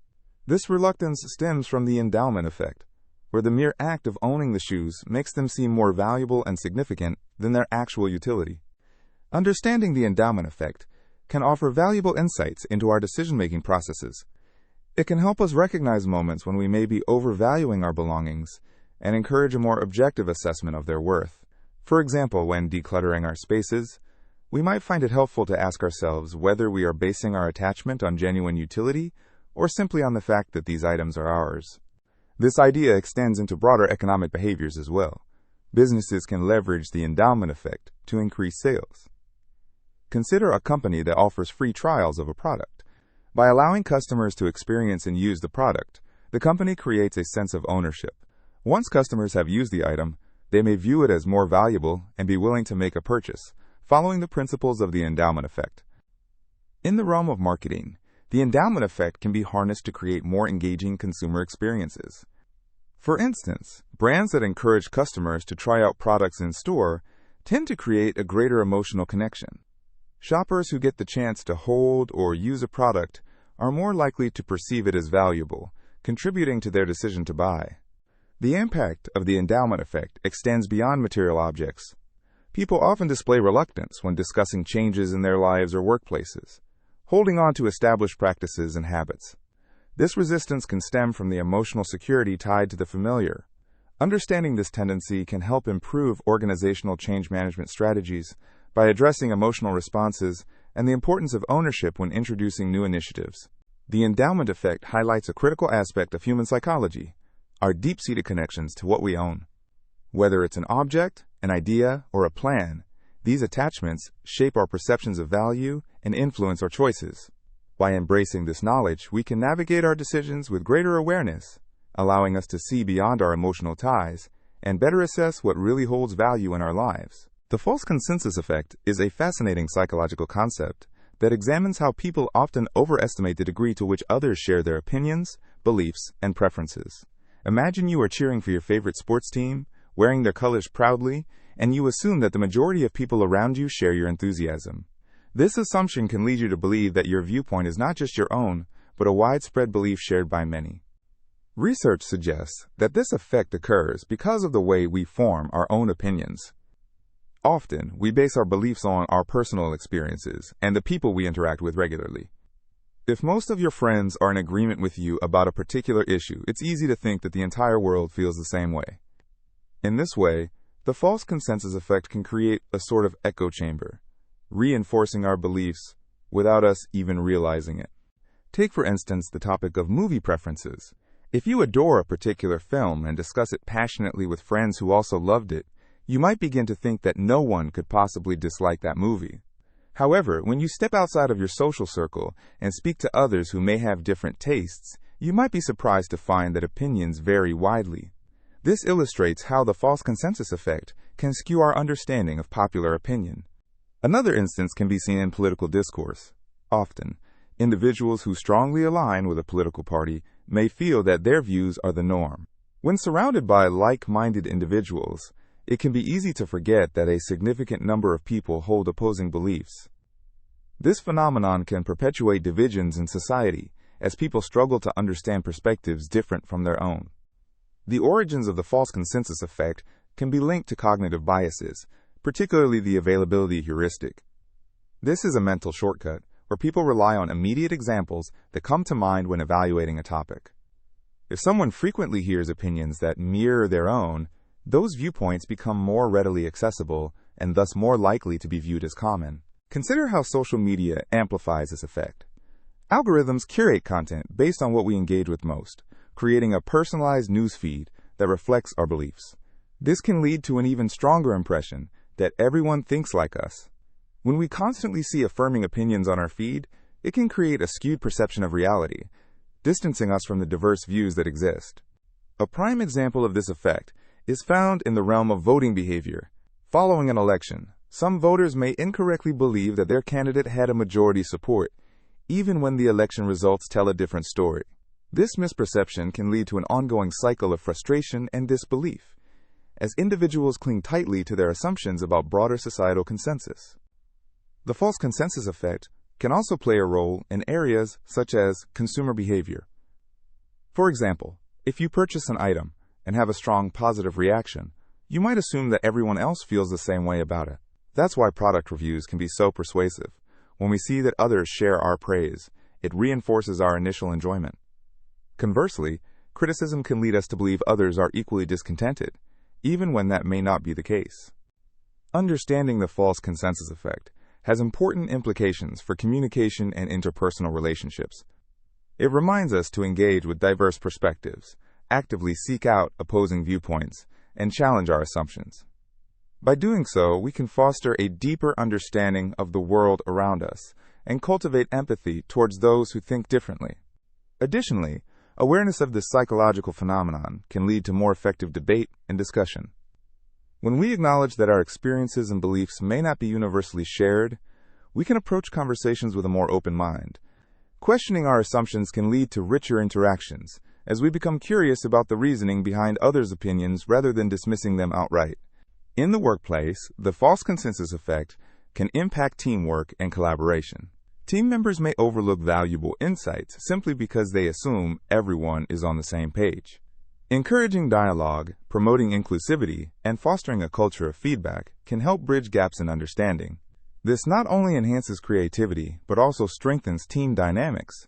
This reluctance stems from the endowment effect, where the mere act of owning the shoes makes them seem more valuable and significant than their actual utility. Understanding the endowment effect can offer valuable insights into our decision-making processes. It can help us recognize moments when we may be overvaluing our belongings and encourage a more objective assessment of their worth. For example, when decluttering our spaces, we might find it helpful to ask ourselves whether we are basing our attachment on genuine utility or simply on the fact that these items are ours. This idea extends into broader economic behaviors as well. Businesses can leverage the endowment effect to increase sales. Consider a company that offers free trials of a product. By allowing customers to experience and use the product, the company creates a sense of ownership. Once customers have used the item, they may view it as more valuable and be willing to make a purchase, following the principles of the endowment effect. In the realm of marketing, the endowment effect can be harnessed to create more engaging consumer experiences. For instance, brands that encourage customers to try out products in store tend to create a greater emotional connection. Shoppers who get the chance to hold or use a product are more likely to perceive it as valuable, contributing to their decision to buy. The impact of the endowment effect extends beyond material objects. People often display reluctance when discussing changes in their lives or workplaces, holding on to established practices and habits. This resistance can stem from the emotional security tied to the familiar. Understanding this tendency can help improve organizational change management strategies by addressing emotional responses and the importance of ownership when introducing new initiatives. The Endowment Effect highlights a critical aspect of human psychology, our deep-seated connections to what we own. Whether it's an object, an idea, or a plan, these attachments shape our perceptions of value and influence our choices. By embracing this knowledge, we can navigate our decisions with greater awareness, allowing us to see beyond our emotional ties and better assess what really holds value in our lives. The false consensus effect is a fascinating psychological concept that examines how people often overestimate the degree to which others share their opinions, beliefs, and preferences. Imagine you are cheering for your favorite sports team, wearing their colors proudly, and you assume that the majority of people around you share your enthusiasm. This assumption can lead you to believe that your viewpoint is not just your own, but a widespread belief shared by many. Research suggests that this effect occurs because of the way we form our own opinions. Often, we base our beliefs on our personal experiences and the people we interact with regularly. If most of your friends are in agreement with you about a particular issue, it's easy to think that the entire world feels the same way. In this way, the false consensus effect can create a sort of echo chamber, reinforcing our beliefs without us even realizing it. Take, for instance, the topic of movie preferences. If you adore a particular film and discuss it passionately with friends who also loved it, you might begin to think that no one could possibly dislike that movie. However, when you step outside of your social circle and speak to others who may have different tastes, you might be surprised to find that opinions vary widely. This illustrates how the false consensus effect can skew our understanding of popular opinion. Another instance can be seen in political discourse. Often, individuals who strongly align with a political party may feel that their views are the norm. When surrounded by like-minded individuals, it can be easy to forget that a significant number of people hold opposing beliefs. This phenomenon can perpetuate divisions in society as people struggle to understand perspectives different from their own. The origins of the false consensus effect can be linked to cognitive biases, particularly the availability heuristic. This is a mental shortcut where people rely on immediate examples that come to mind when evaluating a topic. If someone frequently hears opinions that mirror their own, those viewpoints become more readily accessible and thus more likely to be viewed as common. Consider how social media amplifies this effect. Algorithms curate content based on what we engage with most, creating a personalized news feed that reflects our beliefs. This can lead to an even stronger impression that everyone thinks like us. When we constantly see affirming opinions on our feed, it can create a skewed perception of reality, distancing us from the diverse views that exist. A prime example of this effect is found in the realm of voting behavior. Following an election, some voters may incorrectly believe that their candidate had a majority support, even when the election results tell a different story. This misperception can lead to an ongoing cycle of frustration and disbelief, as individuals cling tightly to their assumptions about broader societal consensus. The false consensus effect can also play a role in areas such as consumer behavior. For example, if you purchase an item and have a strong positive reaction, you might assume that everyone else feels the same way about it. That's why product reviews can be so persuasive. When we see that others share our praise, it reinforces our initial enjoyment. Conversely, criticism can lead us to believe others are equally discontented, even when that may not be the case. Understanding the false consensus effect has important implications for communication and interpersonal relationships. It reminds us to engage with diverse perspectives, actively seek out opposing viewpoints, and challenge our assumptions. By doing so, we can foster a deeper understanding of the world around us and cultivate empathy towards those who think differently. Additionally, awareness of this psychological phenomenon can lead to more effective debate and discussion. When we acknowledge that our experiences and beliefs may not be universally shared, we can approach conversations with a more open mind. Questioning our assumptions can lead to richer interactions, as we become curious about the reasoning behind others' opinions rather than dismissing them outright. In the workplace, the false consensus effect can impact teamwork and collaboration. Team members may overlook valuable insights simply because they assume everyone is on the same page. Encouraging dialogue, promoting inclusivity, and fostering a culture of feedback can help bridge gaps in understanding. This not only enhances creativity, but also strengthens team dynamics.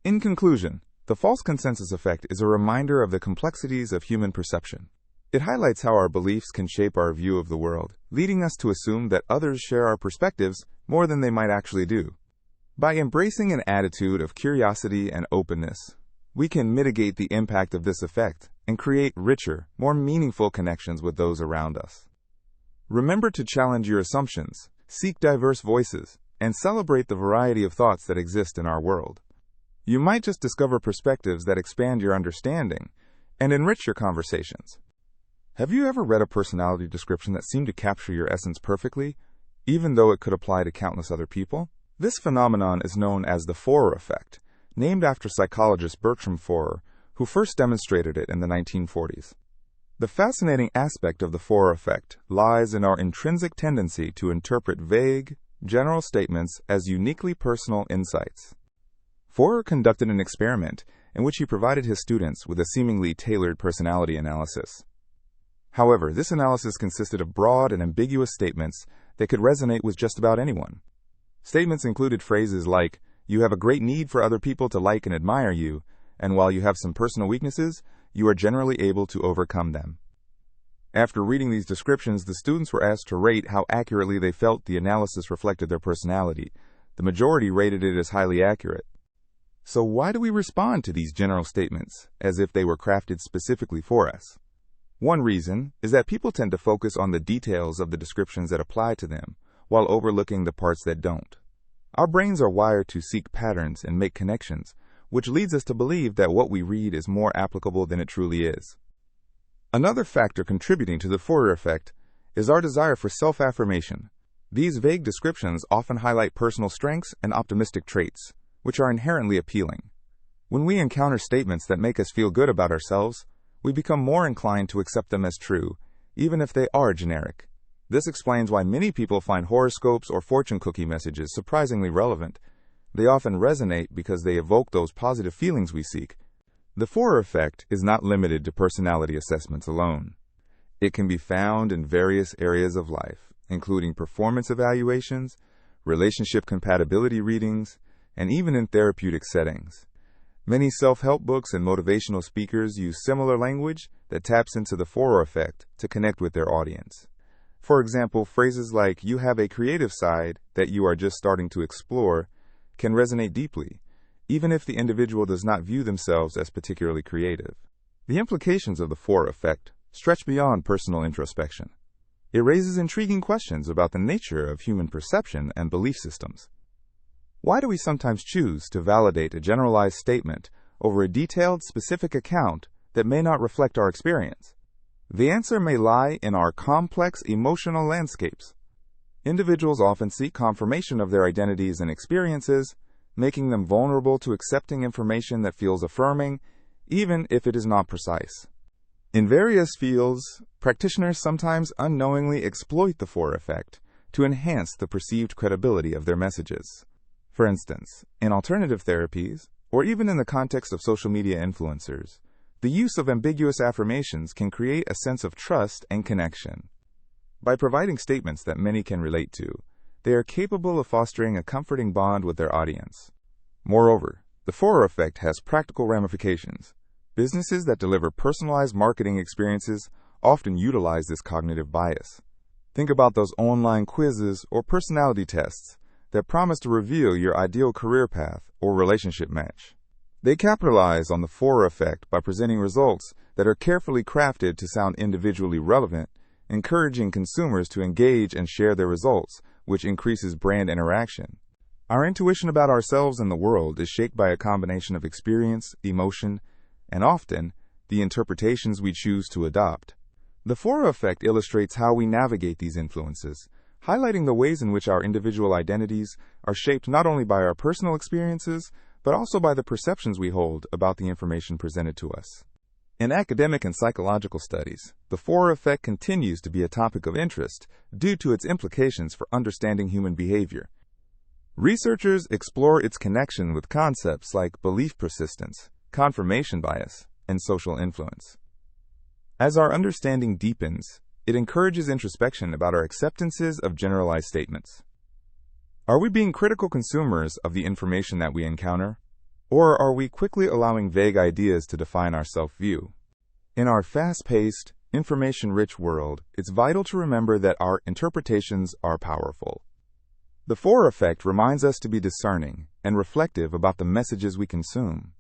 In conclusion, the false consensus effect is a reminder of the complexities of human perception. It highlights how our beliefs can shape our view of the world, leading us to assume that others share our perspectives more than they might actually do. By embracing an attitude of curiosity and openness, we can mitigate the impact of this effect and create richer, more meaningful connections with those around us. Remember to challenge your assumptions, seek diverse voices, and celebrate the variety of thoughts that exist in our world. You might just discover perspectives that expand your understanding and enrich your conversations. Have you ever read a personality description that seemed to capture your essence perfectly, even though it could apply to countless other people? This phenomenon is known as the Forer effect, named after psychologist Bertram Forer, who first demonstrated it in the 1940s. The fascinating aspect of the Forer effect lies in our intrinsic tendency to interpret vague, general statements as uniquely personal insights. Forer conducted an experiment in which he provided his students with a seemingly tailored personality analysis. However, this analysis consisted of broad and ambiguous statements that could resonate with just about anyone. Statements included phrases like, "You have a great need for other people to like and admire you, and while you have some personal weaknesses, you are generally able to overcome them." After reading these descriptions, the students were asked to rate how accurately they felt the analysis reflected their personality. The majority rated it as highly accurate. So why do we respond to these general statements as if they were crafted specifically for us? One reason is that people tend to focus on the details of the descriptions that apply to them, while overlooking the parts that don't. Our brains are wired to seek patterns and make connections, which leads us to believe that what we read is more applicable than it truly is. Another factor contributing to the Forer effect is our desire for self-affirmation. These vague descriptions often highlight personal strengths and optimistic traits, which are inherently appealing. When we encounter statements that make us feel good about ourselves, we become more inclined to accept them as true, even if they are generic. This explains why many people find horoscopes or fortune cookie messages surprisingly relevant. They often resonate because they evoke those positive feelings we seek. The Forer effect is not limited to personality assessments alone. It can be found in various areas of life, including performance evaluations, relationship compatibility readings, and even in therapeutic settings. Many self-help books and motivational speakers use similar language that taps into the Forer effect to connect with their audience. For example, phrases like, "You have a creative side that you are just starting to explore," can resonate deeply, even if the individual does not view themselves as particularly creative. The implications of the Forer effect stretch beyond personal introspection. It raises intriguing questions about the nature of human perception and belief systems. Why do we sometimes choose to validate a generalized statement over a detailed, specific account that may not reflect our experience? The answer may lie in our complex emotional landscapes. Individuals often seek confirmation of their identities and experiences, making them vulnerable to accepting information that feels affirming, even if it is not precise. In various fields, practitioners sometimes unknowingly exploit the Forer effect to enhance the perceived credibility of their messages. For instance, in alternative therapies, or even in the context of social media influencers, the use of ambiguous affirmations can create a sense of trust and connection. By providing statements that many can relate to, they are capable of fostering a comforting bond with their audience. Moreover, the Forer effect has practical ramifications. Businesses that deliver personalized marketing experiences often utilize this cognitive bias. Think about those online quizzes or personality tests that promise to reveal your ideal career path or relationship match. They capitalize on the Forer effect by presenting results that are carefully crafted to sound individually relevant, encouraging consumers to engage and share their results, which increases brand interaction. Our intuition about ourselves and the world is shaped by a combination of experience, emotion, and often, the interpretations we choose to adopt. The Forer effect illustrates how we navigate these influences, highlighting the ways in which our individual identities are shaped not only by our personal experiences, but also by the perceptions we hold about the information presented to us. In academic and psychological studies, the Forer effect continues to be a topic of interest due to its implications for understanding human behavior. Researchers explore its connection with concepts like belief persistence, confirmation bias, and social influence. As our understanding deepens, it encourages introspection about our acceptances of generalized statements. Are we being critical consumers of the information that we encounter? Or are we quickly allowing vague ideas to define our self-view? In our fast-paced, information-rich world, it's vital to remember that our interpretations are powerful. The Forer effect reminds us to be discerning and reflective about the messages we consume.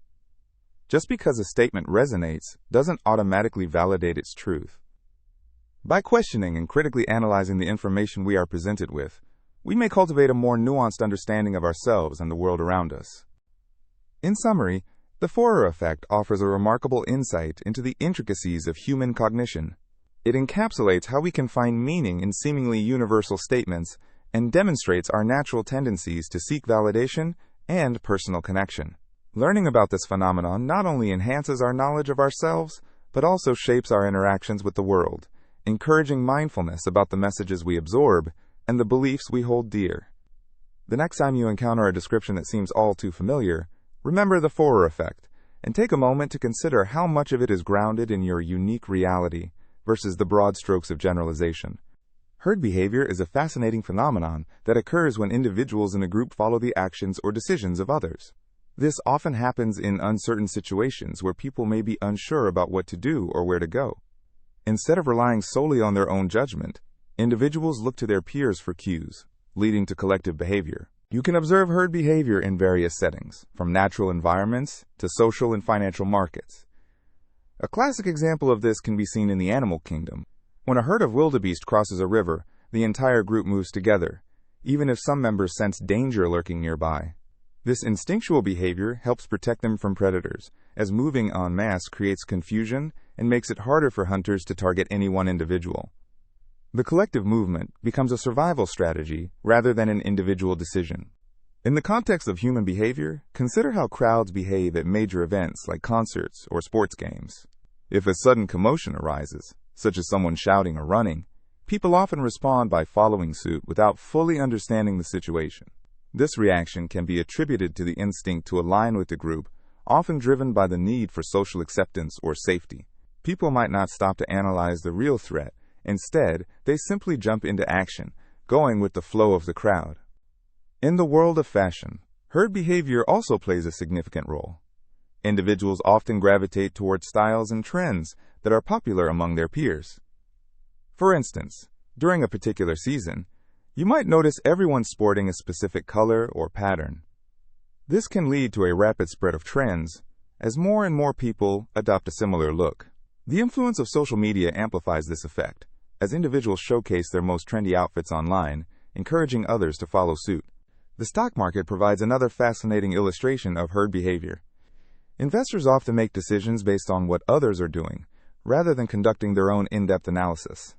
Just because a statement resonates doesn't automatically validate its truth. By questioning and critically analyzing the information we are presented with, we may cultivate a more nuanced understanding of ourselves and the world around us. In summary, the Forer effect offers a remarkable insight into the intricacies of human cognition. It encapsulates how we can find meaning in seemingly universal statements and demonstrates our natural tendencies to seek validation and personal connection. Learning about this phenomenon not only enhances our knowledge of ourselves, but also shapes our interactions with the world, encouraging mindfulness about the messages we absorb and the beliefs we hold dear. The next time you encounter a description that seems all too familiar, remember the Forer effect, and take a moment to consider how much of it is grounded in your unique reality versus the broad strokes of generalization. Herd behavior is a fascinating phenomenon that occurs when individuals in a group follow the actions or decisions of others. This often happens in uncertain situations where people may be unsure about what to do or where to go. Instead of relying solely on their own judgment, individuals look to their peers for cues, leading to collective behavior. You can observe herd behavior in various settings, from natural environments to social and financial markets. A classic example of this can be seen in the animal kingdom. When a herd of wildebeest crosses a river, the entire group moves together, even if some members sense danger lurking nearby. This instinctual behavior helps protect them from predators, as moving en masse creates confusion and makes it harder for hunters to target any one individual. The collective movement becomes a survival strategy rather than an individual decision. In the context of human behavior, consider how crowds behave at major events like concerts or sports games. If a sudden commotion arises, such as someone shouting or running, people often respond by following suit without fully understanding the situation. This reaction can be attributed to the instinct to align with the group, often driven by the need for social acceptance or safety. People might not stop to analyze the real threat. Instead, they simply jump into action, going with the flow of the crowd. In the world of fashion, herd behavior also plays a significant role. Individuals often gravitate toward styles and trends that are popular among their peers. For instance, during a particular season, you might notice everyone sporting a specific color or pattern. This can lead to a rapid spread of trends, as more and more people adopt a similar look. The influence of social media amplifies this effect, as individuals showcase their most trendy outfits online, encouraging others to follow suit. The stock market provides another fascinating illustration of herd behavior. Investors often make decisions based on what others are doing, rather than conducting their own in-depth analysis.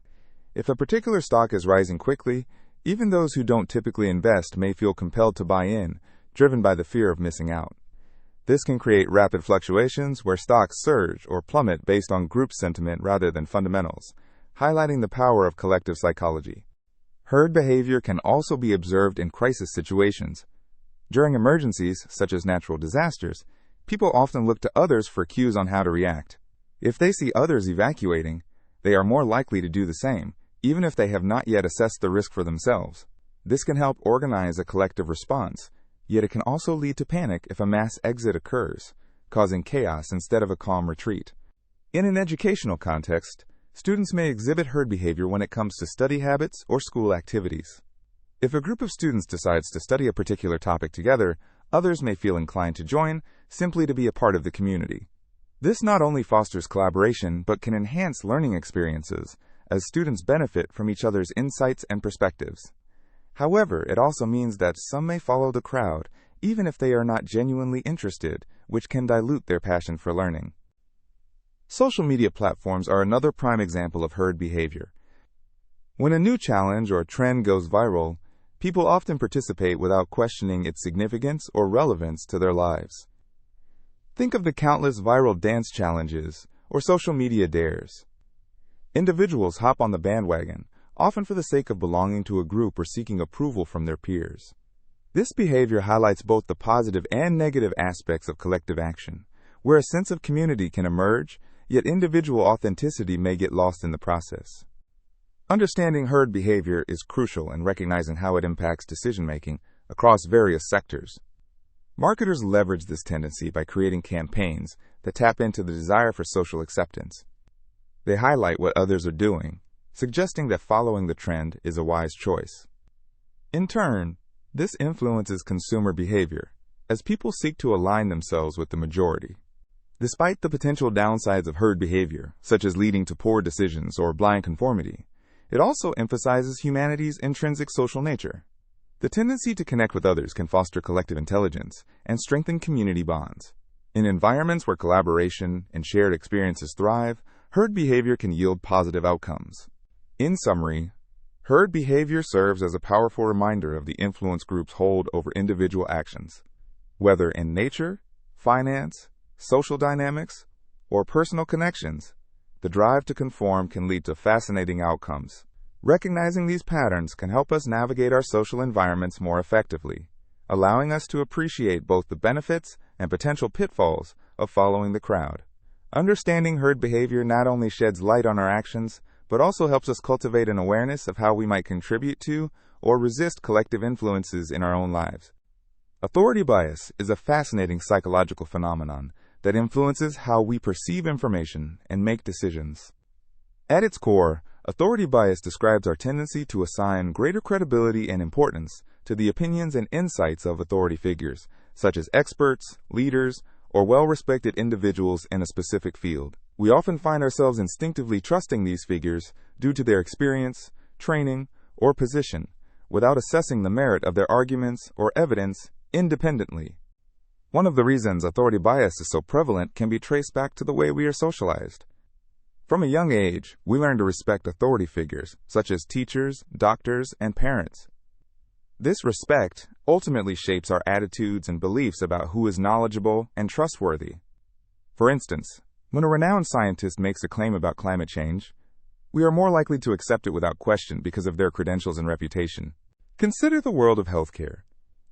If a particular stock is rising quickly, even those who don't typically invest may feel compelled to buy in, driven by the fear of missing out. This can create rapid fluctuations where stocks surge or plummet based on group sentiment rather than fundamentals, highlighting the power of collective psychology. Herd behavior can also be observed in crisis situations. During emergencies, such as natural disasters, people often look to others for cues on how to react. If they see others evacuating, they are more likely to do the same, even if they have not yet assessed the risk for themselves. This can help organize a collective response, yet it can also lead to panic if a mass exit occurs, causing chaos instead of a calm retreat. In an educational context, students may exhibit herd behavior when it comes to study habits or school activities. If a group of students decides to study a particular topic together, others may feel inclined to join, simply to be a part of the community. This not only fosters collaboration, but can enhance learning experiences, as students benefit from each other's insights and perspectives. However, it also means that some may follow the crowd, even if they are not genuinely interested, which can dilute their passion for learning. Social media platforms are another prime example of herd behavior. When a new challenge or trend goes viral, people often participate without questioning its significance or relevance to their lives. Think of the countless viral dance challenges or social media dares. Individuals hop on the bandwagon, often for the sake of belonging to a group or seeking approval from their peers. This behavior highlights both the positive and negative aspects of collective action, where a sense of community can emerge yet individual authenticity may get lost in the process. Understanding herd behavior is crucial in recognizing how it impacts decision-making across various sectors. Marketers leverage this tendency by creating campaigns that tap into the desire for social acceptance. They highlight what others are doing, suggesting that following the trend is a wise choice. In turn, this influences consumer behavior, as people seek to align themselves with the majority. Despite the potential downsides of herd behavior, such as leading to poor decisions or blind conformity, it also emphasizes humanity's intrinsic social nature. The tendency to connect with others can foster collective intelligence and strengthen community bonds. In environments where collaboration and shared experiences thrive, herd behavior can yield positive outcomes. In summary, herd behavior serves as a powerful reminder of the influence groups hold over individual actions. Whether in nature, finance, social dynamics, or personal connections, the drive to conform can lead to fascinating outcomes. Recognizing these patterns can help us navigate our social environments more effectively, allowing us to appreciate both the benefits and potential pitfalls of following the crowd. Understanding herd behavior not only sheds light on our actions, but also helps us cultivate an awareness of how we might contribute to or resist collective influences in our own lives. Authority bias is a fascinating psychological phenomenon that influences how we perceive information and make decisions. At its core, authority bias describes our tendency to assign greater credibility and importance to the opinions and insights of authority figures, such as experts, leaders, or well-respected individuals in a specific field. We often find ourselves instinctively trusting these figures due to their experience, training, or position, without assessing the merit of their arguments or evidence independently. One of the reasons authority bias is so prevalent can be traced back to the way we are socialized. From a young age, we learn to respect authority figures, such as teachers, doctors, and parents. This respect ultimately shapes our attitudes and beliefs about who is knowledgeable and trustworthy. For instance, when a renowned scientist makes a claim about climate change, we are more likely to accept it without question because of their credentials and reputation. Consider the world of healthcare.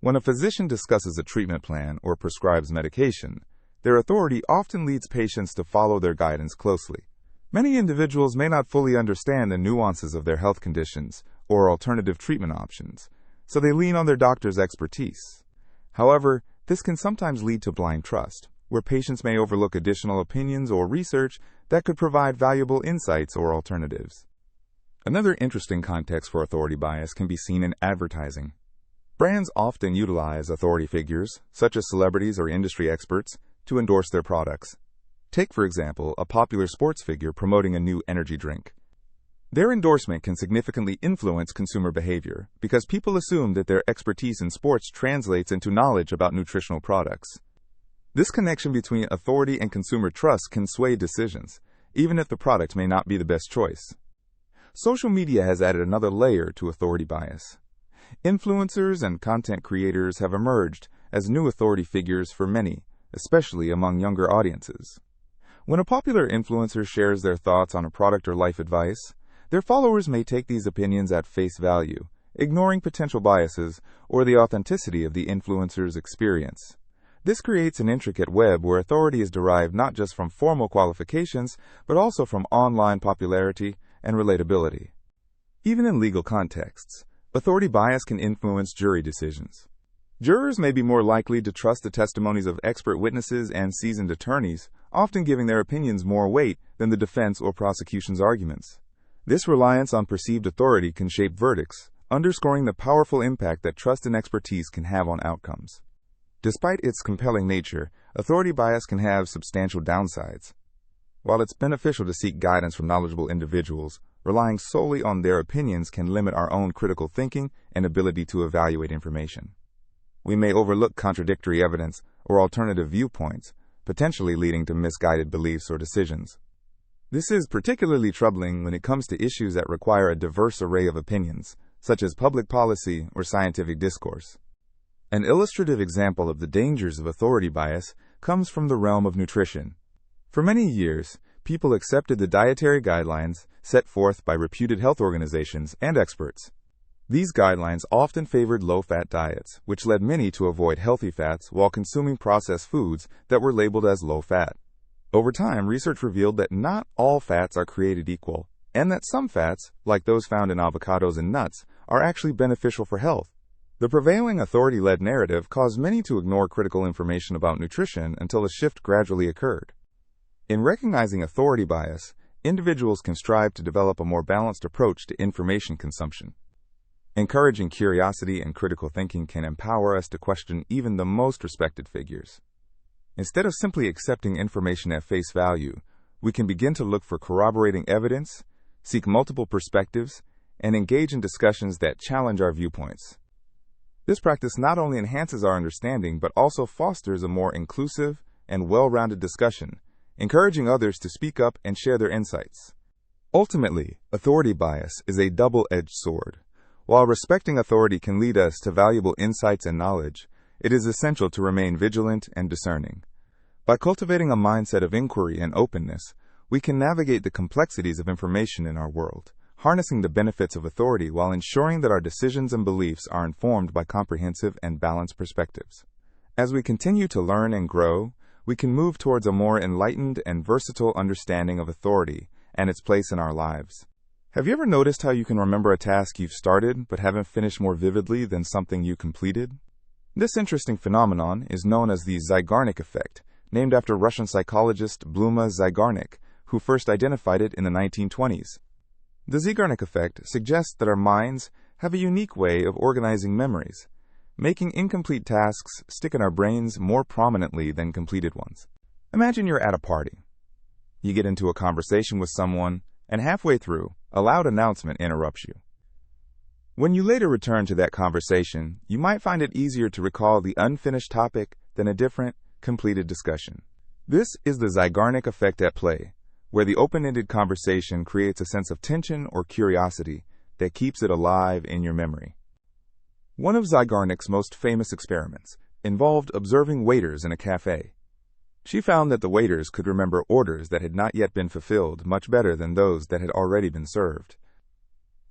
When a physician discusses a treatment plan or prescribes medication, their authority often leads patients to follow their guidance closely. Many individuals may not fully understand the nuances of their health conditions or alternative treatment options, so they lean on their doctor's expertise. However, this can sometimes lead to blind trust, where patients may overlook additional opinions or research that could provide valuable insights or alternatives. Another interesting context for authority bias can be seen in advertising. Brands often utilize authority figures, such as celebrities or industry experts, to endorse their products. Take, for example, a popular sports figure promoting a new energy drink. Their endorsement can significantly influence consumer behavior because people assume that their expertise in sports translates into knowledge about nutritional products. This connection between authority and consumer trust can sway decisions, even if the product may not be the best choice. Social media has added another layer to authority bias. Influencers and content creators have emerged as new authority figures for many, especially among younger audiences. When a popular influencer shares their thoughts on a product or life advice, their followers may take these opinions at face value, ignoring potential biases or the authenticity of the influencer's experience. This creates an intricate web where authority is derived not just from formal qualifications, but also from online popularity and relatability. Even in legal contexts, authority bias can influence jury decisions. Jurors may be more likely to trust the testimonies of expert witnesses and seasoned attorneys, often giving their opinions more weight than the defense or prosecution's arguments. This reliance on perceived authority can shape verdicts, underscoring the powerful impact that trust and expertise can have on outcomes. Despite its compelling nature, authority bias can have substantial downsides. While it's beneficial to seek guidance from knowledgeable individuals, relying solely on their opinions can limit our own critical thinking and ability to evaluate information. We may overlook contradictory evidence or alternative viewpoints, potentially leading to misguided beliefs or decisions. This is particularly troubling when it comes to issues that require a diverse array of opinions, such as public policy or scientific discourse. An illustrative example of the dangers of authority bias comes from the realm of nutrition. For many years, people accepted the dietary guidelines set forth by reputed health organizations and experts. These guidelines often favored low-fat diets, which led many to avoid healthy fats while consuming processed foods that were labeled as low-fat. Over time, research revealed that not all fats are created equal, and that some fats, like those found in avocados and nuts, are actually beneficial for health. The prevailing authority-led narrative caused many to ignore critical information about nutrition until a shift gradually occurred. In recognizing authority bias, individuals can strive to develop a more balanced approach to information consumption. Encouraging curiosity and critical thinking can empower us to question even the most respected figures. Instead of simply accepting information at face value, we can begin to look for corroborating evidence, seek multiple perspectives, and engage in discussions that challenge our viewpoints. This practice not only enhances our understanding but also fosters a more inclusive and well-rounded discussion, encouraging others to speak up and share their insights. Ultimately, authority bias is a double-edged sword. While respecting authority can lead us to valuable insights and knowledge, it is essential to remain vigilant and discerning. By cultivating a mindset of inquiry and openness, we can navigate the complexities of information in our world, harnessing the benefits of authority while ensuring that our decisions and beliefs are informed by comprehensive and balanced perspectives. As we continue to learn and grow, we can move towards a more enlightened and versatile understanding of authority and its place in our lives. Have you ever noticed how you can remember a task you've started but haven't finished more vividly than something you completed? This interesting phenomenon is known as the Zeigarnik Effect, named after Russian psychologist Bluma Zeigarnik, who first identified it in the 1920s. The Zeigarnik Effect suggests that our minds have a unique way of organizing memories, making incomplete tasks stick in our brains more prominently than completed ones. Imagine you're at a party. You get into a conversation with someone, and halfway through, a loud announcement interrupts you. When you later return to that conversation, you might find it easier to recall the unfinished topic than a different, completed discussion. This is the Zeigarnik Effect at play, where the open-ended conversation creates a sense of tension or curiosity that keeps it alive in your memory. One of Zeigarnik's most famous experiments involved observing waiters in a cafe. She found that the waiters could remember orders that had not yet been fulfilled much better than those that had already been served.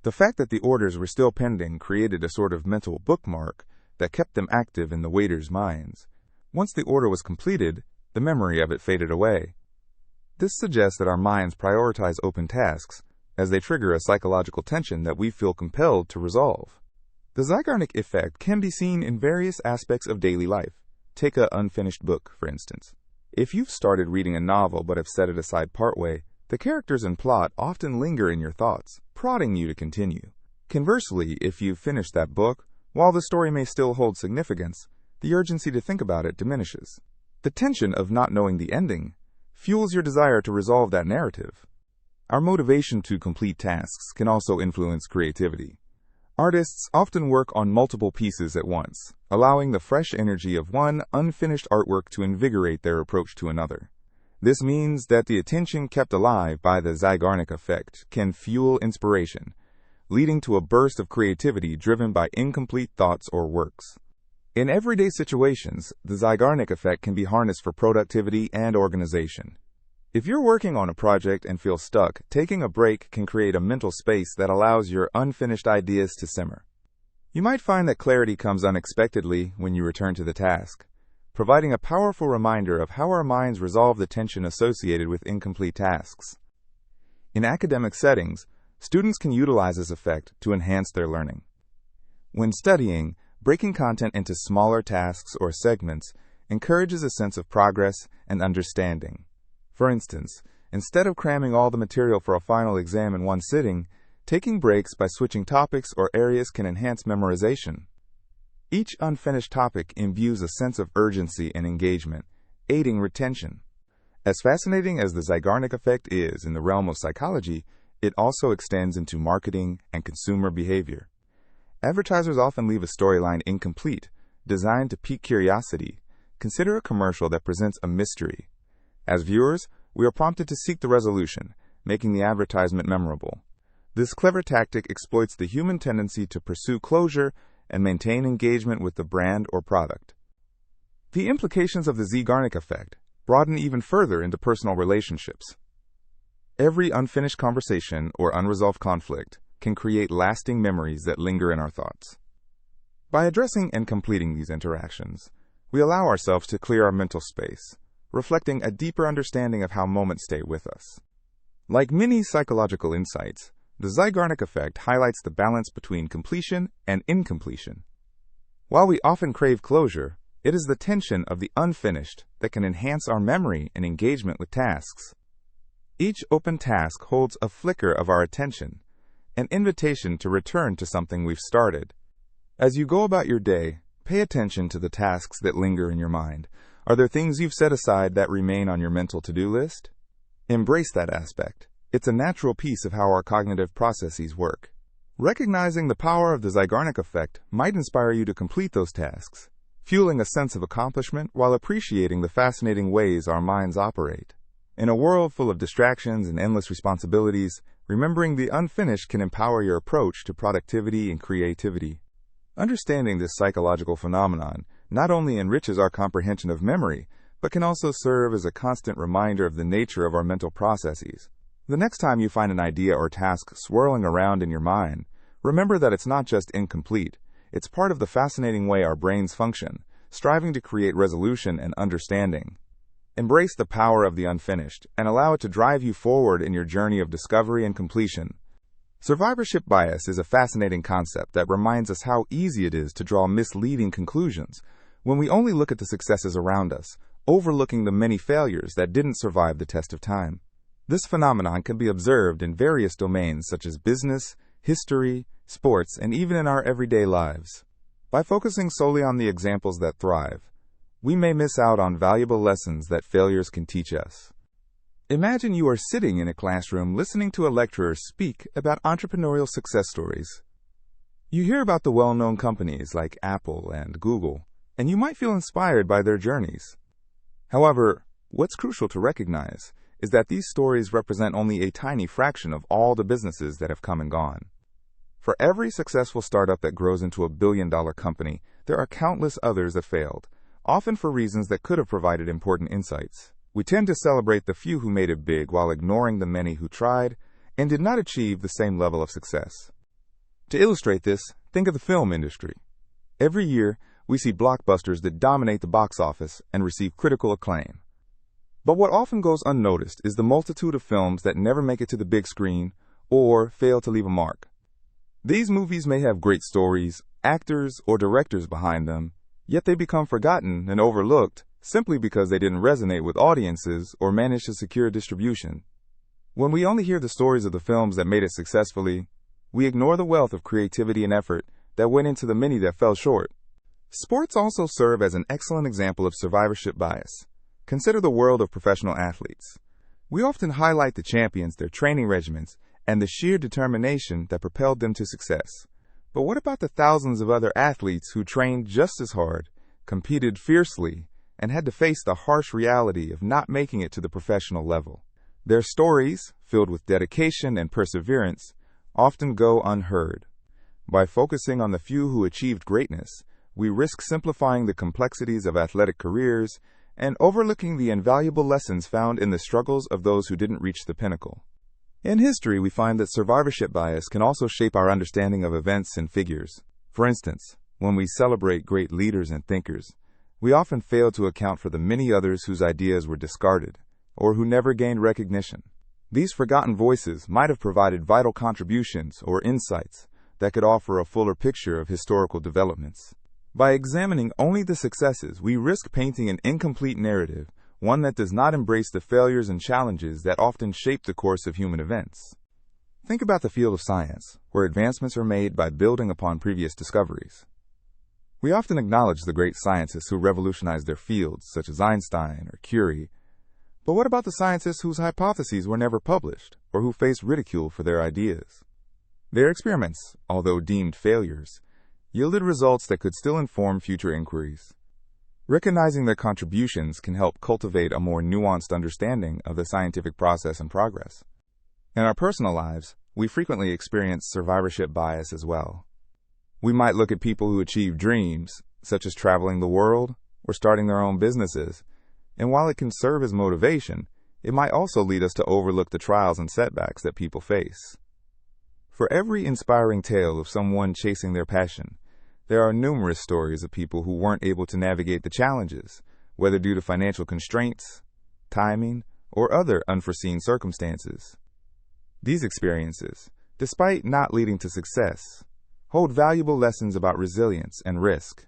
The fact that the orders were still pending created a sort of mental bookmark that kept them active in the waiters' minds. Once the order was completed, the memory of it faded away. This suggests that our minds prioritize open tasks, as they trigger a psychological tension that we feel compelled to resolve. The Zeigarnik Effect can be seen in various aspects of daily life. Take an unfinished book, for instance. If you've started reading a novel but have set it aside partway, the characters and plot often linger in your thoughts, prodding you to continue. Conversely, if you've finished that book, while the story may still hold significance, the urgency to think about it diminishes. The tension of not knowing the ending fuels your desire to resolve that narrative. Our motivation to complete tasks can also influence creativity. Artists often work on multiple pieces at once, allowing the fresh energy of one unfinished artwork to invigorate their approach to another. This means that the attention kept alive by the Zeigarnik Effect can fuel inspiration, leading to a burst of creativity driven by incomplete thoughts or works. In everyday situations, the Zeigarnik Effect can be harnessed for productivity and organization. If you're working on a project and feel stuck, taking a break can create a mental space that allows your unfinished ideas to simmer. You might find that clarity comes unexpectedly when you return to the task, providing a powerful reminder of how our minds resolve the tension associated with incomplete tasks. In academic settings, students can utilize this effect to enhance their learning. When studying, breaking content into smaller tasks or segments encourages a sense of progress and understanding. For instance, instead of cramming all the material for a final exam in one sitting, taking breaks by switching topics or areas can enhance memorization. Each unfinished topic imbues a sense of urgency and engagement, aiding retention. As fascinating as the Zeigarnik Effect is in the realm of psychology, it also extends into marketing and consumer behavior. Advertisers often leave a storyline incomplete, designed to pique curiosity. Consider a commercial that presents a mystery. As viewers, we are prompted to seek the resolution, making the advertisement memorable. This clever tactic exploits the human tendency to pursue closure and maintain engagement with the brand or product. The implications of the Zeigarnik Effect broaden even further into personal relationships. Every unfinished conversation or unresolved conflict can create lasting memories that linger in our thoughts. By addressing and completing these interactions, we allow ourselves to clear our mental space, reflecting a deeper understanding of how moments stay with us. Like many psychological insights, the Zeigarnik Effect highlights the balance between completion and incompletion. While we often crave closure, it is the tension of the unfinished that can enhance our memory and engagement with tasks. Each open task holds a flicker of our attention, an invitation to return to something we've started. As you go about your day, pay attention to the tasks that linger in your mind. Are there things you've set aside that remain on your mental to-do list? Embrace that aspect. It's a natural piece of how our cognitive processes work. Recognizing the power of the Zeigarnik Effect might inspire you to complete those tasks, fueling a sense of accomplishment while appreciating the fascinating ways our minds operate. In a world full of distractions and endless responsibilities, remembering the unfinished can empower your approach to productivity and creativity. Understanding this psychological phenomenon not only enriches our comprehension of memory, but can also serve as a constant reminder of the nature of our mental processes. The next time you find an idea or task swirling around in your mind, remember that it's not just incomplete, it's part of the fascinating way our brains function, striving to create resolution and understanding. Embrace the power of the unfinished and allow it to drive you forward in your journey of discovery and completion. Survivorship bias is a fascinating concept that reminds us how easy it is to draw misleading conclusions when we only look at the successes around us, overlooking the many failures that didn't survive the test of time. This phenomenon can be observed in various domains such as business, history, sports, and even in our everyday lives. By focusing solely on the examples that thrive, we may miss out on valuable lessons that failures can teach us. Imagine you are sitting in a classroom listening to a lecturer speak about entrepreneurial success stories. You hear about the well-known companies like Apple and Google, and you might feel inspired by their journeys. However, what's crucial to recognize is that these stories represent only a tiny fraction of all the businesses that have come and gone. For every successful startup that grows into a billion-dollar company, there are countless others that failed, often for reasons that could have provided important insights. We tend to celebrate the few who made it big while ignoring the many who tried and did not achieve the same level of success. To illustrate this, think of the film industry. Every year, we see blockbusters that dominate the box office and receive critical acclaim. But what often goes unnoticed is the multitude of films that never make it to the big screen or fail to leave a mark. These movies may have great stories, actors, or directors behind them, yet they become forgotten and overlooked simply because they didn't resonate with audiences or manage to secure distribution. When we only hear the stories of the films that made it successfully, we ignore the wealth of creativity and effort that went into the many that fell short. Sports also serve as an excellent example of survivorship bias. Consider the world of professional athletes. We often highlight the champions, their training regimens, and the sheer determination that propelled them to success. But what about the thousands of other athletes who trained just as hard, competed fiercely, and had to face the harsh reality of not making it to the professional level? Their stories, filled with dedication and perseverance, often go unheard. By focusing on the few who achieved greatness, we risk simplifying the complexities of athletic careers and overlooking the invaluable lessons found in the struggles of those who didn't reach the pinnacle. In history, we find that survivorship bias can also shape our understanding of events and figures. For instance, when we celebrate great leaders and thinkers, we often fail to account for the many others whose ideas were discarded or who never gained recognition. These forgotten voices might have provided vital contributions or insights that could offer a fuller picture of historical developments. By examining only the successes, we risk painting an incomplete narrative, one that does not embrace the failures and challenges that often shape the course of human events. Think about the field of science, where advancements are made by building upon previous discoveries. We often acknowledge the great scientists who revolutionized their fields, such as Einstein or Curie. But what about the scientists whose hypotheses were never published, or who faced ridicule for their ideas? Their experiments, although deemed failures, yielded results that could still inform future inquiries. Recognizing their contributions can help cultivate a more nuanced understanding of the scientific process and progress. In our personal lives, we frequently experience survivorship bias as well. We might look at people who achieve dreams, such as traveling the world or starting their own businesses, and while it can serve as motivation, it might also lead us to overlook the trials and setbacks that people face. For every inspiring tale of someone chasing their passion, there are numerous stories of people who weren't able to navigate the challenges, whether due to financial constraints, timing, or other unforeseen circumstances. These experiences, despite not leading to success, hold valuable lessons about resilience and risk.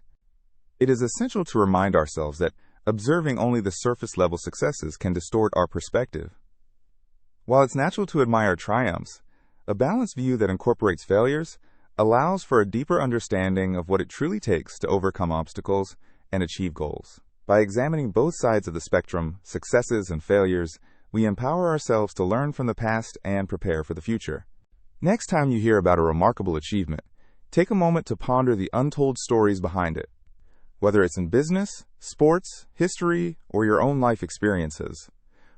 It is essential to remind ourselves that observing only the surface-level successes can distort our perspective. While it's natural to admire triumphs, a balanced view that incorporates failures allows for a deeper understanding of what it truly takes to overcome obstacles and achieve goals. By examining both sides of the spectrum, successes and failures, we empower ourselves to learn from the past and prepare for the future. Next time you hear about a remarkable achievement, take a moment to ponder the untold stories behind it. Whether it's in business, sports, history, or your own life experiences,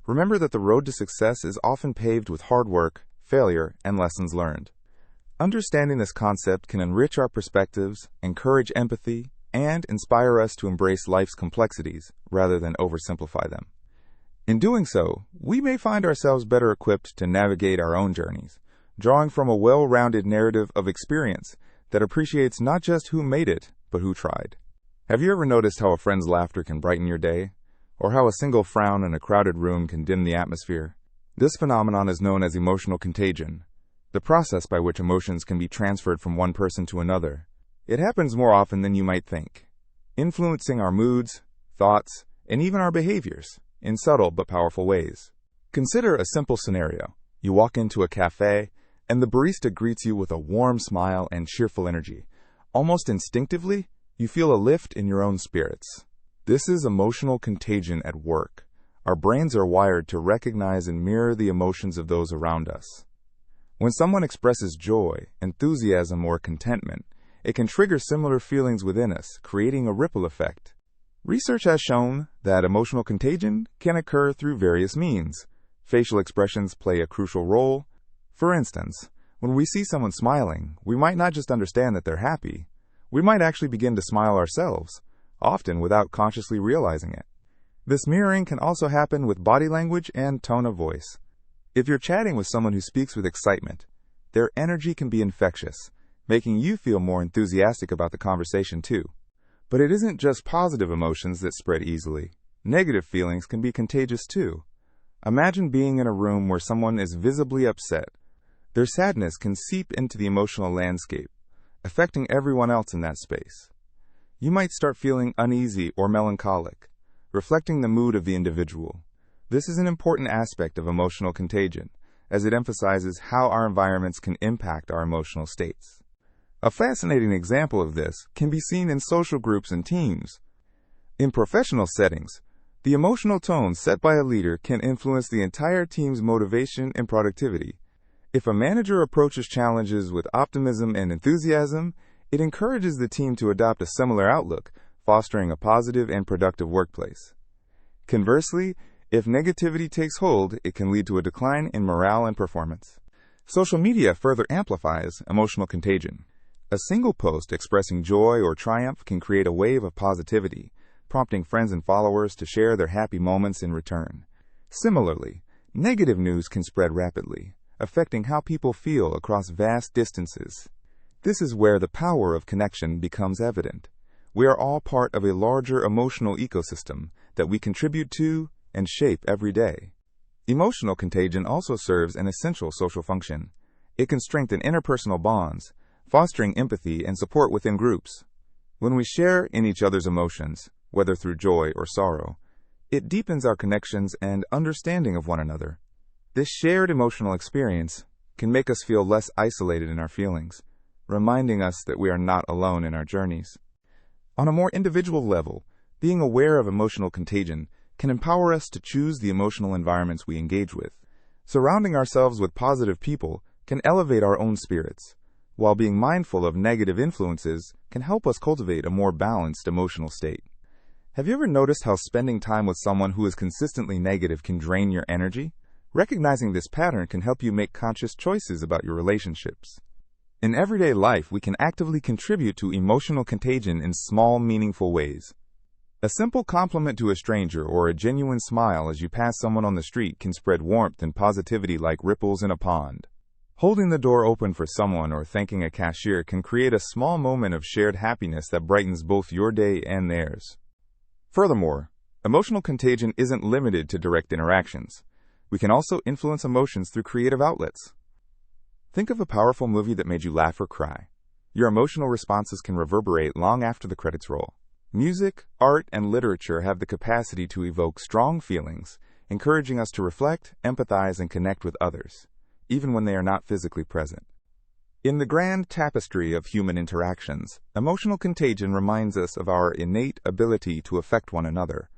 remember that the road to success is often paved with hard work, failure, and lessons learned. Understanding this concept can enrich our perspectives, encourage empathy, and inspire us to embrace life's complexities rather than oversimplify them. In doing so, we may find ourselves better equipped to navigate our own journeys, drawing from a well-rounded narrative of experience that appreciates not just who made it, but who tried. Have you ever noticed how a friend's laughter can brighten your day, or how a single frown in a crowded room can dim the atmosphere? This phenomenon is known as emotional contagion, the process by which emotions can be transferred from one person to another. It happens more often than you might think, influencing our moods, thoughts, and even our behaviors in subtle but powerful ways. Consider a simple scenario. You walk into a cafe, and the barista greets you with a warm smile and cheerful energy. Almost instinctively, you feel a lift in your own spirits. This is emotional contagion at work. Our brains are wired to recognize and mirror the emotions of those around us. When someone expresses joy, enthusiasm, or contentment, it can trigger similar feelings within us, creating a ripple effect. Research has shown that emotional contagion can occur through various means. Facial expressions play a crucial role. For instance, when we see someone smiling, we might not just understand that they're happy. We might actually begin to smile ourselves, often without consciously realizing it. This mirroring can also happen with body language and tone of voice. If you're chatting with someone who speaks with excitement, their energy can be infectious, making you feel more enthusiastic about the conversation too. But it isn't just positive emotions that spread easily. Negative feelings can be contagious too. Imagine being in a room where someone is visibly upset. Their sadness can seep into the emotional landscape, affecting everyone else in that space. You might start feeling uneasy or melancholic, reflecting the mood of the individual. This is an important aspect of emotional contagion, as it emphasizes how our environments can impact our emotional states. A fascinating example of this can be seen in social groups and teams. In professional settings, the emotional tone set by a leader can influence the entire team's motivation and productivity. If a manager approaches challenges with optimism and enthusiasm, it encourages the team to adopt a similar outlook, fostering a positive and productive workplace. Conversely, if negativity takes hold, it can lead to a decline in morale and performance. Social media further amplifies emotional contagion. A single post expressing joy or triumph can create a wave of positivity, prompting friends and followers to share their happy moments in return. Similarly, negative news can spread rapidly, affecting how people feel across vast distances. This is where the power of connection becomes evident. We are all part of a larger emotional ecosystem that we contribute to and shape every day. Emotional contagion also serves an essential social function. It can strengthen interpersonal bonds, fostering empathy and support within groups. When we share in each other's emotions, whether through joy or sorrow, it deepens our connections and understanding of one another. This shared emotional experience can make us feel less isolated in our feelings, reminding us that we are not alone in our journeys. On a more individual level, being aware of emotional contagion can empower us to choose the emotional environments we engage with. Surrounding ourselves with positive people can elevate our own spirits, while being mindful of negative influences can help us cultivate a more balanced emotional state. Have you ever noticed how spending time with someone who is consistently negative can drain your energy? Recognizing this pattern can help you make conscious choices about your relationships. In everyday life, we can actively contribute to emotional contagion in small, meaningful ways. A simple compliment to a stranger or a genuine smile as you pass someone on the street can spread warmth and positivity like ripples in a pond. Holding the door open for someone or thanking a cashier can create a small moment of shared happiness that brightens both your day and theirs. Furthermore, Emotional contagion isn't limited to direct interactions. We can also influence emotions through creative outlets. Think of a powerful movie that made you laugh or cry. Your emotional responses can reverberate long after the credits roll. Music, art, and literature have the capacity to evoke strong feelings, encouraging us to reflect, empathize, and connect with others, even when they are not physically present. In the grand tapestry of human interactions, emotional contagion reminds us of our innate ability to affect one another.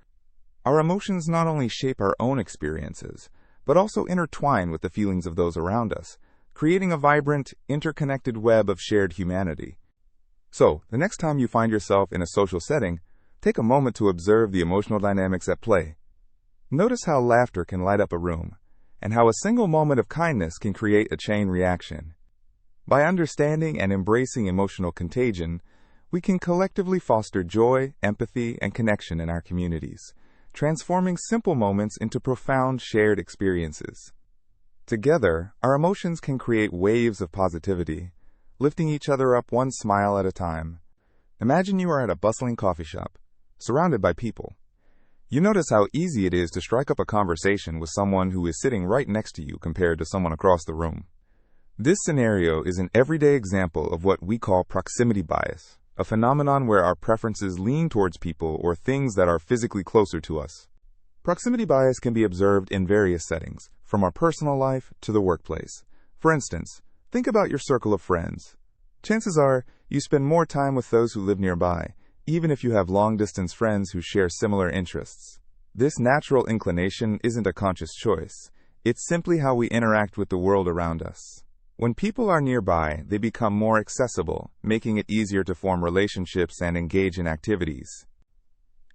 Our emotions not only shape our own experiences, but also intertwine with the feelings of those around us, creating a vibrant, interconnected web of shared humanity. So, the next time you find yourself in a social setting, take a moment to observe the emotional dynamics at play. Notice how laughter can light up a room, and how a single moment of kindness can create a chain reaction. By understanding and embracing emotional contagion, we can collectively foster joy, empathy, and connection in our communities, transforming simple moments into profound shared experiences. Together, our emotions can create waves of positivity, lifting each other up one smile at a time. Imagine you are at a bustling coffee shop, surrounded by people. You notice how easy it is to strike up a conversation with someone who is sitting right next to you compared to someone across the room. This scenario is an everyday example of what we call proximity bias, a phenomenon where our preferences lean towards people or things that are physically closer to us. Proximity bias can be observed in various settings, from our personal life to the workplace. For instance, think about your circle of friends. Chances are you spend more time with those who live nearby, even if you have long-distance friends who share similar interests. This natural inclination isn't a conscious choice. It's simply how we interact with the world around us. When people are nearby, they become more accessible, making it easier to form relationships and engage in activities.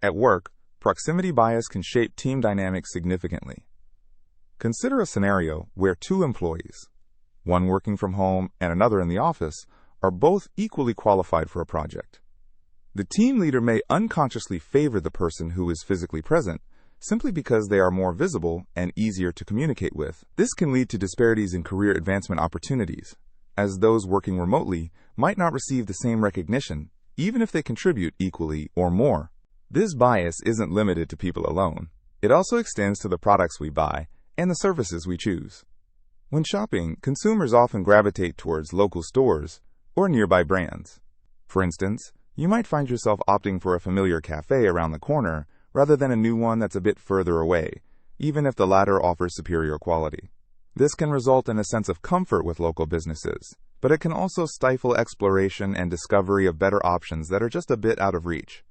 At work, proximity bias can shape team dynamics significantly. Consider a scenario where two employees, one working from home and another in the office, are both equally qualified for a project. The team leader may unconsciously favor the person who is physically present, simply because they are more visible and easier to communicate with. This can lead to disparities in career advancement opportunities, as those working remotely might not receive the same recognition, even if they contribute equally or more. This bias isn't limited to people alone. It also extends to the products we buy and the services we choose. When shopping, consumers often gravitate towards local stores or nearby brands. For instance, you might find yourself opting for a familiar cafe around the corner rather than a new one that's a bit further away, even if the latter offers superior quality. This can result in a sense of comfort with local businesses, but it can also stifle exploration and discovery of better options that are just a bit out of reach.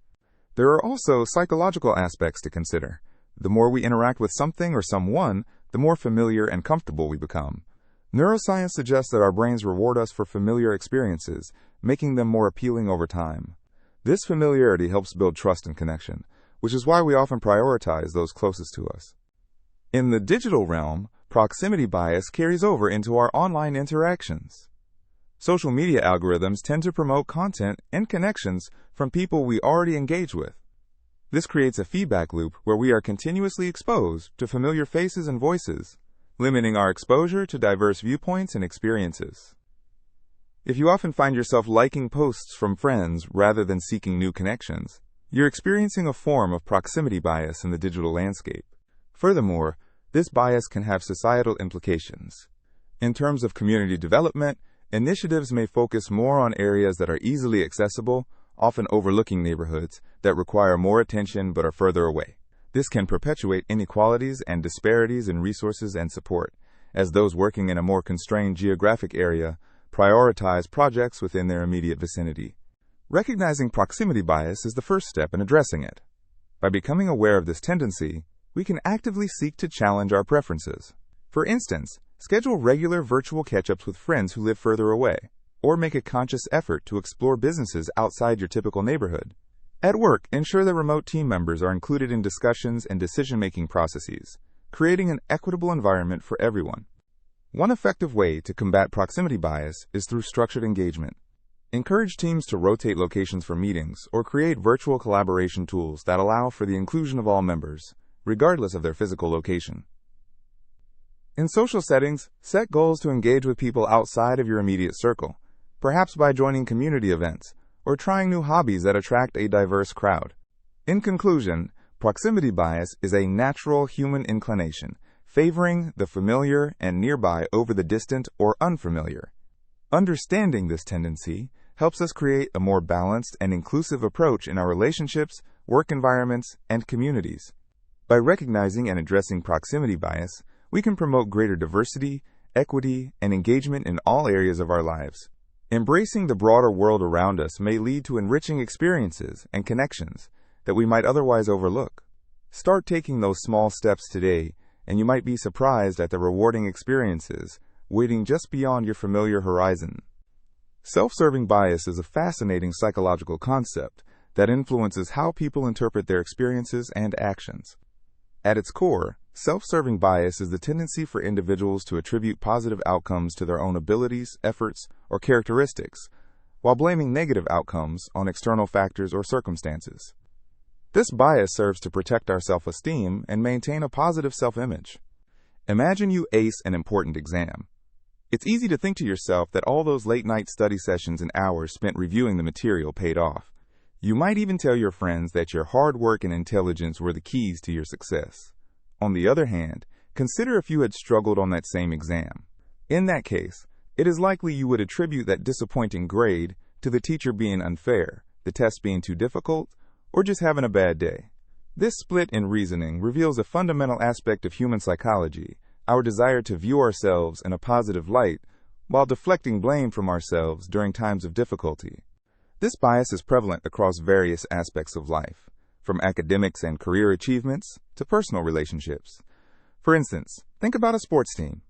There are also psychological aspects to consider. The more we interact with something or someone, the more familiar and comfortable we become. Neuroscience suggests that our brains reward us for familiar experiences, making them more appealing over time. This familiarity helps build trust and connection, which is why we often prioritize those closest to us. In the digital realm, proximity bias carries over into our online interactions. Social media algorithms tend to promote content and connections from people we already engage with. This creates a feedback loop where we are continuously exposed to familiar faces and voices, limiting our exposure to diverse viewpoints and experiences. If you often find yourself liking posts from friends rather than seeking new connections, you're experiencing a form of proximity bias in the digital landscape. Furthermore, this bias can have societal implications. In terms of community development, initiatives may focus more on areas that are easily accessible, often overlooking neighborhoods that require more attention but are further away. This can perpetuate inequalities and disparities in resources and support, as those working in a more constrained geographic area prioritize projects within their immediate vicinity. Recognizing proximity bias is the first step in addressing it. By becoming aware of this tendency, we can actively seek to challenge our preferences. For instance, schedule regular virtual catch-ups with friends who live further away, or make a conscious effort to explore businesses outside your typical neighborhood. At work, ensure that remote team members are included in discussions and decision-making processes, creating an equitable environment for everyone. One effective way to combat proximity bias is through structured engagement. Encourage teams to rotate locations for meetings or create virtual collaboration tools that allow for the inclusion of all members, regardless of their physical location. In social settings, set goals to engage with people outside of your immediate circle, perhaps by joining community events or trying new hobbies that attract a diverse crowd. In conclusion, Proximity bias is a natural human inclination, favoring the familiar and nearby over the distant or unfamiliar. Understanding this tendency helps us create a more balanced and inclusive approach in our relationships, work environments, and communities. By recognizing and addressing proximity bias, we can promote greater diversity, equity, and engagement in all areas of our lives. Embracing the broader world around us may lead to enriching experiences and connections that we might otherwise overlook. Start taking those small steps today, and you might be surprised at the rewarding experiences waiting just beyond your familiar horizon. Self-serving bias is a fascinating psychological concept that influences how people interpret their experiences and actions. At its core, self-serving bias is the tendency for individuals to attribute positive outcomes to their own abilities, efforts, or characteristics, while blaming negative outcomes on external factors or circumstances. This bias serves to protect our self-esteem and maintain a positive self-image. Imagine you ace an important exam. It's easy to think to yourself that all those late-night study sessions and hours spent reviewing the material paid off. You might even tell your friends that your hard work and intelligence were the keys to your success. On the other hand, consider if you had struggled on that same exam. In that case, it is likely you would attribute that disappointing grade to the teacher being unfair, the test being too difficult, or just having a bad day. This split in reasoning reveals a fundamental aspect of human psychology, our desire to view ourselves in a positive light while deflecting blame from ourselves during times of difficulty. This bias is prevalent across various aspects of life, from academics and career achievements to personal relationships. For instance, think about a sports team.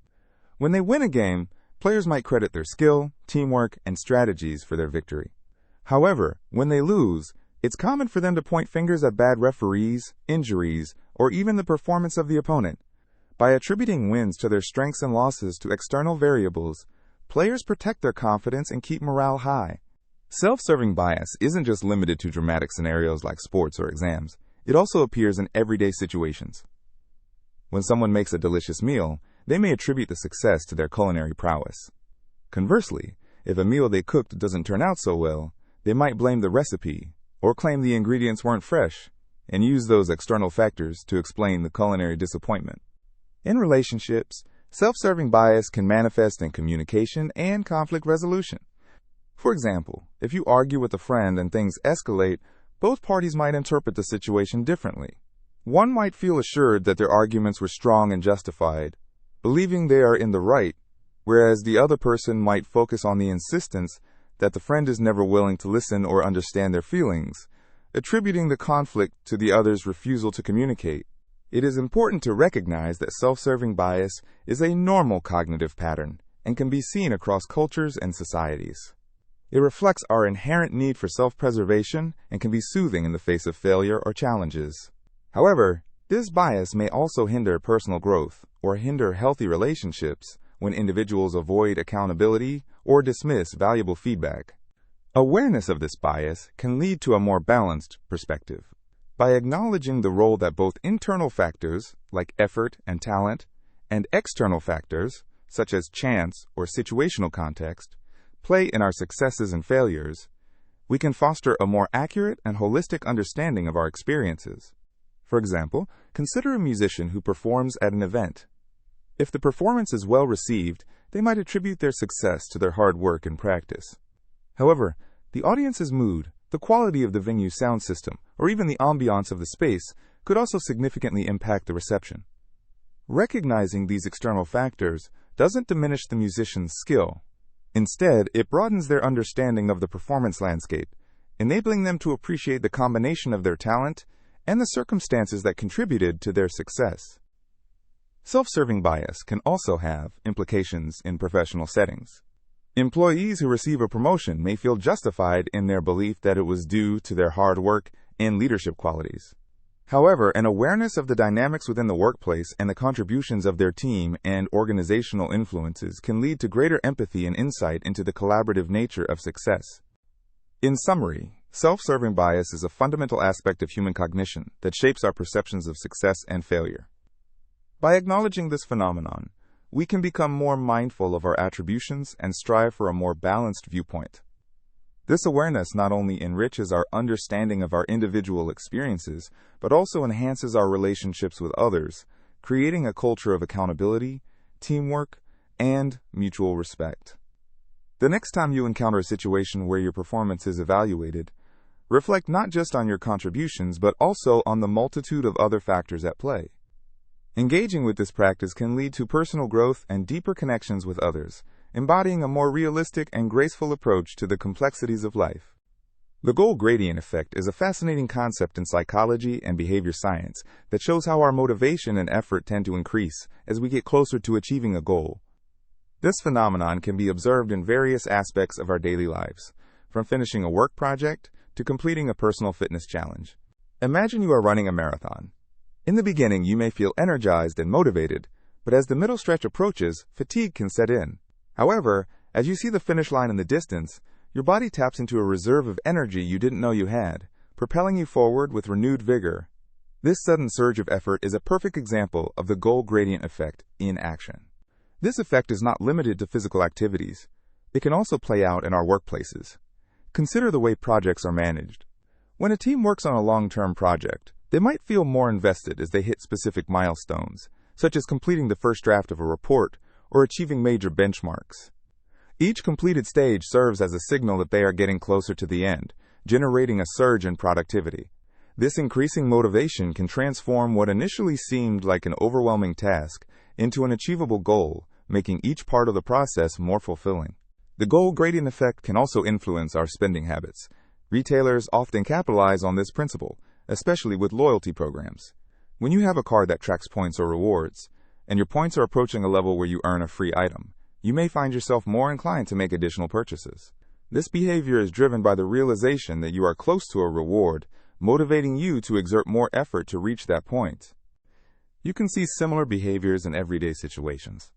When they win a game, players might credit their skill, teamwork, and strategies for their victory. However, when they lose, it's common for them to point fingers at bad referees, injuries, or even the performance of the opponent. By attributing wins to their strengths and losses to external variables, players protect their confidence and keep morale high. Self-serving bias isn't just limited to dramatic scenarios like sports or exams. It also appears in everyday situations. When someone makes a delicious meal, they may attribute the success to their culinary prowess. Conversely, if a meal they cooked doesn't turn out so well, they might blame the recipe or claim the ingredients weren't fresh and use those external factors to explain the culinary disappointment. In relationships, self-serving bias can manifest in communication and conflict resolution. For example, if you argue with a friend and things escalate, both parties might interpret the situation differently. One might feel assured that their arguments were strong and justified, believing they are in the right, whereas the other person might focus on the insistence that the friend is never willing to listen or understand their feelings, attributing the conflict to the other's refusal to communicate. It is important to recognize that self-serving bias is a normal cognitive pattern and can be seen across cultures and societies. It reflects our inherent need for self-preservation and can be soothing in the face of failure or challenges. However, this bias may also hinder personal growth or hinder healthy relationships when individuals avoid accountability or dismiss valuable feedback. Awareness of this bias can lead to a more balanced perspective. By acknowledging the role that both internal factors, like effort and talent, and external factors, such as chance or situational context, play in our successes and failures, we can foster a more accurate and holistic understanding of our experiences. For example, consider a musician who performs at an event. If the performance is well received, they might attribute their success to their hard work and practice. However, the audience's mood, the quality of the venue's sound system, or even the ambiance of the space could also significantly impact the reception. Recognizing these external factors doesn't diminish the musician's skill. Instead, it broadens their understanding of the performance landscape, enabling them to appreciate the combination of their talent and the circumstances that contributed to their success. Self-serving bias can also have implications in professional settings. Employees who receive a promotion may feel justified in their belief that it was due to their hard work and leadership qualities. However, an awareness of the dynamics within the workplace and the contributions of their team and organizational influences can lead to greater empathy and insight into the collaborative nature of success. In summary, self-serving bias is a fundamental aspect of human cognition that shapes our perceptions of success and failure. By acknowledging this phenomenon, we can become more mindful of our attributions and strive for a more balanced viewpoint. This awareness not only enriches our understanding of our individual experiences, but also enhances our relationships with others, creating a culture of accountability, teamwork, and mutual respect. The next time you encounter a situation where your performance is evaluated, reflect not just on your contributions, but also on the multitude of other factors at play. Engaging with this practice can lead to personal growth and deeper connections with others, embodying a more realistic and graceful approach to the complexities of life. The goal gradient effect is a fascinating concept in psychology and behavior science that shows how our motivation and effort tend to increase as we get closer to achieving a goal. This phenomenon can be observed in various aspects of our daily lives, from finishing a work project to completing a personal fitness challenge. Imagine you are running a marathon. In the beginning, you may feel energized and motivated, but as the middle stretch approaches, fatigue can set in. However, as you see the finish line in the distance, your body taps into a reserve of energy you didn't know you had, propelling you forward with renewed vigor. This sudden surge of effort is a perfect example of the goal gradient effect in action. This effect is not limited to physical activities. It can also play out in our workplaces. Consider the way projects are managed. When a team works on a long-term project, they might feel more invested as they hit specific milestones, such as completing the first draft of a report or achieving major benchmarks. Each completed stage serves as a signal that they are getting closer to the end, generating a surge in productivity. This increasing motivation can transform what initially seemed like an overwhelming task into an achievable goal, making each part of the process more fulfilling. The goal gradient effect can also influence our spending habits. Retailers often capitalize on this principle, especially with loyalty programs. When you have a card that tracks points or rewards, and your points are approaching a level where you earn a free item, you may find yourself more inclined to make additional purchases. This behavior is driven by the realization that you are close to a reward, motivating you to exert more effort to reach that point. You can see similar behaviors in everyday situations.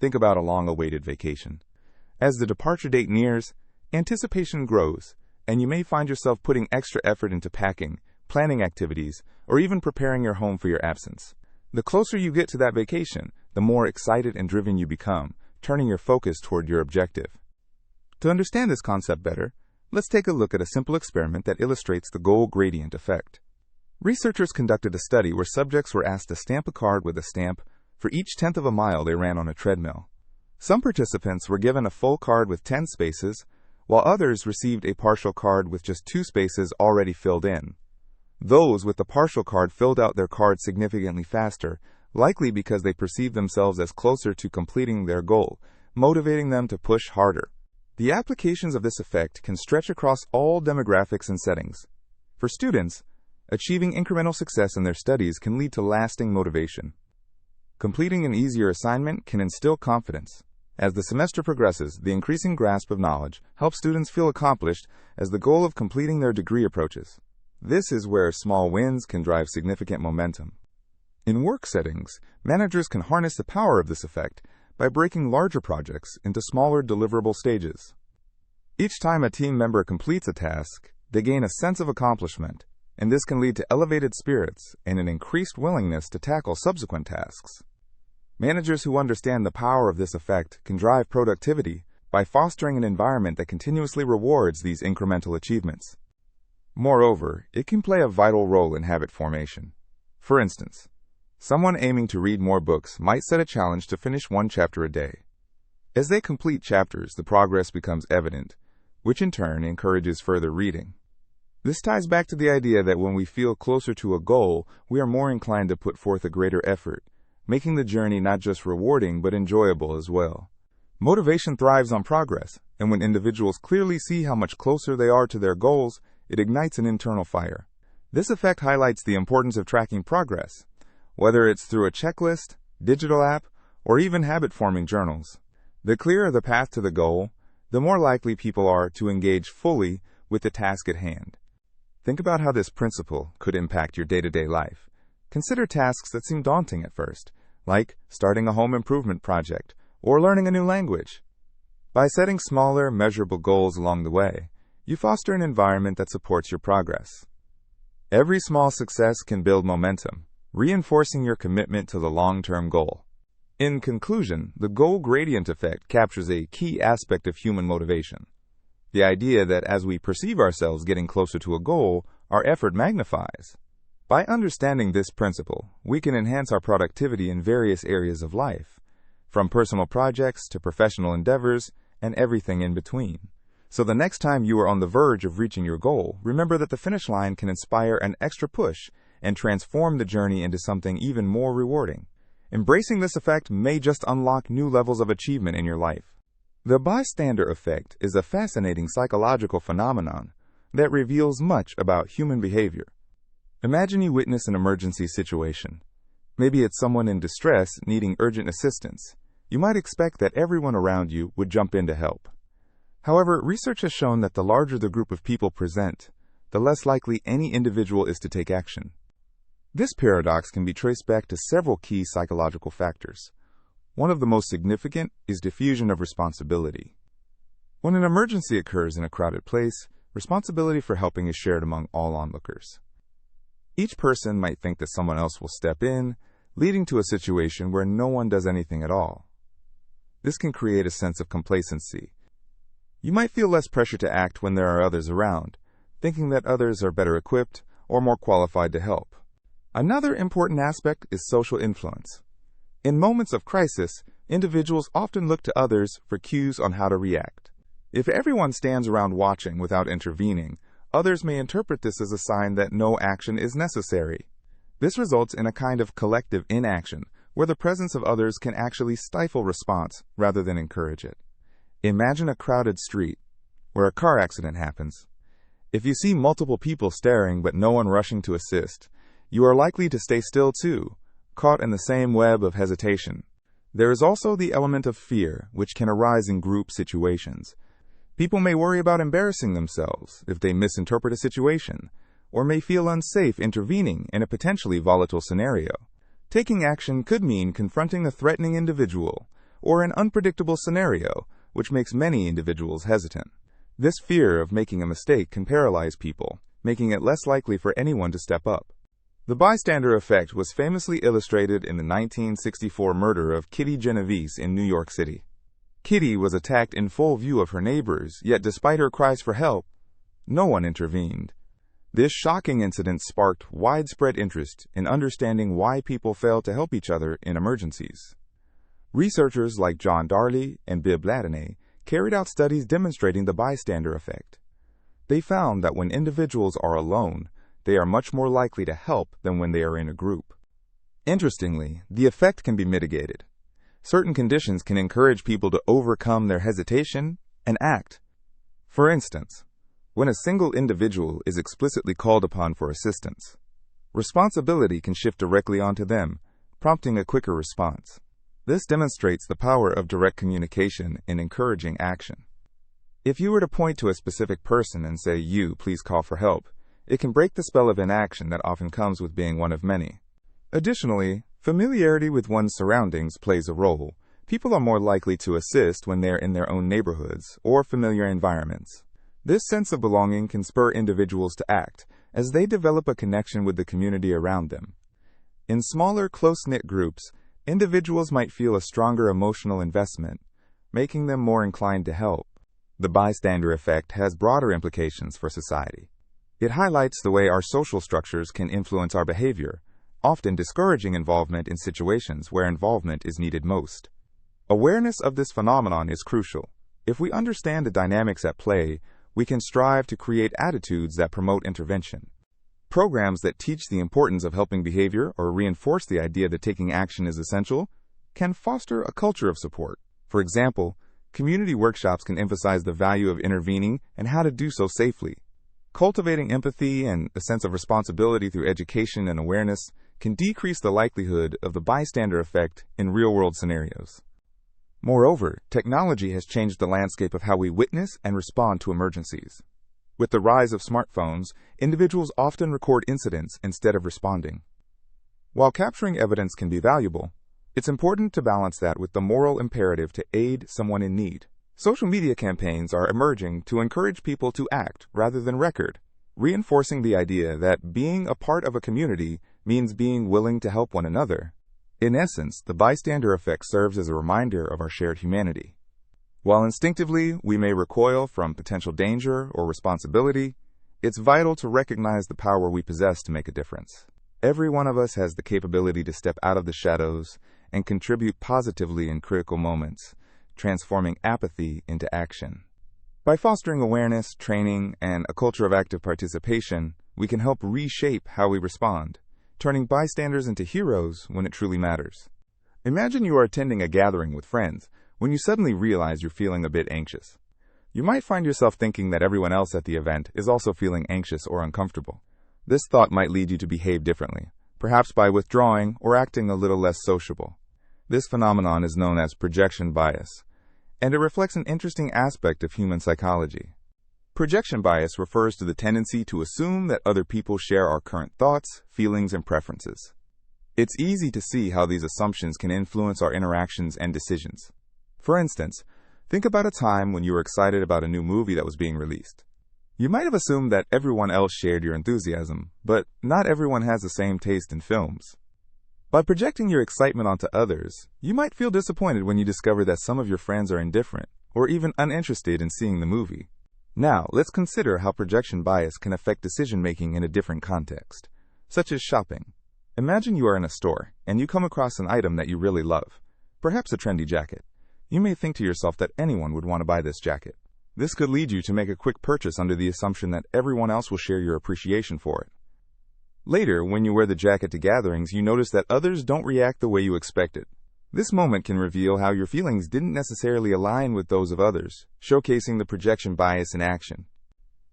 Think about a long-awaited vacation. As the departure date nears, anticipation grows, and you may find yourself putting extra effort into packing, planning activities, or even preparing your home for your absence. The closer you get to that vacation, the more excited and driven you become, turning your focus toward your objective. To understand this concept better, let's take a look at a simple experiment that illustrates the goal gradient effect. Researchers conducted a study where subjects were asked to stamp a card with a stamp for each tenth of a mile they ran on a treadmill. Some participants were given a full card with 10 spaces, while others received a partial card with just 2 spaces already filled in. Those with the partial card filled out their card significantly faster, likely because they perceived themselves as closer to completing their goal, motivating them to push harder. The applications of this effect can stretch across all demographics and settings. For students, achieving incremental success in their studies can lead to lasting motivation. Completing an easier assignment can instill confidence. As the semester progresses, the increasing grasp of knowledge helps students feel accomplished as the goal of completing their degree approaches. This is where small wins can drive significant momentum. In work settings, managers can harness the power of this effect by breaking larger projects into smaller deliverable stages. Each time a team member completes a task, they gain a sense of accomplishment, and this can lead to elevated spirits and an increased willingness to tackle subsequent tasks. Managers who understand the power of this effect can drive productivity by fostering an environment that continuously rewards these incremental achievements. Moreover, it can play a vital role in habit formation. For instance, someone aiming to read more books might set a challenge to finish 1 chapter a day. As they complete chapters, the progress becomes evident, which in turn encourages further reading. This ties back to the idea that when we feel closer to a goal, we are more inclined to put forth a greater effort, making the journey not just rewarding but enjoyable as well. Motivation thrives on progress, and when individuals clearly see how much closer they are to their goals, it ignites an internal fire. This effect highlights the importance of tracking progress, whether it's through a checklist, digital app, or even habit-forming journals. The clearer the path to the goal, the more likely people are to engage fully with the task at hand. Think about how this principle could impact your day-to-day life. Consider tasks that seem daunting at first, like starting a home improvement project or learning a new language. By setting smaller, measurable goals along the way, you foster an environment that supports your progress. Every small success can build momentum, reinforcing your commitment to the long-term goal. In conclusion, the goal gradient effect captures a key aspect of human motivation. the idea that as we perceive ourselves getting closer to a goal, our effort magnifies. By understanding this principle, we can enhance our productivity in various areas of life, from personal projects to professional endeavors and everything in between. So the next time you are on the verge of reaching your goal, remember that the finish line can inspire an extra push and transform the journey into something even more rewarding. Embracing this effect may just unlock new levels of achievement in your life. The bystander effect is a fascinating psychological phenomenon that reveals much about human behavior. Imagine you witness an emergency situation. Maybe it's someone in distress needing urgent assistance. You might expect that everyone around you would jump in to help. However, research has shown that the larger the group of people present, the less likely any individual is to take action. This paradox can be traced back to several key psychological factors. One of the most significant is diffusion of responsibility. When an emergency occurs in a crowded place, responsibility for helping is shared among all onlookers. Each person might think that someone else will step in, leading to a situation where no one does anything at all. This can create a sense of complacency. You might feel less pressure to act when there are others around, thinking that others are better equipped or more qualified to help. Another important aspect is social influence. In moments of crisis, individuals often look to others for cues on how to react. If everyone stands around watching without intervening, others may interpret this as a sign that no action is necessary. This results in a kind of collective inaction, where the presence of others can actually stifle response rather than encourage it. Imagine a crowded street where a car accident happens. If you see multiple people staring but no one rushing to assist, you are likely to stay still too, caught in the same web of hesitation. There is also the element of fear, which can arise in group situations. People may worry about embarrassing themselves if they misinterpret a situation, or may feel unsafe intervening in a potentially volatile scenario. Taking action could mean confronting a threatening individual or an unpredictable scenario, which makes many individuals hesitant. This fear of making a mistake can paralyze people, making it less likely for anyone to step up. The bystander effect was famously illustrated in the 1964 murder of Kitty Genovese in New York City. Kitty was attacked in full view of her neighbors, yet despite her cries for help, no one intervened. This shocking incident sparked widespread interest in understanding why people fail to help each other in emergencies. Researchers like John Darley and Bibb Ladonais carried out studies demonstrating the bystander effect. They found that when individuals are alone, they are much more likely to help than when they are in a group. Interestingly, the effect can be mitigated. Certain conditions can encourage people to overcome their hesitation and act. For instance, when a single individual is explicitly called upon for assistance, responsibility can shift directly onto them, prompting a quicker response. This demonstrates the power of direct communication in encouraging action. If you were to point to a specific person and say, "You, please call for help," it can break the spell of inaction that often comes with being one of many. Additionally, familiarity with one's surroundings plays a role. People are more likely to assist when they're in their own neighborhoods or familiar environments. This sense of belonging can spur individuals to act, as they develop a connection with the community around them. In smaller, close-knit groups, individuals might feel a stronger emotional investment, making them more inclined to help. The bystander effect has broader implications for society. It highlights the way our social structures can influence our behavior, often discouraging involvement in situations where involvement is needed most. Awareness of this phenomenon is crucial. If we understand the dynamics at play, we can strive to create attitudes that promote intervention. Programs that teach the importance of helping behavior or reinforce the idea that taking action is essential can foster a culture of support. For example, community workshops can emphasize the value of intervening and how to do so safely. Cultivating empathy and a sense of responsibility through education and awareness can decrease the likelihood of the bystander effect in real-world scenarios. Moreover, technology has changed the landscape of how we witness and respond to emergencies. With the rise of smartphones, individuals often record incidents instead of responding. While capturing evidence can be valuable, it's important to balance that with the moral imperative to aid someone in need. Social media campaigns are emerging to encourage people to act rather than record, reinforcing the idea that being a part of a community means being willing to help one another. In essence, the bystander effect serves as a reminder of our shared humanity. While instinctively we may recoil from potential danger or responsibility, it's vital to recognize the power we possess to make a difference. Every one of us has the capability to step out of the shadows and contribute positively in critical moments, transforming apathy into action. By fostering awareness, training, and a culture of active participation, we can help reshape how we respond, turning bystanders into heroes when it truly matters. Imagine you are attending a gathering with friends when you suddenly realize you're feeling a bit anxious. You might find yourself thinking that everyone else at the event is also feeling anxious or uncomfortable. This thought might lead you to behave differently, perhaps by withdrawing or acting a little less sociable. This phenomenon is known as projection bias, and it reflects an interesting aspect of human psychology. Projection bias refers to the tendency to assume that other people share our current thoughts, feelings, and preferences. It's easy to see how these assumptions can influence our interactions and decisions. For instance, think about a time when you were excited about a new movie that was being released. You might have assumed that everyone else shared your enthusiasm, but not everyone has the same taste in films. By projecting your excitement onto others, you might feel disappointed when you discover that some of your friends are indifferent or even uninterested in seeing the movie. Now, let's consider how projection bias can affect decision-making in a different context, such as shopping. Imagine you are in a store, and you come across an item that you really love, perhaps a trendy jacket. You may think to yourself that anyone would want to buy this jacket. This could lead you to make a quick purchase under the assumption that everyone else will share your appreciation for it. Later, when you wear the jacket to gatherings, you notice that others don't react the way you expected. This moment can reveal how your feelings didn't necessarily align with those of others, showcasing the projection bias in action.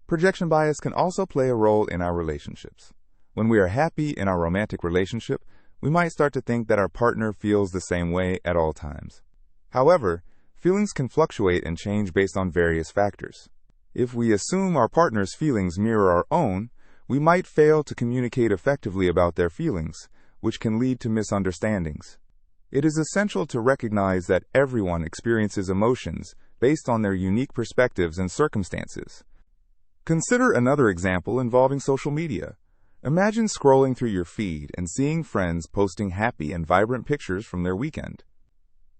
Projection bias can also play a role in our relationships. When we are happy in our romantic relationship, we might start to think that our partner feels the same way at all times. However, feelings can fluctuate and change based on various factors. If we assume our partner's feelings mirror our own, we might fail to communicate effectively about their feelings, which can lead to misunderstandings. It is essential to recognize that everyone experiences emotions based on their unique perspectives and circumstances. Consider another example involving social media. Imagine scrolling through your feed and seeing friends posting happy and vibrant pictures from their weekend.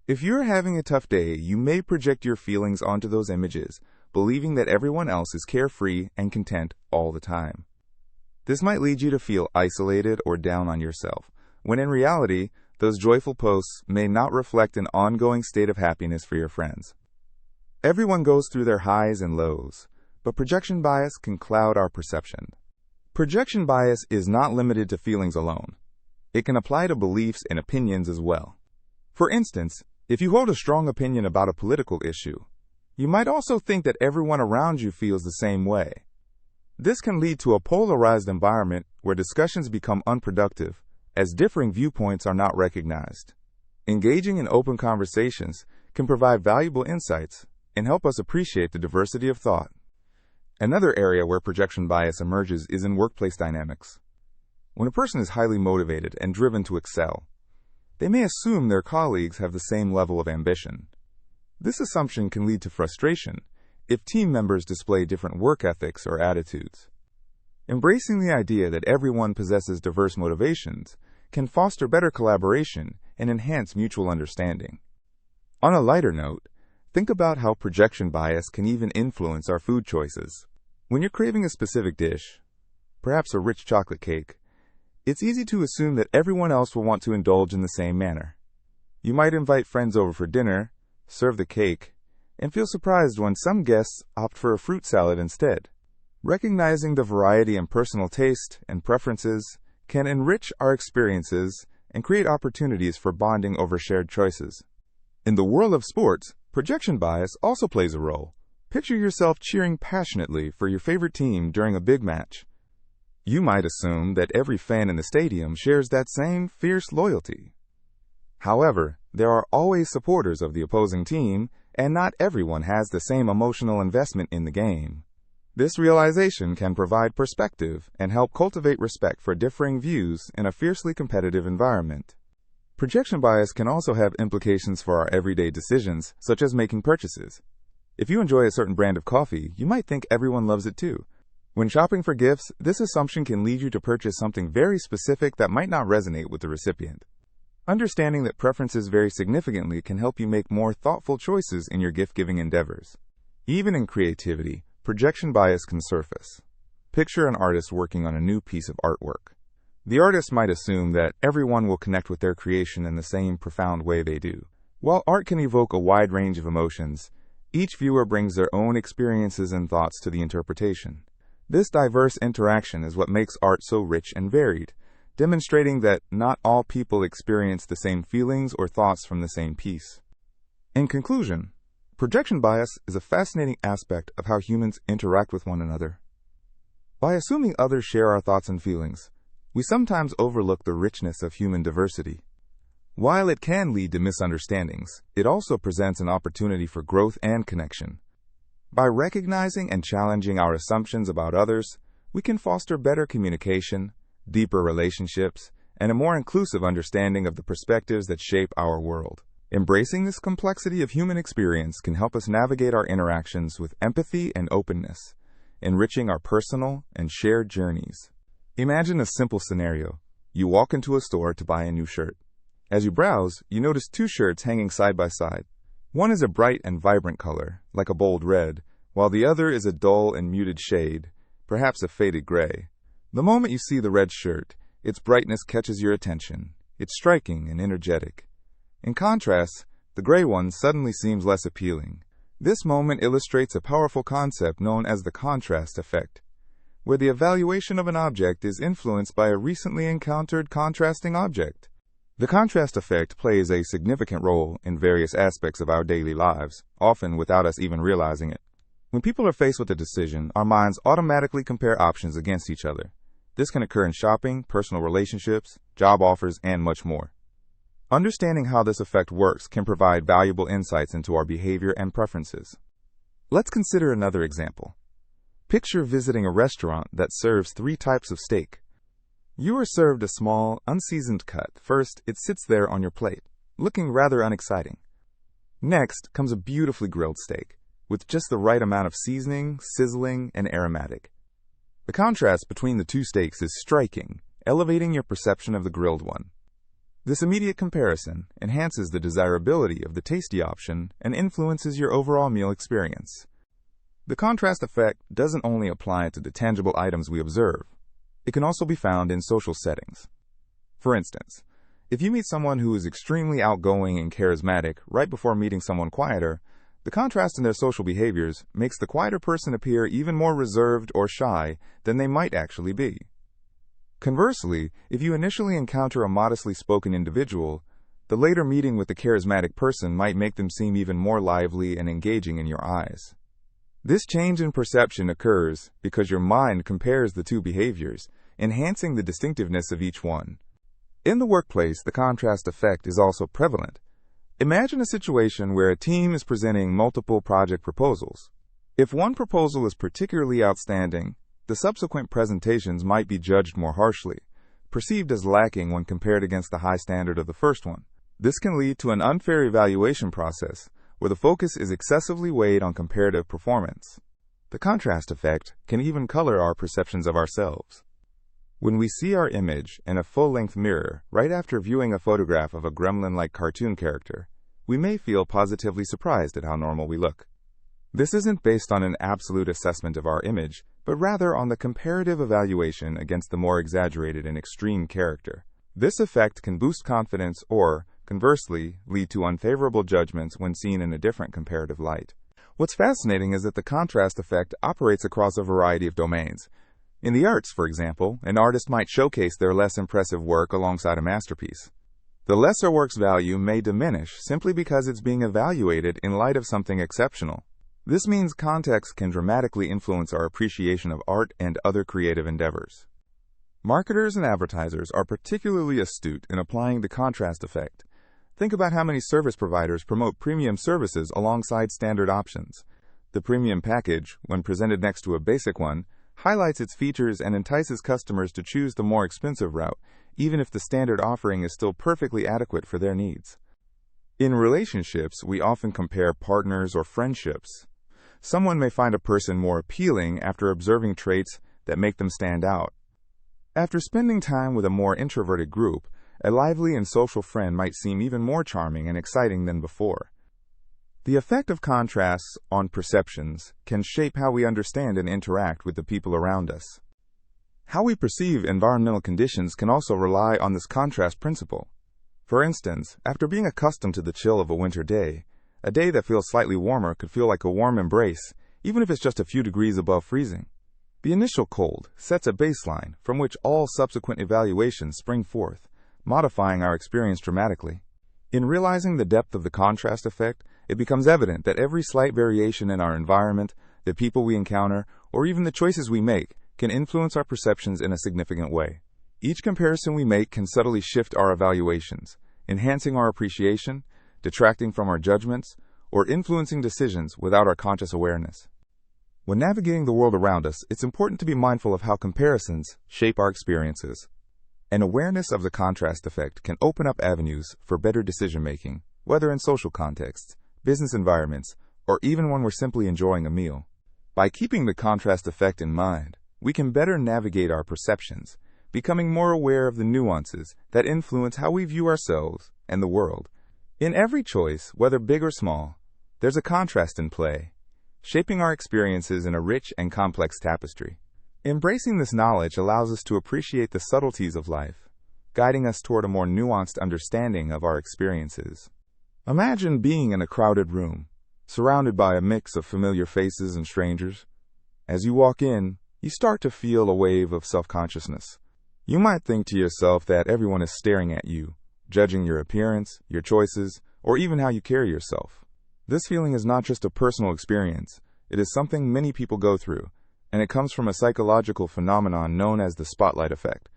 If you're having a tough day, you may project your feelings onto those images, believing that everyone else is carefree and content all the time. This might lead you to feel isolated or down on yourself, when in reality, those joyful posts may not reflect an ongoing state of happiness for your friends. Everyone goes through their highs and lows, but projection bias can cloud our perception. Projection bias is not limited to feelings alone. It can apply to beliefs and opinions as well. For instance, if you hold a strong opinion about a political issue, you might also think that everyone around you feels the same way. This can lead to a polarized environment where discussions become unproductive, as differing viewpoints are not recognized. Engaging in open conversations can provide valuable insights and help us appreciate the diversity of thought. Another area where projection bias emerges is in workplace dynamics. When a person is highly motivated and driven to excel, they may assume their colleagues have the same level of ambition. This assumption can lead to frustration if team members display different work ethics or attitudes. Embracing the idea that everyone possesses diverse motivations can foster better collaboration and enhance mutual understanding. On a lighter note, think about how projection bias can even influence our food choices. When you're craving a specific dish, perhaps a rich chocolate cake, it's easy to assume that everyone else will want to indulge in the same manner. You might invite friends over for dinner, serve the cake, and feel surprised when some guests opt for a fruit salad instead. Recognizing the variety in personal taste and preferences can enrich our experiences and create opportunities for bonding over shared choices. In the world of sports, projection bias also plays a role. Picture yourself cheering passionately for your favorite team during a big match. You might assume that every fan in the stadium shares that same fierce loyalty. However, there are always supporters of the opposing team, and not everyone has the same emotional investment in the game. This realization can provide perspective and help cultivate respect for differing views in a fiercely competitive environment. Projection bias can also have implications for our everyday decisions, such as making purchases. If you enjoy a certain brand of coffee, you might think everyone loves it too. When shopping for gifts, this assumption can lead you to purchase something very specific that might not resonate with the recipient. Understanding that preferences vary significantly can help you make more thoughtful choices in your gift-giving endeavors. Even in creativity, projection bias can surface. Picture an artist working on a new piece of artwork. The artist might assume that everyone will connect with their creation in the same profound way they do. While art can evoke a wide range of emotions, each viewer brings their own experiences and thoughts to the interpretation. This diverse interaction is what makes art so rich and varied, demonstrating that not all people experience the same feelings or thoughts from the same piece. In conclusion, projection bias is a fascinating aspect of how humans interact with one another. By assuming others share our thoughts and feelings, we sometimes overlook the richness of human diversity. While it can lead to misunderstandings, it also presents an opportunity for growth and connection. By recognizing and challenging our assumptions about others, we can foster better communication, deeper relationships, and a more inclusive understanding of the perspectives that shape our world. Embracing this complexity of human experience can help us navigate our interactions with empathy and openness, enriching our personal and shared journeys. Imagine a simple scenario. You walk into a store to buy a new shirt. As you browse, you notice two shirts hanging side by side. One is a bright and vibrant color, like a bold red, while the other is a dull and muted shade, perhaps a faded gray. The moment you see the red shirt, its brightness catches your attention. It's striking and energetic. In contrast, the gray one suddenly seems less appealing. This moment illustrates a powerful concept known as the contrast effect, where the evaluation of an object is influenced by a recently encountered contrasting object. The contrast effect plays a significant role in various aspects of our daily lives, often without us even realizing it. When people are faced with a decision, our minds automatically compare options against each other. This can occur in shopping, personal relationships, job offers, and much more. Understanding how this effect works can provide valuable insights into our behavior and preferences. Let's consider another example. Picture visiting a restaurant that serves 3 types of steak. You are served a small, unseasoned cut. First, it sits there on your plate, looking rather unexciting. Next comes a beautifully grilled steak, with just the right amount of seasoning, sizzling, and aromatic. The contrast between the 2 steaks is striking, elevating your perception of the grilled one. This immediate comparison enhances the desirability of the tasty option and influences your overall meal experience. The contrast effect doesn't only apply to the tangible items we observe. It can also be found in social settings. For instance, if you meet someone who is extremely outgoing and charismatic right before meeting someone quieter, the contrast in their social behaviors makes the quieter person appear even more reserved or shy than they might actually be. Conversely, if you initially encounter a modestly spoken individual, the later meeting with the charismatic person might make them seem even more lively and engaging in your eyes. This change in perception occurs because your mind compares the 2 behaviors, enhancing the distinctiveness of each one. In the workplace, the contrast effect is also prevalent. Imagine a situation where a team is presenting multiple project proposals. If one proposal is particularly outstanding, the subsequent presentations might be judged more harshly, perceived as lacking when compared against the high standard of the first one. This can lead to an unfair evaluation process, where the focus is excessively weighed on comparative performance. The contrast effect can even color our perceptions of ourselves. When we see our image in a full-length mirror right after viewing a photograph of a gremlin-like cartoon character, we may feel positively surprised at how normal we look. This isn't based on an absolute assessment of our image, but rather on the comparative evaluation against the more exaggerated and extreme character. This effect can boost confidence or, conversely, lead to unfavorable judgments when seen in a different comparative light. What's fascinating is that the contrast effect operates across a variety of domains. In the arts, for example, an artist might showcase their less impressive work alongside a masterpiece. The lesser work's value may diminish simply because it's being evaluated in light of something exceptional. This means context can dramatically influence our appreciation of art and other creative endeavors. Marketers and advertisers are particularly astute in applying the contrast effect. Think about how many service providers promote premium services alongside standard options. The premium package, when presented next to a basic one, highlights its features and entices customers to choose the more expensive route, even if the standard offering is still perfectly adequate for their needs. In relationships, we often compare partners or friendships. Someone may find a person more appealing after observing traits that make them stand out. After spending time with a more introverted group, a lively and social friend might seem even more charming and exciting than before. The effect of contrasts on perceptions can shape how we understand and interact with the people around us. How we perceive environmental conditions can also rely on this contrast principle. For instance, after being accustomed to the chill of a winter day, a day that feels slightly warmer could feel like a warm embrace, even if it's just a few degrees above freezing. The initial cold sets a baseline from which all subsequent evaluations spring forth, modifying our experience dramatically. In realizing the depth of the contrast effect, it becomes evident that every slight variation in our environment, the people we encounter, or even the choices we make can influence our perceptions in a significant way. Each comparison we make can subtly shift our evaluations, enhancing our appreciation, detracting from our judgments, or influencing decisions without our conscious awareness. When navigating the world around us, it's important to be mindful of how comparisons shape our experiences. An awareness of the contrast effect can open up avenues for better decision-making, whether in social contexts, business environments, or even when we're simply enjoying a meal. By keeping the contrast effect in mind, we can better navigate our perceptions, becoming more aware of the nuances that influence how we view ourselves and the world. In every choice, whether big or small, there's a contrast in play, shaping our experiences in a rich and complex tapestry. Embracing this knowledge allows us to appreciate the subtleties of life, guiding us toward a more nuanced understanding of our experiences. Imagine being in a crowded room, surrounded by a mix of familiar faces and strangers. As you walk in, you start to feel a wave of self-consciousness. You might think to yourself that everyone is staring at you, judging your appearance, your choices, or even how you carry yourself. This feeling is not just a personal experience, it is something many people go through, and it comes from a psychological phenomenon known as the spotlight effect.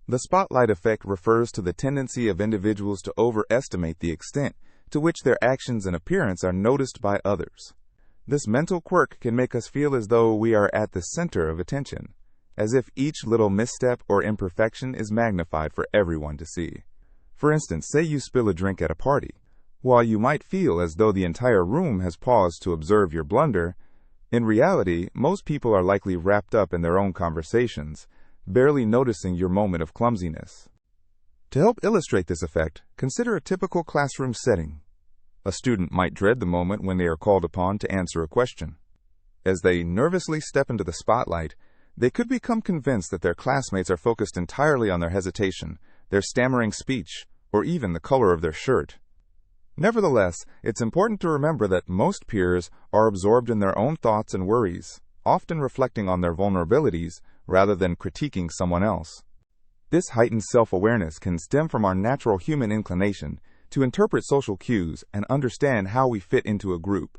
The spotlight effect refers to the tendency of individuals to overestimate the extent to which their actions and appearance are noticed by others. This mental quirk can make us feel as though we are at the center of attention, as if each little misstep or imperfection is magnified for everyone to see. For instance, say you spill a drink at a party. While you might feel as though the entire room has paused to observe your blunder, in reality, most people are likely wrapped up in their own conversations, barely noticing your moment of clumsiness. To help illustrate this effect, consider a typical classroom setting. A student might dread the moment when they are called upon to answer a question. As they nervously step into the spotlight, they could become convinced that their classmates are focused entirely on their hesitation, their stammering speech, or even the color of their shirt. Nevertheless, it's important to remember that most peers are absorbed in their own thoughts and worries, often reflecting on their vulnerabilities rather than critiquing someone else. This heightened self-awareness can stem from our natural human inclination to interpret social cues and understand how we fit into a group.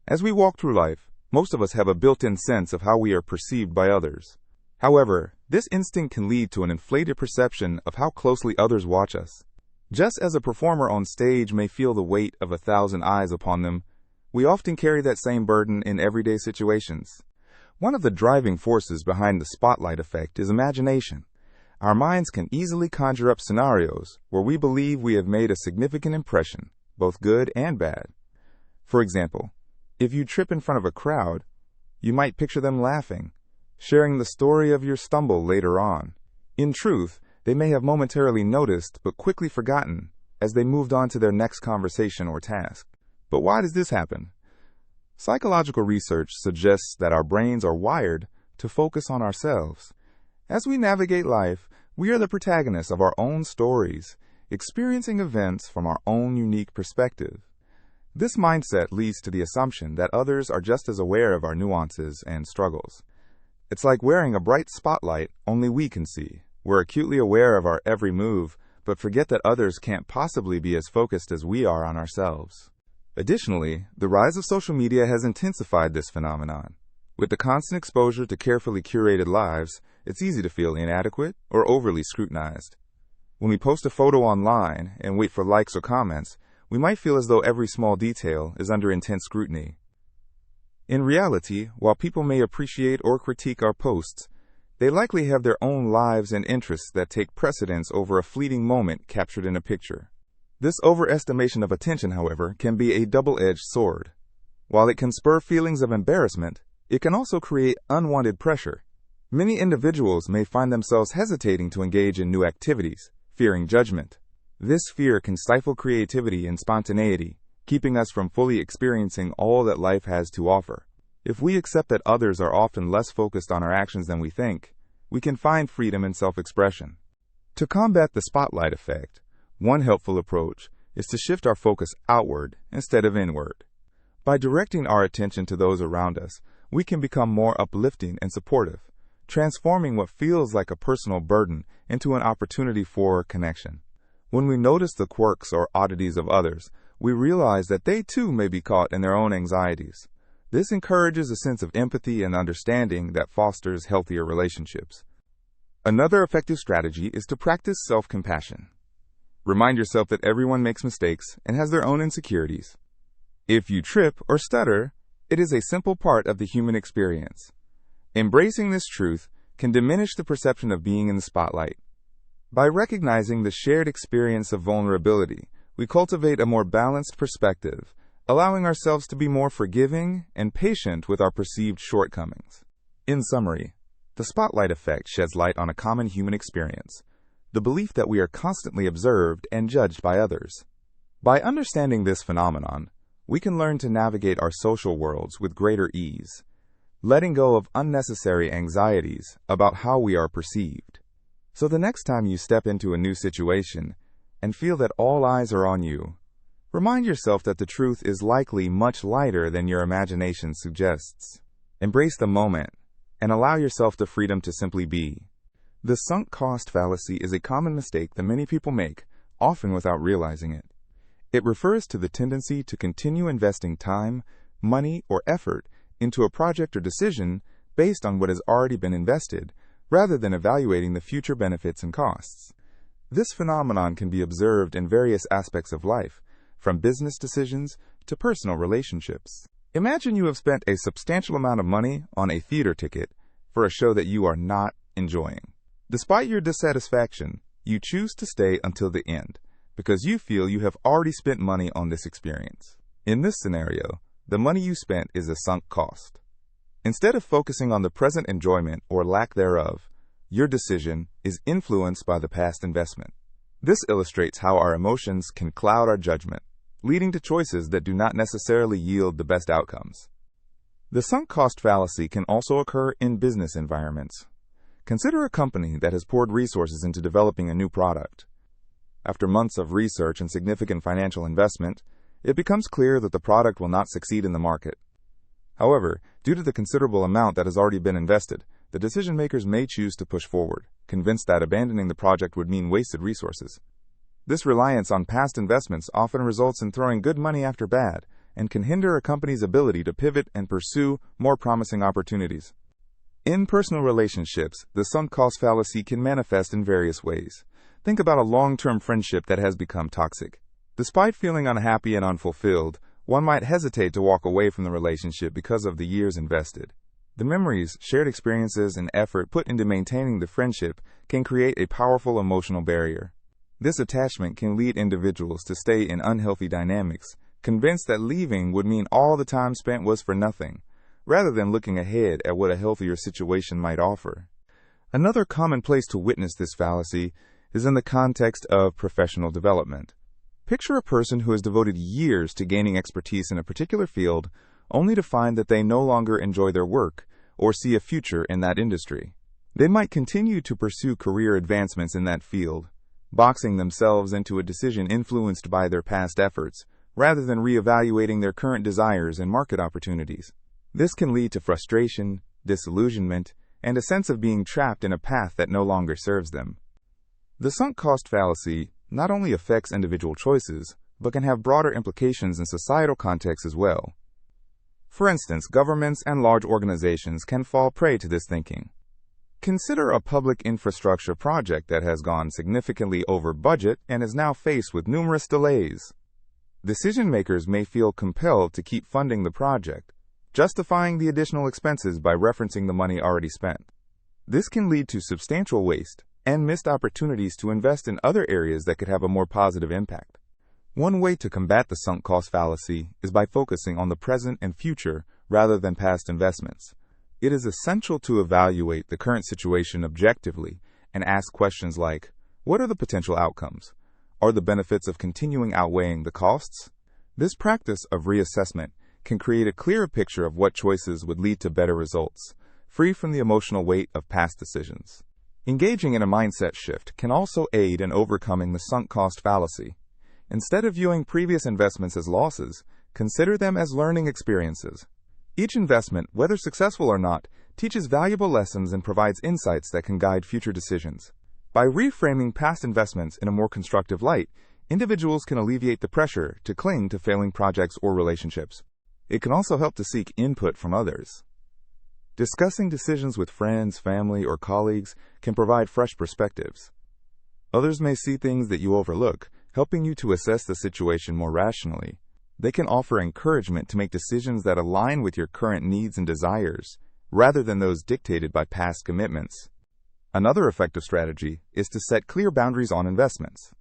As we walk through life, most of us have a built-in sense of how we are perceived by others. However, this instinct can lead to an inflated perception of how closely others watch us. Just as a performer on stage may feel the weight of 1,000 eyes upon them, we often carry that same burden in everyday situations. One of the driving forces behind the spotlight effect is imagination. Our minds can easily conjure up scenarios where we believe we have made a significant impression, both good and bad. For example, if you trip in front of a crowd, you might picture them laughing, sharing the story of your stumble later on. In truth, they may have momentarily noticed but quickly forgotten as they moved on to their next conversation or task. But why does this happen? Psychological research suggests that our brains are wired to focus on ourselves. As we navigate life, we are the protagonists of our own stories, experiencing events from our own unique perspective. This mindset leads to the assumption that others are just as aware of our nuances and struggles. It's like wearing a bright spotlight only we can see. We're acutely aware of our every move, but forget that others can't possibly be as focused as we are on ourselves. Additionally, the rise of social media has intensified this phenomenon. With the constant exposure to carefully curated lives, it's easy to feel inadequate or overly scrutinized. When we post a photo online and wait for likes or comments, we might feel as though every small detail is under intense scrutiny. In reality, while people may appreciate or critique our posts, they likely have their own lives and interests that take precedence over a fleeting moment captured in a picture. This overestimation of attention, however, can be a double-edged sword. While it can spur feelings of embarrassment, it can also create unwanted pressure. Many individuals may find themselves hesitating to engage in new activities, fearing judgment, This fear can stifle creativity and spontaneity, keeping us from fully experiencing all that life has to offer. If we accept that others are often less focused on our actions than we think, we can find freedom in self-expression. To combat the spotlight effect, one helpful approach is to shift our focus outward instead of inward. By directing our attention to those around us, we can become more uplifting and supportive, transforming what feels like a personal burden into an opportunity for connection. When we notice the quirks or oddities of others, we realize that they too may be caught in their own anxieties. This encourages a sense of empathy and understanding that fosters healthier relationships. Another effective strategy is to practice self-compassion. Remind yourself that everyone makes mistakes and has their own insecurities. If you trip or stutter, it is a simple part of the human experience. Embracing this truth can diminish the perception of being in the spotlight. By recognizing the shared experience of vulnerability, we cultivate a more balanced perspective, allowing ourselves to be more forgiving and patient with our perceived shortcomings. In summary, the spotlight effect sheds light on a common human experience, the belief that we are constantly observed and judged by others. By understanding this phenomenon, we can learn to navigate our social worlds with greater ease, letting go of unnecessary anxieties about how we are perceived. So the next time you step into a new situation and feel that all eyes are on you, remind yourself that the truth is likely much lighter than your imagination suggests. Embrace the moment and allow yourself the freedom to simply be. The sunk cost fallacy is a common mistake that many people make, often without realizing it. It refers to the tendency to continue investing time, money, or effort into a project or decision based on what has already been invested, rather than evaluating the future benefits and costs. This phenomenon can be observed in various aspects of life, from business decisions to personal relationships. Imagine you have spent a substantial amount of money on a theater ticket for a show that you are not enjoying. Despite your dissatisfaction, you choose to stay until the end, because you feel you have already spent money on this experience. In this scenario, the money you spent is a sunk cost. Instead of focusing on the present enjoyment or lack thereof, your decision is influenced by the past investment. This illustrates how our emotions can cloud our judgment, leading to choices that do not necessarily yield the best outcomes. The sunk cost fallacy can also occur in business environments. Consider a company that has poured resources into developing a new product. After months of research and significant financial investment, it becomes clear that the product will not succeed in the market. However, due to the considerable amount that has already been invested, the decision makers may choose to push forward, convinced that abandoning the project would mean wasted resources. This reliance on past investments often results in throwing good money after bad and can hinder a company's ability to pivot and pursue more promising opportunities. In personal relationships, the sunk cost fallacy can manifest in various ways. Think about a long-term friendship that has become toxic. Despite feeling unhappy and unfulfilled, one might hesitate to walk away from the relationship because of the years invested. The memories, shared experiences, and effort put into maintaining the friendship can create a powerful emotional barrier. This attachment can lead individuals to stay in unhealthy dynamics, convinced that leaving would mean all the time spent was for nothing, rather than looking ahead at what a healthier situation might offer. Another common place to witness this fallacy is in the context of professional development. Picture a person who has devoted years to gaining expertise in a particular field, only to find that they no longer enjoy their work or see a future in that industry. They might continue to pursue career advancements in that field, boxing themselves into a decision influenced by their past efforts, rather than reevaluating their current desires and market opportunities. This can lead to frustration, disillusionment, and a sense of being trapped in a path that no longer serves them. The sunk cost fallacy not only affects individual choices, but can have broader implications in societal contexts as well. For instance, governments and large organizations can fall prey to this thinking. Consider a public infrastructure project that has gone significantly over budget and is now faced with numerous delays. Decision makers may feel compelled to keep funding the project, justifying the additional expenses by referencing the money already spent. This can lead to substantial waste and missed opportunities to invest in other areas that could have a more positive impact. One way to combat the sunk cost fallacy is by focusing on the present and future rather than past investments. It is essential to evaluate the current situation objectively and ask questions like, what are the potential outcomes? Are the benefits of continuing outweighing the costs? This practice of reassessment can create a clearer picture of what choices would lead to better results, free from the emotional weight of past decisions. Engaging in a mindset shift can also aid in overcoming the sunk cost fallacy. Instead of viewing previous investments as losses, consider them as learning experiences. Each investment, whether successful or not, teaches valuable lessons and provides insights that can guide future decisions. By reframing past investments in a more constructive light, individuals can alleviate the pressure to cling to failing projects or relationships. It can also help to seek input from others. Discussing decisions with friends, family, or colleagues can provide fresh perspectives. Others may see things that you overlook, helping you to assess the situation more rationally. They can offer encouragement to make decisions that align with your current needs and desires, rather than those dictated by past commitments. Another effective strategy is to set clear boundaries on investments.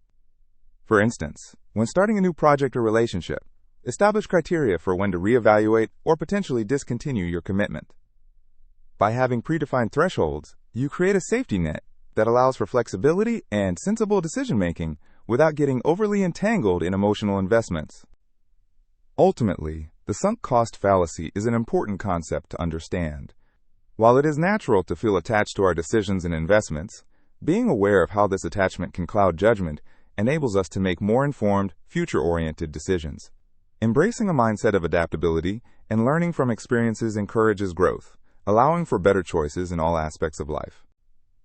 For instance, when starting a new project or relationship, establish criteria for when to reevaluate or potentially discontinue your commitment. By having predefined thresholds, you create a safety net that allows for flexibility and sensible decision-making without getting overly entangled in emotional investments. Ultimately, the sunk cost fallacy is an important concept to understand. While it is natural to feel attached to our decisions and investments, being aware of how this attachment can cloud judgment enables us to make more informed, future-oriented decisions. Embracing a mindset of adaptability and learning from experiences encourages growth, allowing for better choices in all aspects of life.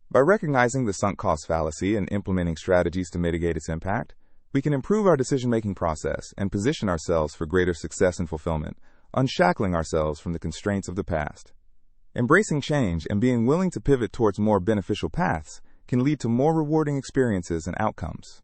By recognizing the sunk cost fallacy and implementing strategies to mitigate its impact, we can improve our decision-making process and position ourselves for greater success and fulfillment, unshackling ourselves from the constraints of the past. Embracing change and being willing to pivot towards more beneficial paths can lead to more rewarding experiences and outcomes.